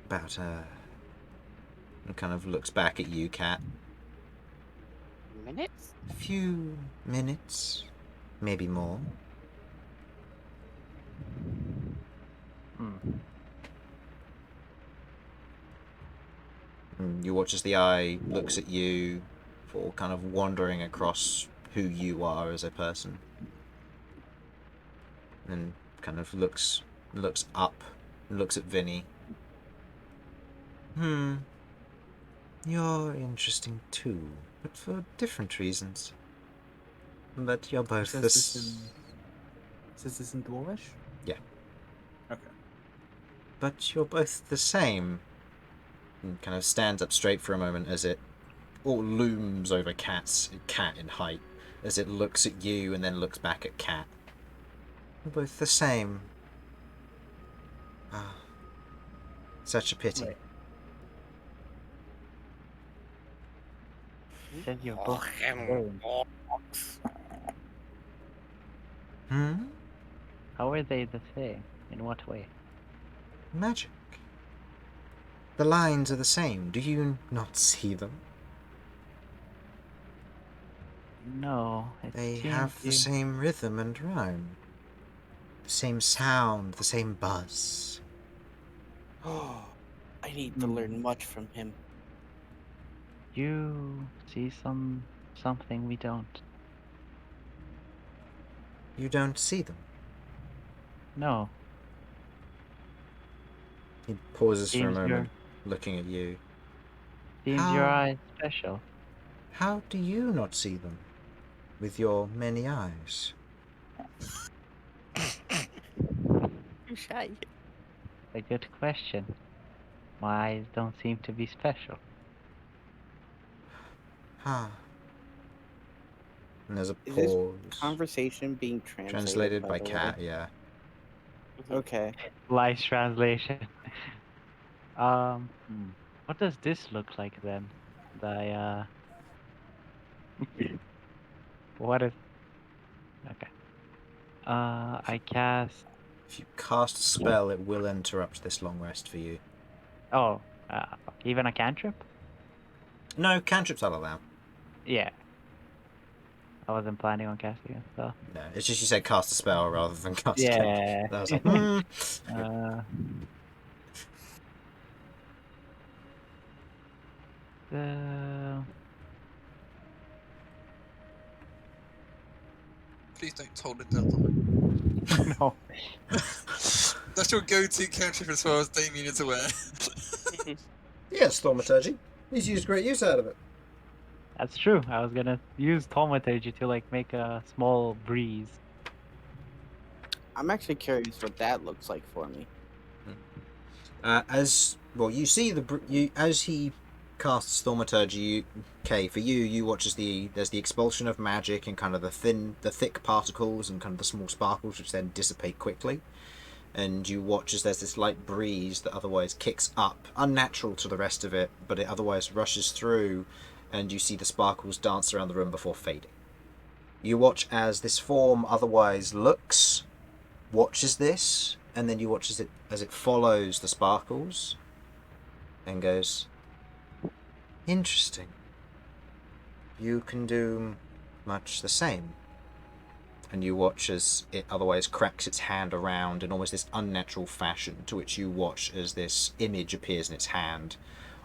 About, and kind of looks back at you, Cat. Minutes? A few minutes, maybe more. You watch as the eye looks at you for kind of wandering across who you are as a person. And kind of looks up and looks at Vinny. You're interesting too, but for different reasons. But you're both Says this in Dwarvish? Yeah. Okay. But you're both the same. and kind of stands up straight for a moment as it all looms over Cat in height, as it looks at you and then looks back at Cat. Both the same. Ah, such a pity. Right. Said you're both barbarians. How are they the same? In what way? Magic. The lines are the same. Do you not see them? No, it They seems have the you... same rhythm and rhyme. The same sound, the same buzz. Oh, I need to learn much from him. You see something we don't. You don't see them. No. He pauses for a Seems moment, looking at you. Seems your eyes special. How do you not see them? With your many eyes. Shy. A good question. My eyes don't seem to be special. Ah. And there's a Is this pause. conversation being Translated by the way? Cat, yeah. Okay. Lies translation. What does this look like then? What is... Okay. I cast... If you cast a spell, it will interrupt this long rest for you. Oh, even a cantrip? No, cantrips I'll allow. Yeah. I wasn't planning on casting a spell. No, it's just you said cast a spell rather than cast a Yeah. cantrip. I was like, Please don't hold it down. No. That's your go-to cantrip as far as Damian is aware. Yes, Thaumaturgy. He's used great use out of it. That's true. I was gonna use Thaumaturgy to like make a small breeze. I'm actually curious what that looks like for me. As well, you see as he casts Thaumaturgy. Okay, for you watch as there's the expulsion of magic and kind of the thick particles and kind of the small sparkles which then dissipate quickly. And you watch as there's this light breeze that otherwise kicks up, unnatural to the rest of it, but it otherwise rushes through, and you see the sparkles dance around the room before fading. You watch as this form otherwise watches this, and then you watch as it follows the sparkles, and goes, interesting. You can do much the same. And you watch as it otherwise cracks its hand around in almost this unnatural fashion, to which you watch as this image appears in its hand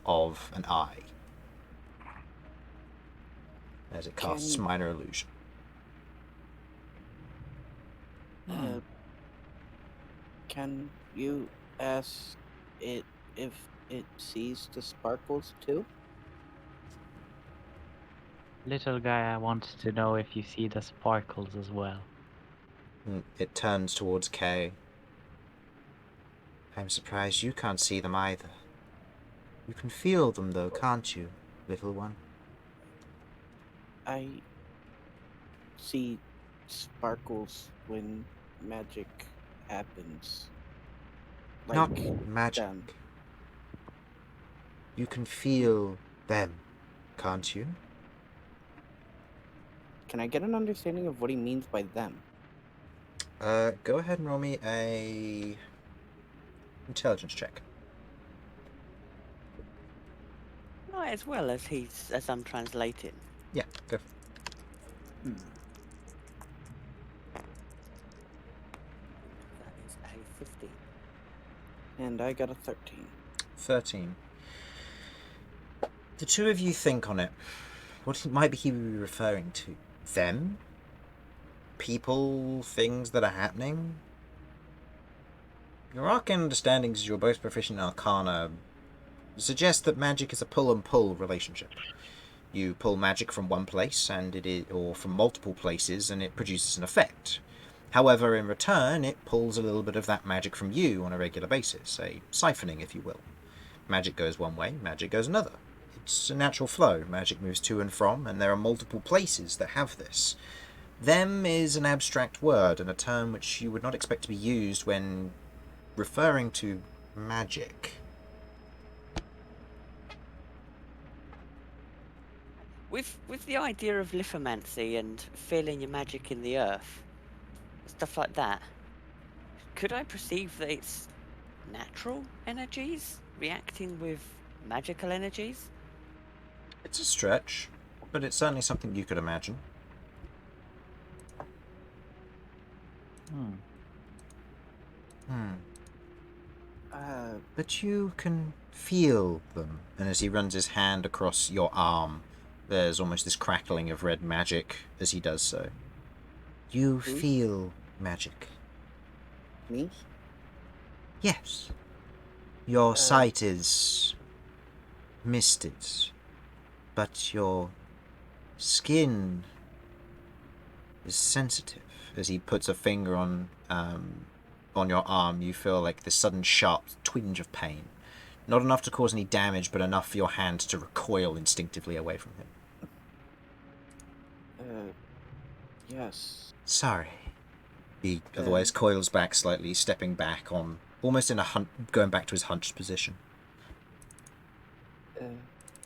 of an eye. As it casts minor illusion. Can you ask it if it sees the sparkles too? Little guy, I want to know if you see the sparkles as well. It turns towards Kay. I'm surprised you can't see them either. You can feel them though, can't you, little one? I see sparkles when magic happens. Not magic. them. You can feel them, can't you? Can I get an understanding of what he means by them? Go ahead and roll me a intelligence check. Might as well as I'm translating. Yeah, go. That is a 15. And I got a 13. 13. The two of you think on it. What might he be referring to? Them? People? Things that are happening? Your arcane understandings, as you're both proficient in Arcana, suggest that magic is a pull and pull relationship. You pull magic from one place, or from multiple places, and it produces an effect. However, in return, it pulls a little bit of that magic from you on a regular basis, a siphoning, if you will. magic goes one way, magic goes another. It's a natural flow. Magic moves to and from, and there are multiple places that have this. Them is an abstract word and a term which you would not expect to be used when referring to magic. With the idea of lithomancy and feeling your magic in the earth, stuff like that, could I perceive that it's natural energies reacting with magical energies? It's a stretch, but it's certainly something you could imagine. But you can feel them, and as he runs his hand across your arm, there's almost this crackling of red magic as he does so. You feel magic. Me? Yes. Your sight is misted, but your skin is sensitive. As he puts a finger on your arm, you feel like this sudden sharp twinge of pain. Not enough to cause any damage, but enough for your hand to recoil instinctively away from him. Yes. Sorry. He otherwise coils back slightly, stepping back on, almost in a going back to his hunched position.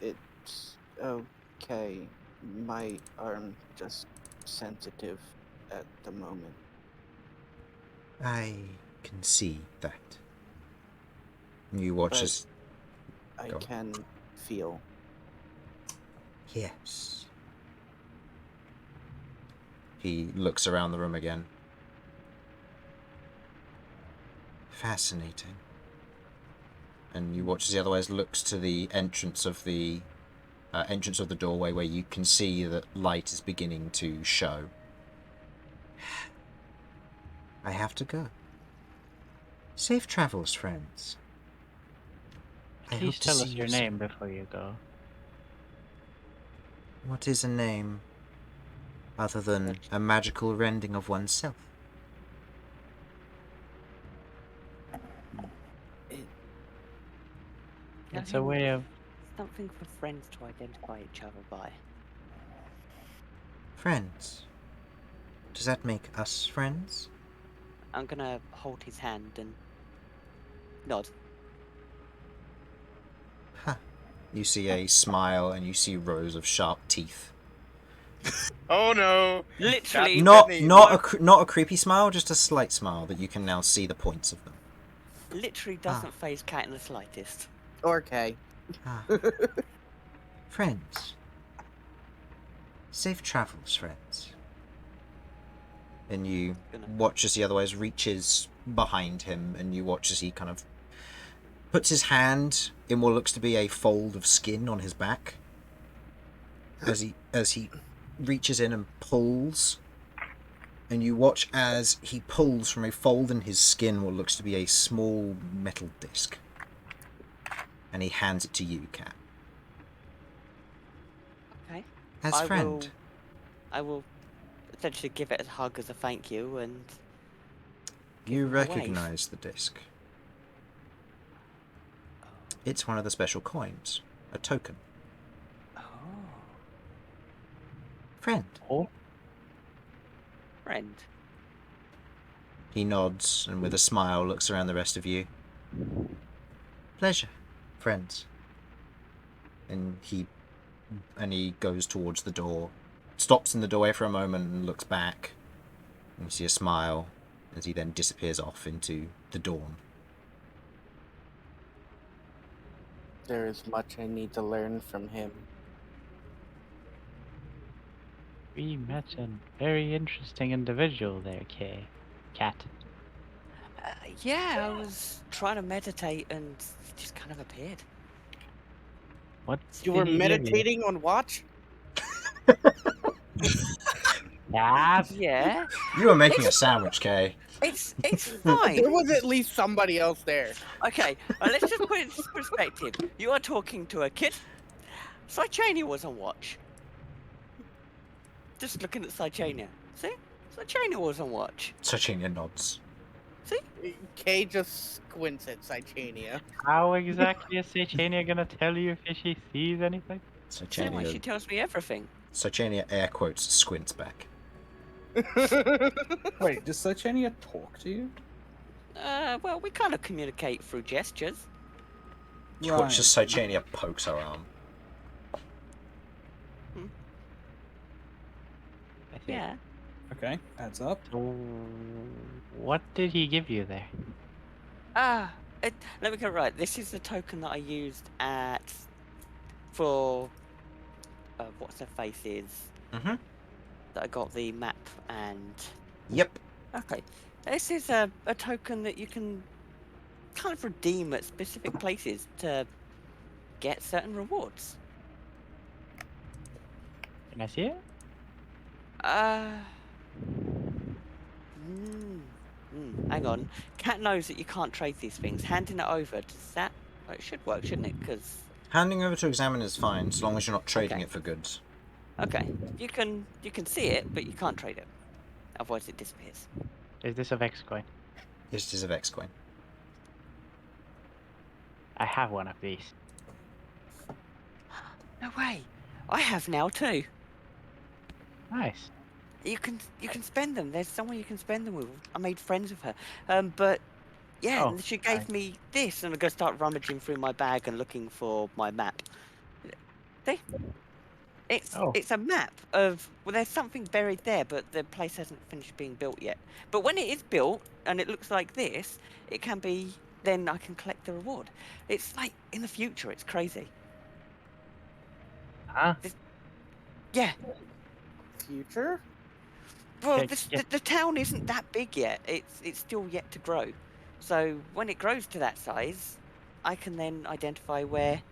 It's okay. My arm just sensitive at the moment. I can see that. You watch as... I Go on. can feel. Yes. He looks around the room again. Fascinating. And you watch as he otherwise looks to the entrance of the doorway, where you can see that light is beginning to show. I have to go. Safe travels, friends. I Please hope to tell see us you your soon. name before you go. What is a name other than a magical rending of oneself? It's a way of... Something for friends to identify each other by. Friends. Does that make us friends? I'm gonna hold his hand and nod. Huh. You see a smile and you see rows of sharp teeth. Oh no! Literally, Not Vinny, not a creepy smile, just a slight smile that you can now see the points of them. literally doesn't phase Cat in the slightest. Or K. Friends. Safe travels, friends. And you watch as he otherwise reaches behind him, and you watch as he kind of puts his hand in what looks to be a fold of skin on his back. As he reaches in and pulls, and you watch as he pulls from a fold in his skin what looks to be a small metal disc. And he hands it to you, Cat. Okay. As friend. I will essentially give it a hug as a thank you, and You him a wave. recognize the disc. It's one of the special coins. A token. Oh. Friend. Oh, Friend. He nods and with a smile looks around the rest of you. Pleasure, friends. And he goes towards the door. Stops in the doorway for a moment and looks back. And you see a smile as he then disappears off into the dawn. There is much I need to learn from him. we met a very interesting individual there, Cat. Yeah, I was trying to meditate and it just kind of appeared. What? You were meditating on watch? Cat? Yeah, You were making a sandwich, Kay. it's fine. There was at least somebody else there. Okay, let's just put it into perspective. You are talking to a kid. Sychania was on watch. Just looking at Sychania. See? Sychania was on watch. Sychania nods. See? Kay just squints at Cychania. How exactly is Sechania gonna tell you if she sees anything? Same way she tells me everything. Cychania air quotes squints back. Wait, does Cychania talk to you? Well, we kind of communicate through gestures. You watch as Cychania pokes her arm. I see. Yeah. Okay, adds up. So, what did he give you there? Let me get it right. This is the token that I used for what's her face is. Mm-hmm. That I got the map and. Yep. Okay, this is a token that you can kind of redeem at specific places to get certain rewards. Can I see it? Hang on. Cat knows that you can't trade these things. Handing it over, does that... Well, it should work, shouldn't it? Because... Handing over to examine is fine, as long as you're not trading Okay. it for goods. Okay. You can see it, but you can't trade it. Otherwise it disappears. Is this a Vex coin? Yes, it is a Vex coin. I have one of these. No way! I have now too! Nice. You can spend them. There's someone you can spend them with. I made friends with her. But yeah, Oh, she gave nice. me this, and I'm gonna start rummaging through my bag and looking for my map. See, it's a map of there's something buried there, but the place hasn't finished being built yet. But when it is built and it looks like this, it can be. Then I can collect the reward. It's like in the future. It's crazy. Huh? Yeah. Future? Well, Yeah. the town isn't that big yet. It's still yet to grow. So when it grows to that size, I can then identify where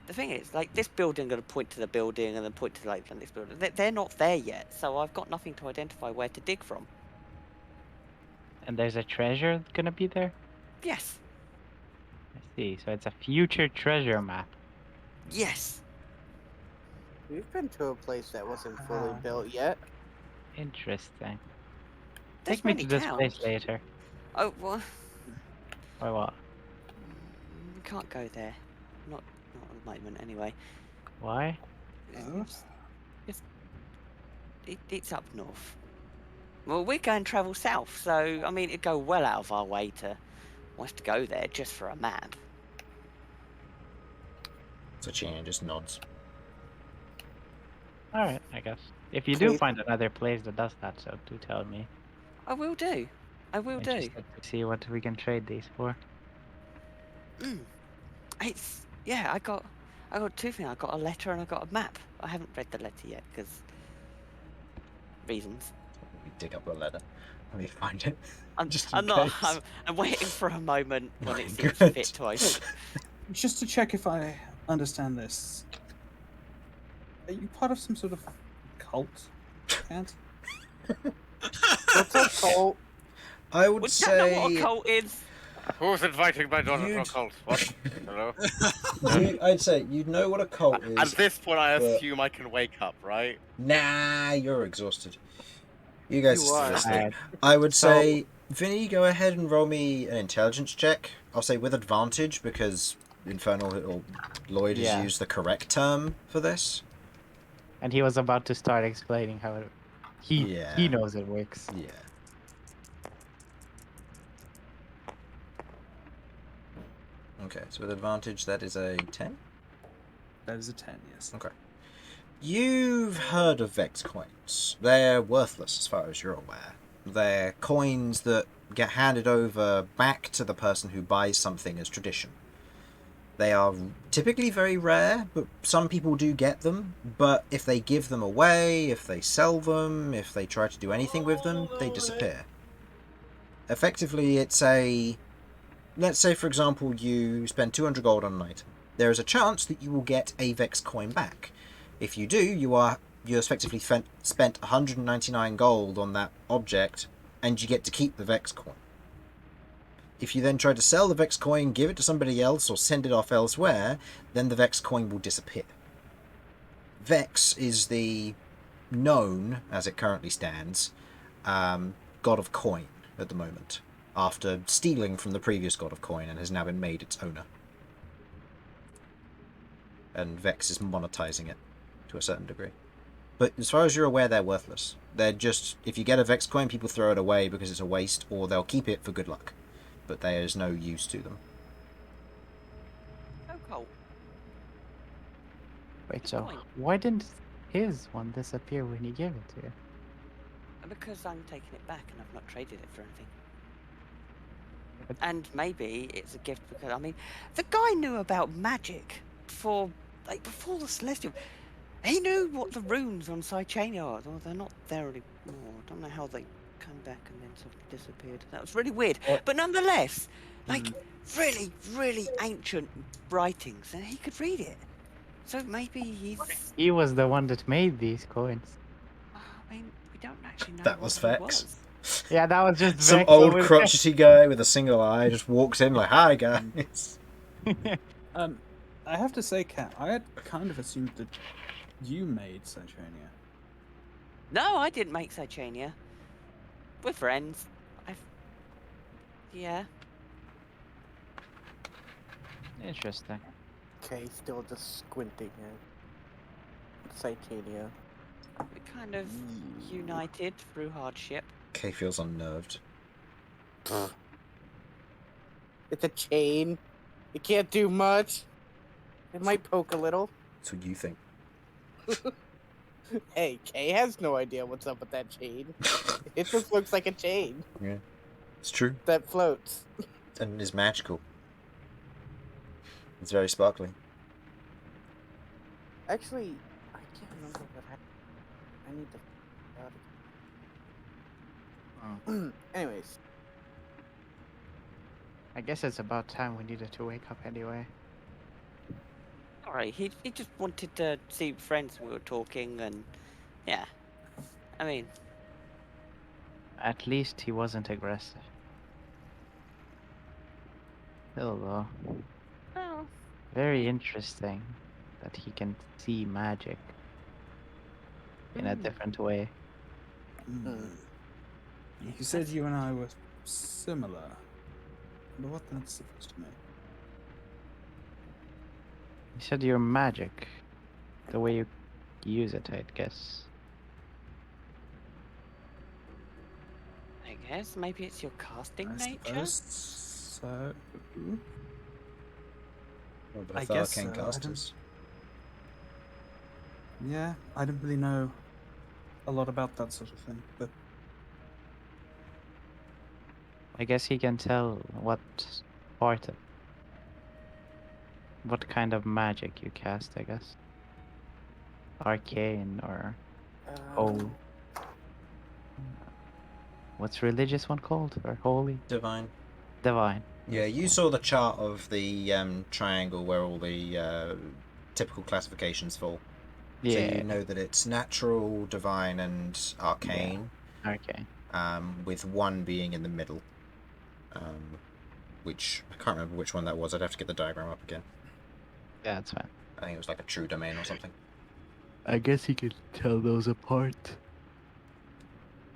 the thing is. Like this building, going to point to the building and then point to like this building. They're not there yet, so I've got nothing to identify where to dig from. And there's a treasure gonna be there? Yes. I see. So it's a future treasure map. Yes. We've been to a place that wasn't fully built yet. Interesting. There's Take me many to this towns. place later. Oh well. Or what? We can't go there. Not at the moment, anyway. Why? It's up north. Well, we're going to travel south, so I mean, it'd go well out of our way to want to go there just for a map. So Cychania just nods. Alright, I guess. If you do find another place that does that, so do tell me. I will do. I will do. Interested to see what we can trade these for. I got two things. I got a letter and I got a map. I haven't read the letter yet because reasons. We dig up a letter. Let me find it. I'm waiting for a moment when it seems Good. fit to open. Just to check if I understand this, are you part of some sort of cult, Cat? What's a cult? I would Would you know say. what a cult is? Who's inviting my daughter to a You'd- cult? What? Hello? I'd say you'd know what a cult is. At this point, I but- assume I can wake up, right? Nah, you're exhausted. You guys You are. are still asleep. Alright. I would say, Vinny, go ahead and roll me an intelligence check. I'll say with advantage because Infernal or Lloyd has Yeah. used the correct term for this. And he was about to start explaining how it, he Yeah. knows it works. Yeah. Okay, so with advantage, that is a 10. That is a 10, yes. Okay. You've heard of Vex coins. They're worthless as far as you're aware. They're coins that get handed over back to the person who buys something as tradition. They are typically very rare, but some people do get them. But if they give them away, if they sell them, if they try to do anything with them, they disappear. Effectively, it's a... Let's say, for example, you spend 200 gold on an item. There is a chance that you will get a Vex coin back. If you do, you effectively spent 199 gold on that object, and you get to keep the Vex coin. If you then try to sell the Vex coin, give it to somebody else, or send it off elsewhere, then the Vex coin will disappear. Vex is the known, as it currently stands, god of coin, at the moment, after stealing from the previous god of coin and has now been made its owner. And Vex is monetizing it to a certain degree. But as far as you're aware, they're worthless. They're just, if you get a Vex coin, people throw it away because it's a waste, or they'll keep it for good luck. But there's no use to them. Oh, cool. Wait, so Point. why didn't his one disappear when he gave it to you? Because I'm taking it back and I've not traded it for anything. But- And maybe it's a gift because, I mean, the guy knew about magic before the Celestial. He knew what the runes on Cychania are. Well, they're not there anymore. I don't know how they come back and then sort of disappeared. That was really weird. But nonetheless, like, really, really ancient writings, and he could read it. So maybe he's... He was the one that made these coins. I mean, we don't actually know That what was he Vex. was. Yeah, that was just Some Vex old over crotchety guy with a single eye just walks in like, "Hi guys." there. I have to say, Kat, I had kind of assumed that you made Cychania. No, I didn't make Cychania. We're friends. Yeah. Interesting. Okay, still just squinting at Cytania. We kind of united through hardship. Kay feels unnerved. It's a chain. It can't do much. It might poke a little. That's what you think. Hey, Kay has no idea what's up with that chain. It just looks like a chain Yeah, it's true. that floats. And is magical. It's very sparkly. Actually, I can't remember what happened. I need to figure out. Anyways, I guess it's about time we needed to wake up anyway. Alright, he just wanted to see friends. We were talking, and yeah. I mean, At least he wasn't aggressive. Still though, well, very interesting that he can see magic in a different way. You said you and I were similar. But what that's supposed to mean? He said you're magic. The way you use it, I guess. I guess maybe it's your casting I nature. suppose so. Well, I both guess arcane so, I don't- casters. Yeah, I don't really know a lot about that sort of thing, but I guess he can tell what part of... what kind of magic you cast, I guess. Arcane or... Oh. What's religious one called? Or holy? Divine. Divine. Yeah, you saw the chart of the triangle where all the typical classifications fall. Yeah. So you know that it's natural, divine, and arcane. Arcane. With one being in the middle. Which, I can't remember which one that was. I'd have to get the diagram up again. Yeah, that's fine. I think it was like a true domain or something. I guess he could tell those apart.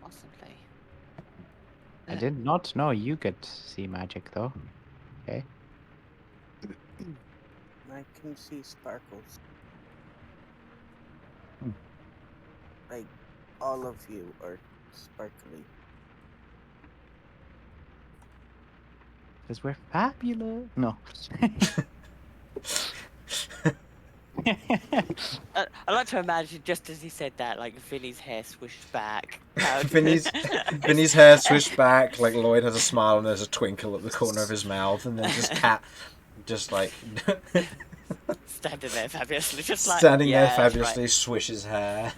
Possibly. I did not know you could see magic though. Okay. I can see sparkles. Hmm. Like, all of you are sparkly. Because we're fabulous. No. I like to imagine just as he said that, like Vinny's hair swished back. Vinny's hair swished back, like Lloyd has a smile and there's a twinkle at the corner of his mouth, and then just Cat, just like standing there fabulously, just like standing yeah, there that's fabulously, right. swishes hair.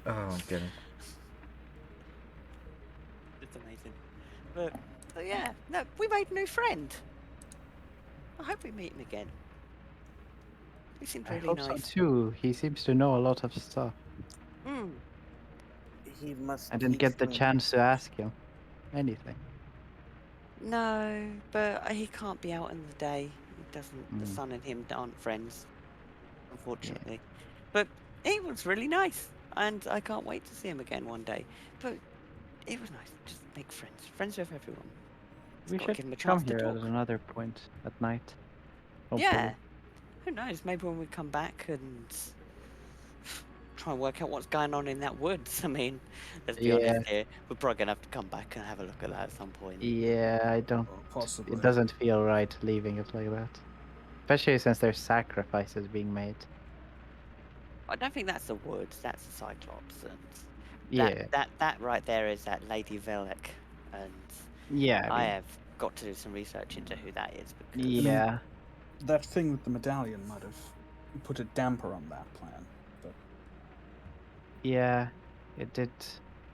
Oh my goodness. It's amazing. But yeah, no, we made a new friend. I hope we meet him again. He seemed I really hope so nice. too. He seems to know a lot of stuff. Mm. He must I didn't teach get the me. chance to ask him anything. No, but he can't be out in the day. He doesn't. The Mm. sun and him aren't friends, unfortunately. But he was really nice, and I can't wait to see him again one day. But it was nice. Just make friends with everyone. We Gotta should give 'em a come chance to here at talk. another point at night. Yeah. Hopefully. Who knows? Maybe when we come back and try and work out what's going on in that woods. I mean, let's be honest here. We're probably gonna have to come back and have a look at that at some point. Yeah, I don't. Possibly. It doesn't feel right leaving it like that, especially since there's sacrifices being made. I don't think that's the woods. That's the Cyclops, and Yeah. that right there is that Lady Velek, and Yeah. I have got to do some research into who that is because Yeah. That thing with the medallion might have put a damper on that plan. But Yeah. It did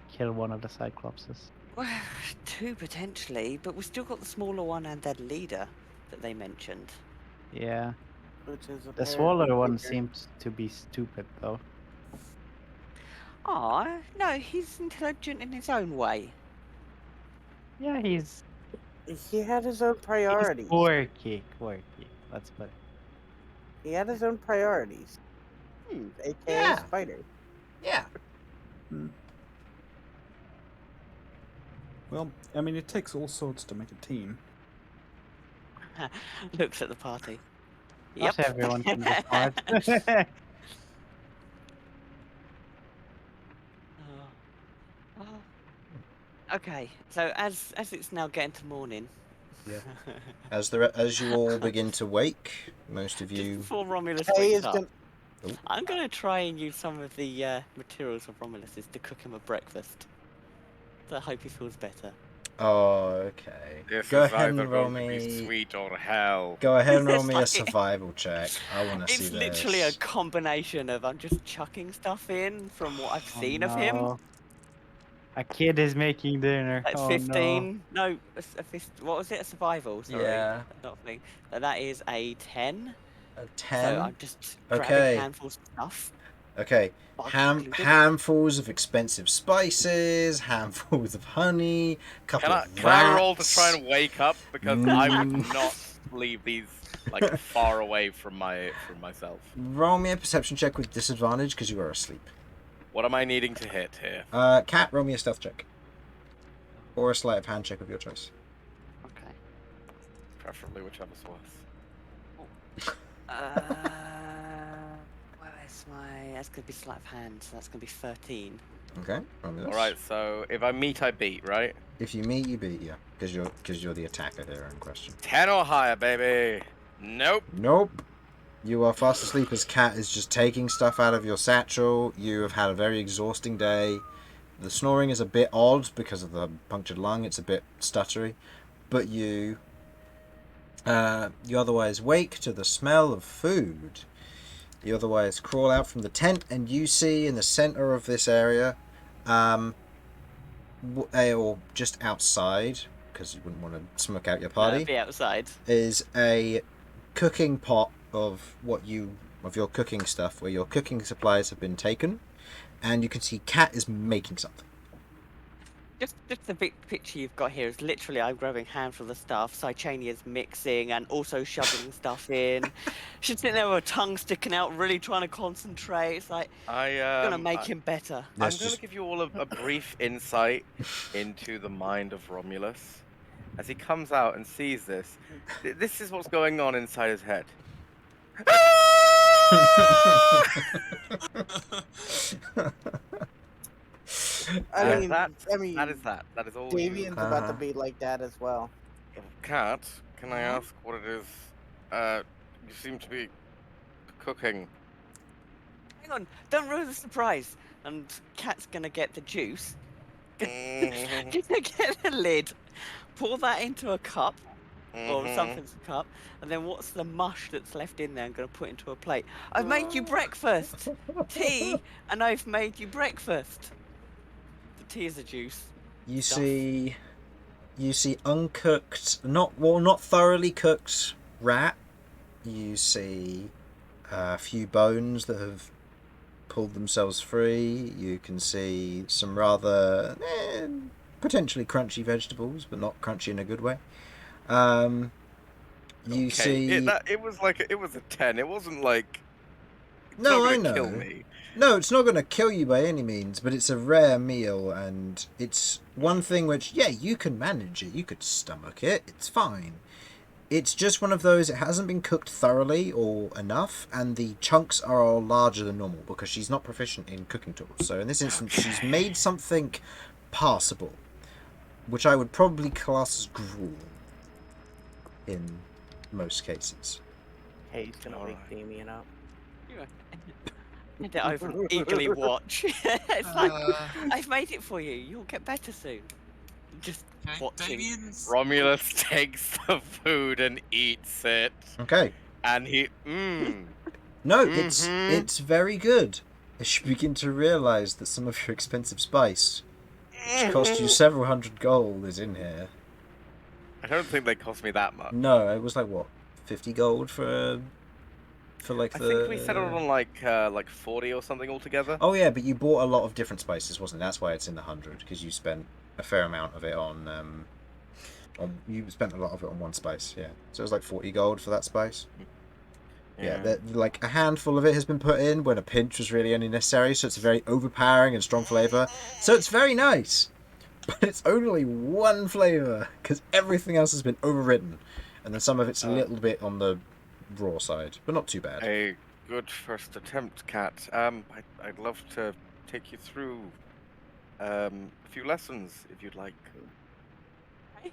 kill one of the Cyclopses. well, two potentially, but we've still got the smaller one and that leader that they mentioned. Yeah. Which is The apparently smaller one bigger. seems to be stupid, though. Oh no, he's intelligent in his own way. Yeah, he's He had his own priorities. quirky. Let's put it. He had his own priorities. AKA Yeah. Spider. Yeah. well, I mean, it takes all sorts to make a team. Looks at the party. Not Yep. everyone can be smart. Okay, so as it's now getting to morning. Yeah. As you all begin to wake, most of Just you. before Romulus Hey, wakes is up, gonna- I'm gonna try and use some of the materials of Romulus's to cook him a breakfast. So I hope he feels better. Oh, okay. This Go is ahead either and roll going to be me. sweet or hell. Go ahead and roll It's me a like- survival check. I want to see It's this. literally a combination of I'm just chucking stuff in from what I've seen of him. No. A kid is making dinner. That's Oh 15. No, what was it? A survival? Sorry. Yeah. Not a thing. That is a 10. A So 10. I'm just Okay. grabbing handfuls of stuff. Okay. Bugs included. Handfuls of expensive spices, handfuls of honey, couple of Can I roll to rats. try and wake up? Because I would Mm. not leave these like far away from myself. Roll me a perception check with disadvantage because you are asleep. What am I needing to hit here? Cat, roll me a stealth check. Or a sleight of hand check of your choice. Okay. Preferably whichever's worse. Where's my? That's gonna be sleight of hand. So that's gonna be 13. Okay. Roll me this. Alright, so if I meet, I beat, right? If you meet, you beat, yeah. Because you're the attacker here in question. 10 or higher, baby. Nope. Nope. You are fast asleep as Cat is just taking stuff out of your satchel. You have had a very exhausting day. The snoring is a bit odd because of the punctured lung. It's a bit stuttery. But you otherwise wake to the smell of food. You otherwise crawl out from the tent and you see in the center of this area, or just outside, because you wouldn't want to smoke out your party, Be outside. is a cooking pot of your cooking stuff, where your cooking supplies have been taken, and you can see Cat is making something. Just the big picture you've got here is literally I'm grabbing handful of stuff. Cychania's mixing and also shoveling stuff in. She's sitting there with her tongue sticking out, really trying to concentrate. It's like gonna make him better. I'm going to give you all a brief insight into the mind of Romulus. As he comes out and sees this, this is what's going on inside his head. I mean, that is all. Damian's You. about to be like that as well. Cat, can I ask what it is? You seem to be cooking. Hang on, don't ruin the surprise. And Cat's gonna get the juice. Gonna get the lid, pour that into a cup, or something's a cup, and then what's the mush that's left in there? I'm gonna put into a plate. I've made you breakfast, tea, and I've made you breakfast. The tea is a juice. You Stuff. see uncooked, not thoroughly cooked rat. You see a few bones that have pulled themselves free. You can see some rather potentially crunchy vegetables, but not crunchy in a good way. You see. It was a 10. It wasn't like. No, not I gonna know. Kill me. No, it's not going to kill you by any means, but it's a rare meal, and it's one thing which, yeah, you can manage it. You could stomach it. It's fine. It's just one of those, it hasn't been cooked thoroughly or enough, and the chunks are all larger than normal because she's not proficient in cooking tools. So in this instance, she's made something passable, which I would probably class as gruel in most cases. Hey, he's gonna wake Damian up. And I eagerly watch. It's like, I've made it for you. You'll get better soon. Just Okay, watching. Damian's... Romulus takes the food and eats it, Okay. and he No, it's very good. As you begin to realise that some of your expensive spice, which cost you several hundred gold, is in here. I don't think they cost me that much. No, it was like what, 50 gold for like I the. think we settled on like 40 or something altogether. Oh yeah, but you bought a lot of different spices, wasn't it? That's why it's in the 100, because you spent a fair amount of it on. You spent a lot of it on one spice, yeah. So it was like 40 gold for that spice. Yeah, like a handful of it has been put in when a pinch was really only necessary, so it's a very overpowering and strong flavour. So it's very nice, but it's only one flavour because everything else has been overridden, and then some of it's a little bit on the raw side, but not too bad. A good first attempt, Cat. I'd love to take you through a few lessons if you'd like. Okay.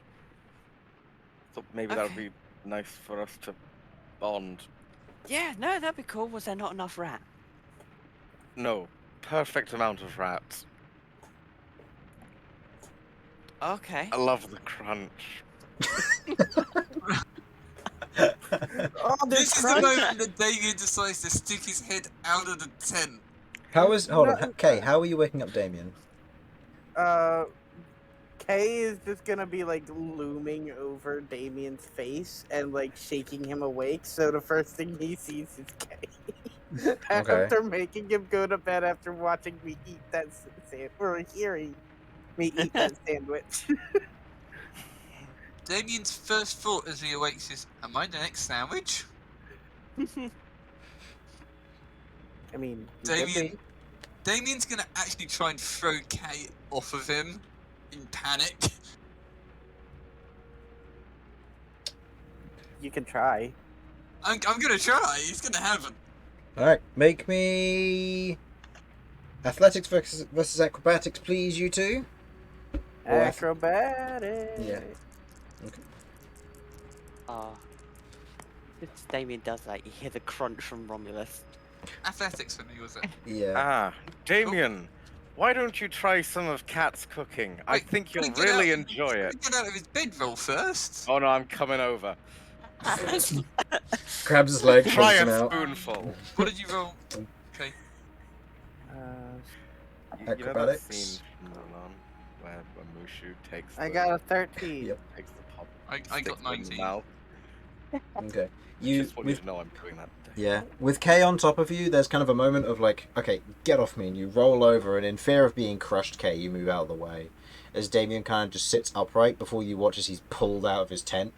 Thought maybe that would be nice for us to bond. Yeah, no, that'd be cool. Was there not enough rat? No, perfect amount of rats. Okay. I love the crunch. Oh, This is the moment that Damian decides to stick his head out of the tent. Hold on, Kay, how are you waking up Damian? Kay is just gonna be like looming over Damian's face and like shaking him awake. So the first thing he sees is Kay. After making him go to bed after watching me eat that sandwich, or hearing me eat that sandwich. Damian's first thought as he awakes is, am I the next sandwich? I mean, he could be. Damian's gonna actually try and throw Kay off of him in panic. You can try. I'm gonna try. He's gonna have him. Alright, make me athletics versus acrobatics, please, you two. Or Acrobatics. Yeah. Okay. If Damian does that, you hear the crunch from Romulus. Athletics for me, was it? Yeah. Ah, Damian, why don't you try some of Cat's cooking? I Wait, think you'll gotta get really out- enjoy it. Get out of his bedroll first. Oh no, I'm coming over. Grabs his leg, Try pulls him a out. spoonful. What did you roll? Okay. You know that Acrobatics? scene from Mulan where Mushu takes I the, got a 13. Yep. takes the pop, I sticks got it in the 19. mouth. Okay. Just want you to know I'm doing that. Yeah, with Kay on top of you, there's kind of a moment of like, okay, get off me, and you roll over, and in fear of being crushed, Kay, you move out of the way. As Damian kind of just sits upright before you watch as he's pulled out of his tent,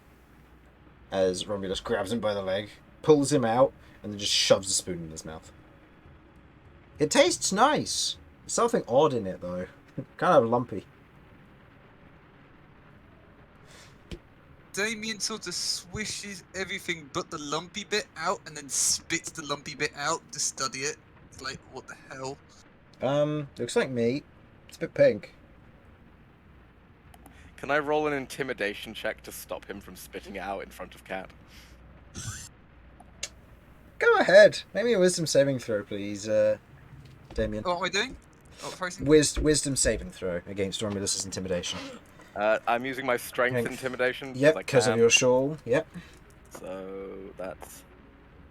as Romulus grabs him by the leg, pulls him out, and then just shoves a spoon in his mouth. It tastes nice. There's something odd in it, though. Kind of lumpy. Damian sort of swishes everything but the lumpy bit out and then spits the lumpy bit out to study it. It's like, what the hell? Looks like meat. It's a bit pink. Can I roll an intimidation check to stop him from spitting it out in front of Cat? Go ahead. Make me a wisdom saving throw, please, Damian. What am I doing? Oh, pricing? Wisdom saving throw against Romulus's intimidation. I'm using my strength Strength. intimidation. Yep, because of your shawl. Yep. So that's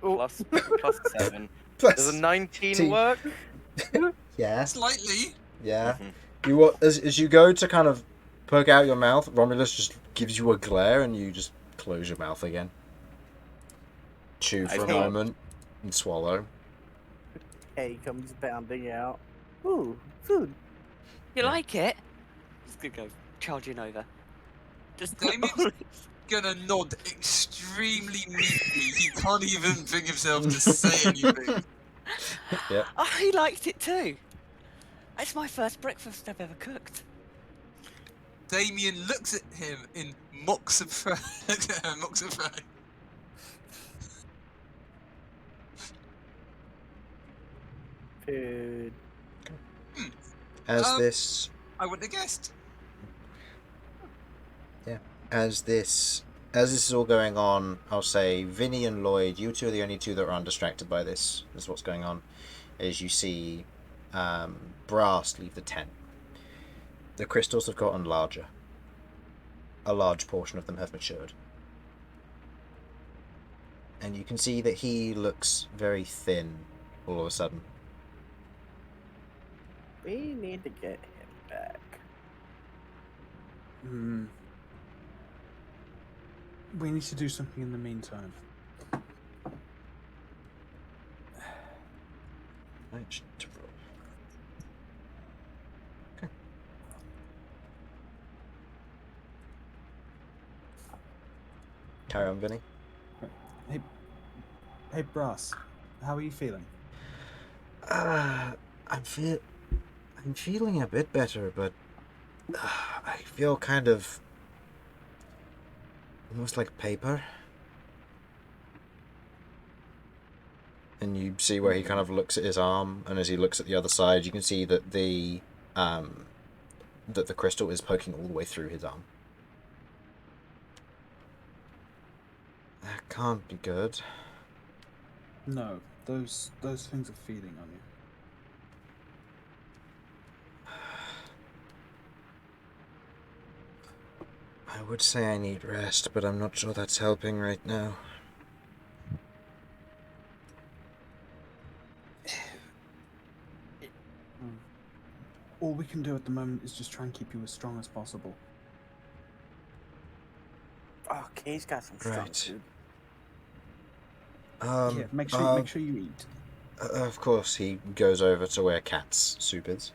Ooh. plus 7. Plus Does a 19 T. work? Yeah. Slightly. Yeah. Mhm. You as you go to kind of poke out your mouth, Romulus just gives you a glare, and you just close your mouth again. Chew I for a think- moment and swallow. Kay comes bounding out. Ooh, food. You like it? Just gonna go charging over. Just Damian's gonna nod extremely meekly. He can't even bring himself to say anything. Yep. I liked it too. It's my first breakfast I've ever cooked. Damian looks at him in mock surprise. Mock surprise. Food. As this I wouldn't have guessed. as this is all going on, I'll say Vinny and Lloyd, you two are the only two that are undistracted by this. This is what's going on. As you see Brass leave the tent. The crystals have gotten larger. A large portion of them have matured. And you can see that he looks very thin all of a sudden. We need to get him back. We need to do something in the meantime. Okay. Carry on, Vinny. Hey, Brass, how are you feeling? I'm feeling a bit better, but I feel kind of almost like paper. And you see where he kind of looks at his arm, and as he looks at the other side, you can see that the crystal is poking all the way through his arm. That can't be good. No, those things are feeding on you. I would say I need rest, but I'm not sure that's helping right now. All we can do at the moment is just try and keep you as strong as possible. Oh, Kay's got some strong Right. food. Yeah, make sure you eat. Of course, he goes over to where Cat's soup is.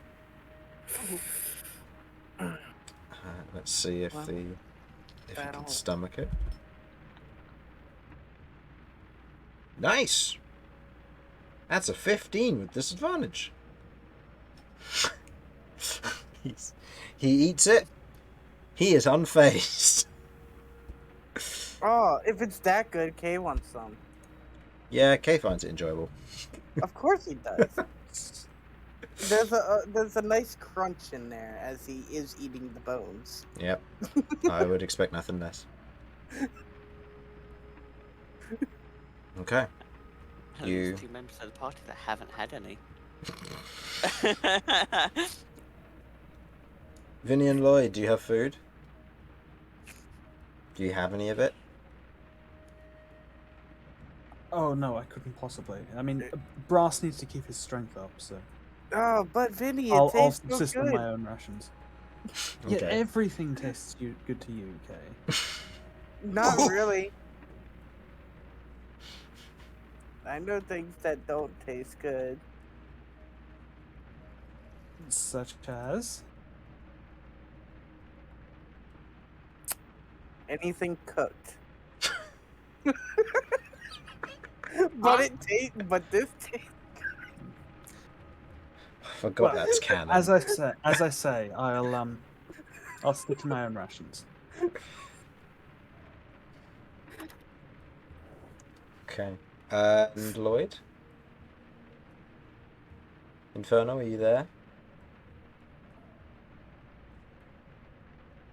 Let's see if he can stomach it. Nice. That's a 15 with disadvantage. He eats it. He is unfazed. Oh, if it's that good, Kay wants some. Yeah, Kay finds it enjoyable. Of course he does. There's a nice crunch in there as he is eating the bones. Yep. I would expect nothing less. Okay. There's two members of the party that haven't had any. Vinny and Lloyd, do you have food? Do you have any of it? Oh no, I couldn't possibly. I mean, Brass needs to keep his strength up, so Oh, but Vinny, it I'll tastes so subsist on good. my own rations. Yeah, Okay. everything tastes good to you, Kay. Not really. I know things that don't taste good. Such as? Anything cooked. But this tastes. I forgot that's canon. As I say, I'll stick to my own rations. Okay. And Lloyd? Infernal, are you there?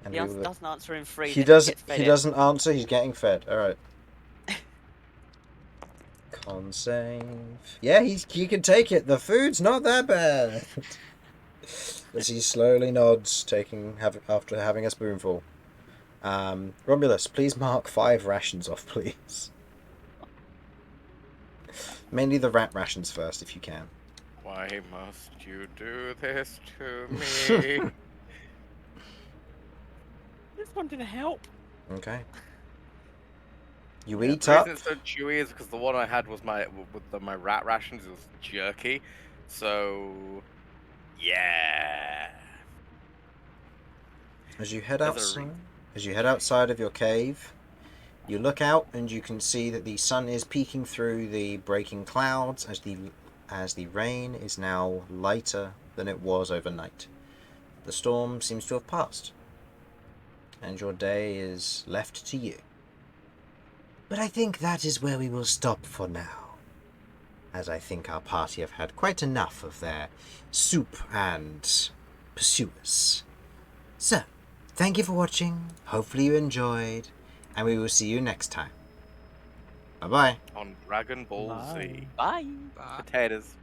And He we will- doesn't answer in 3. He then doesn't. gets fed He it. doesn't answer. He's getting fed. All right. Con save. Yeah, he can take it. The food's not that bad. As he slowly nods, after having a spoonful. Romulus, please mark 5 rations off, please. Mainly the rat rations first, if you can. Why must you do this to me? I just wanted to help. Okay. You Yeah, eat the up. reason it's so chewy is because the one I had was my rat rations. It was jerky, so yeah. As you head There's a outside of your cave, you look out and you can see that the sun is peeking through the breaking clouds as the as the rain is now lighter than it was overnight. The storm seems to have passed, and your day is left to you. But I think that is where we will stop for now, as I think our party have had quite enough of their soup and pursuers. So, thank you for watching, hopefully you enjoyed, and we will see you next time. Bye-bye. On Dragon Ball Z. Bye. Bye. Potatoes.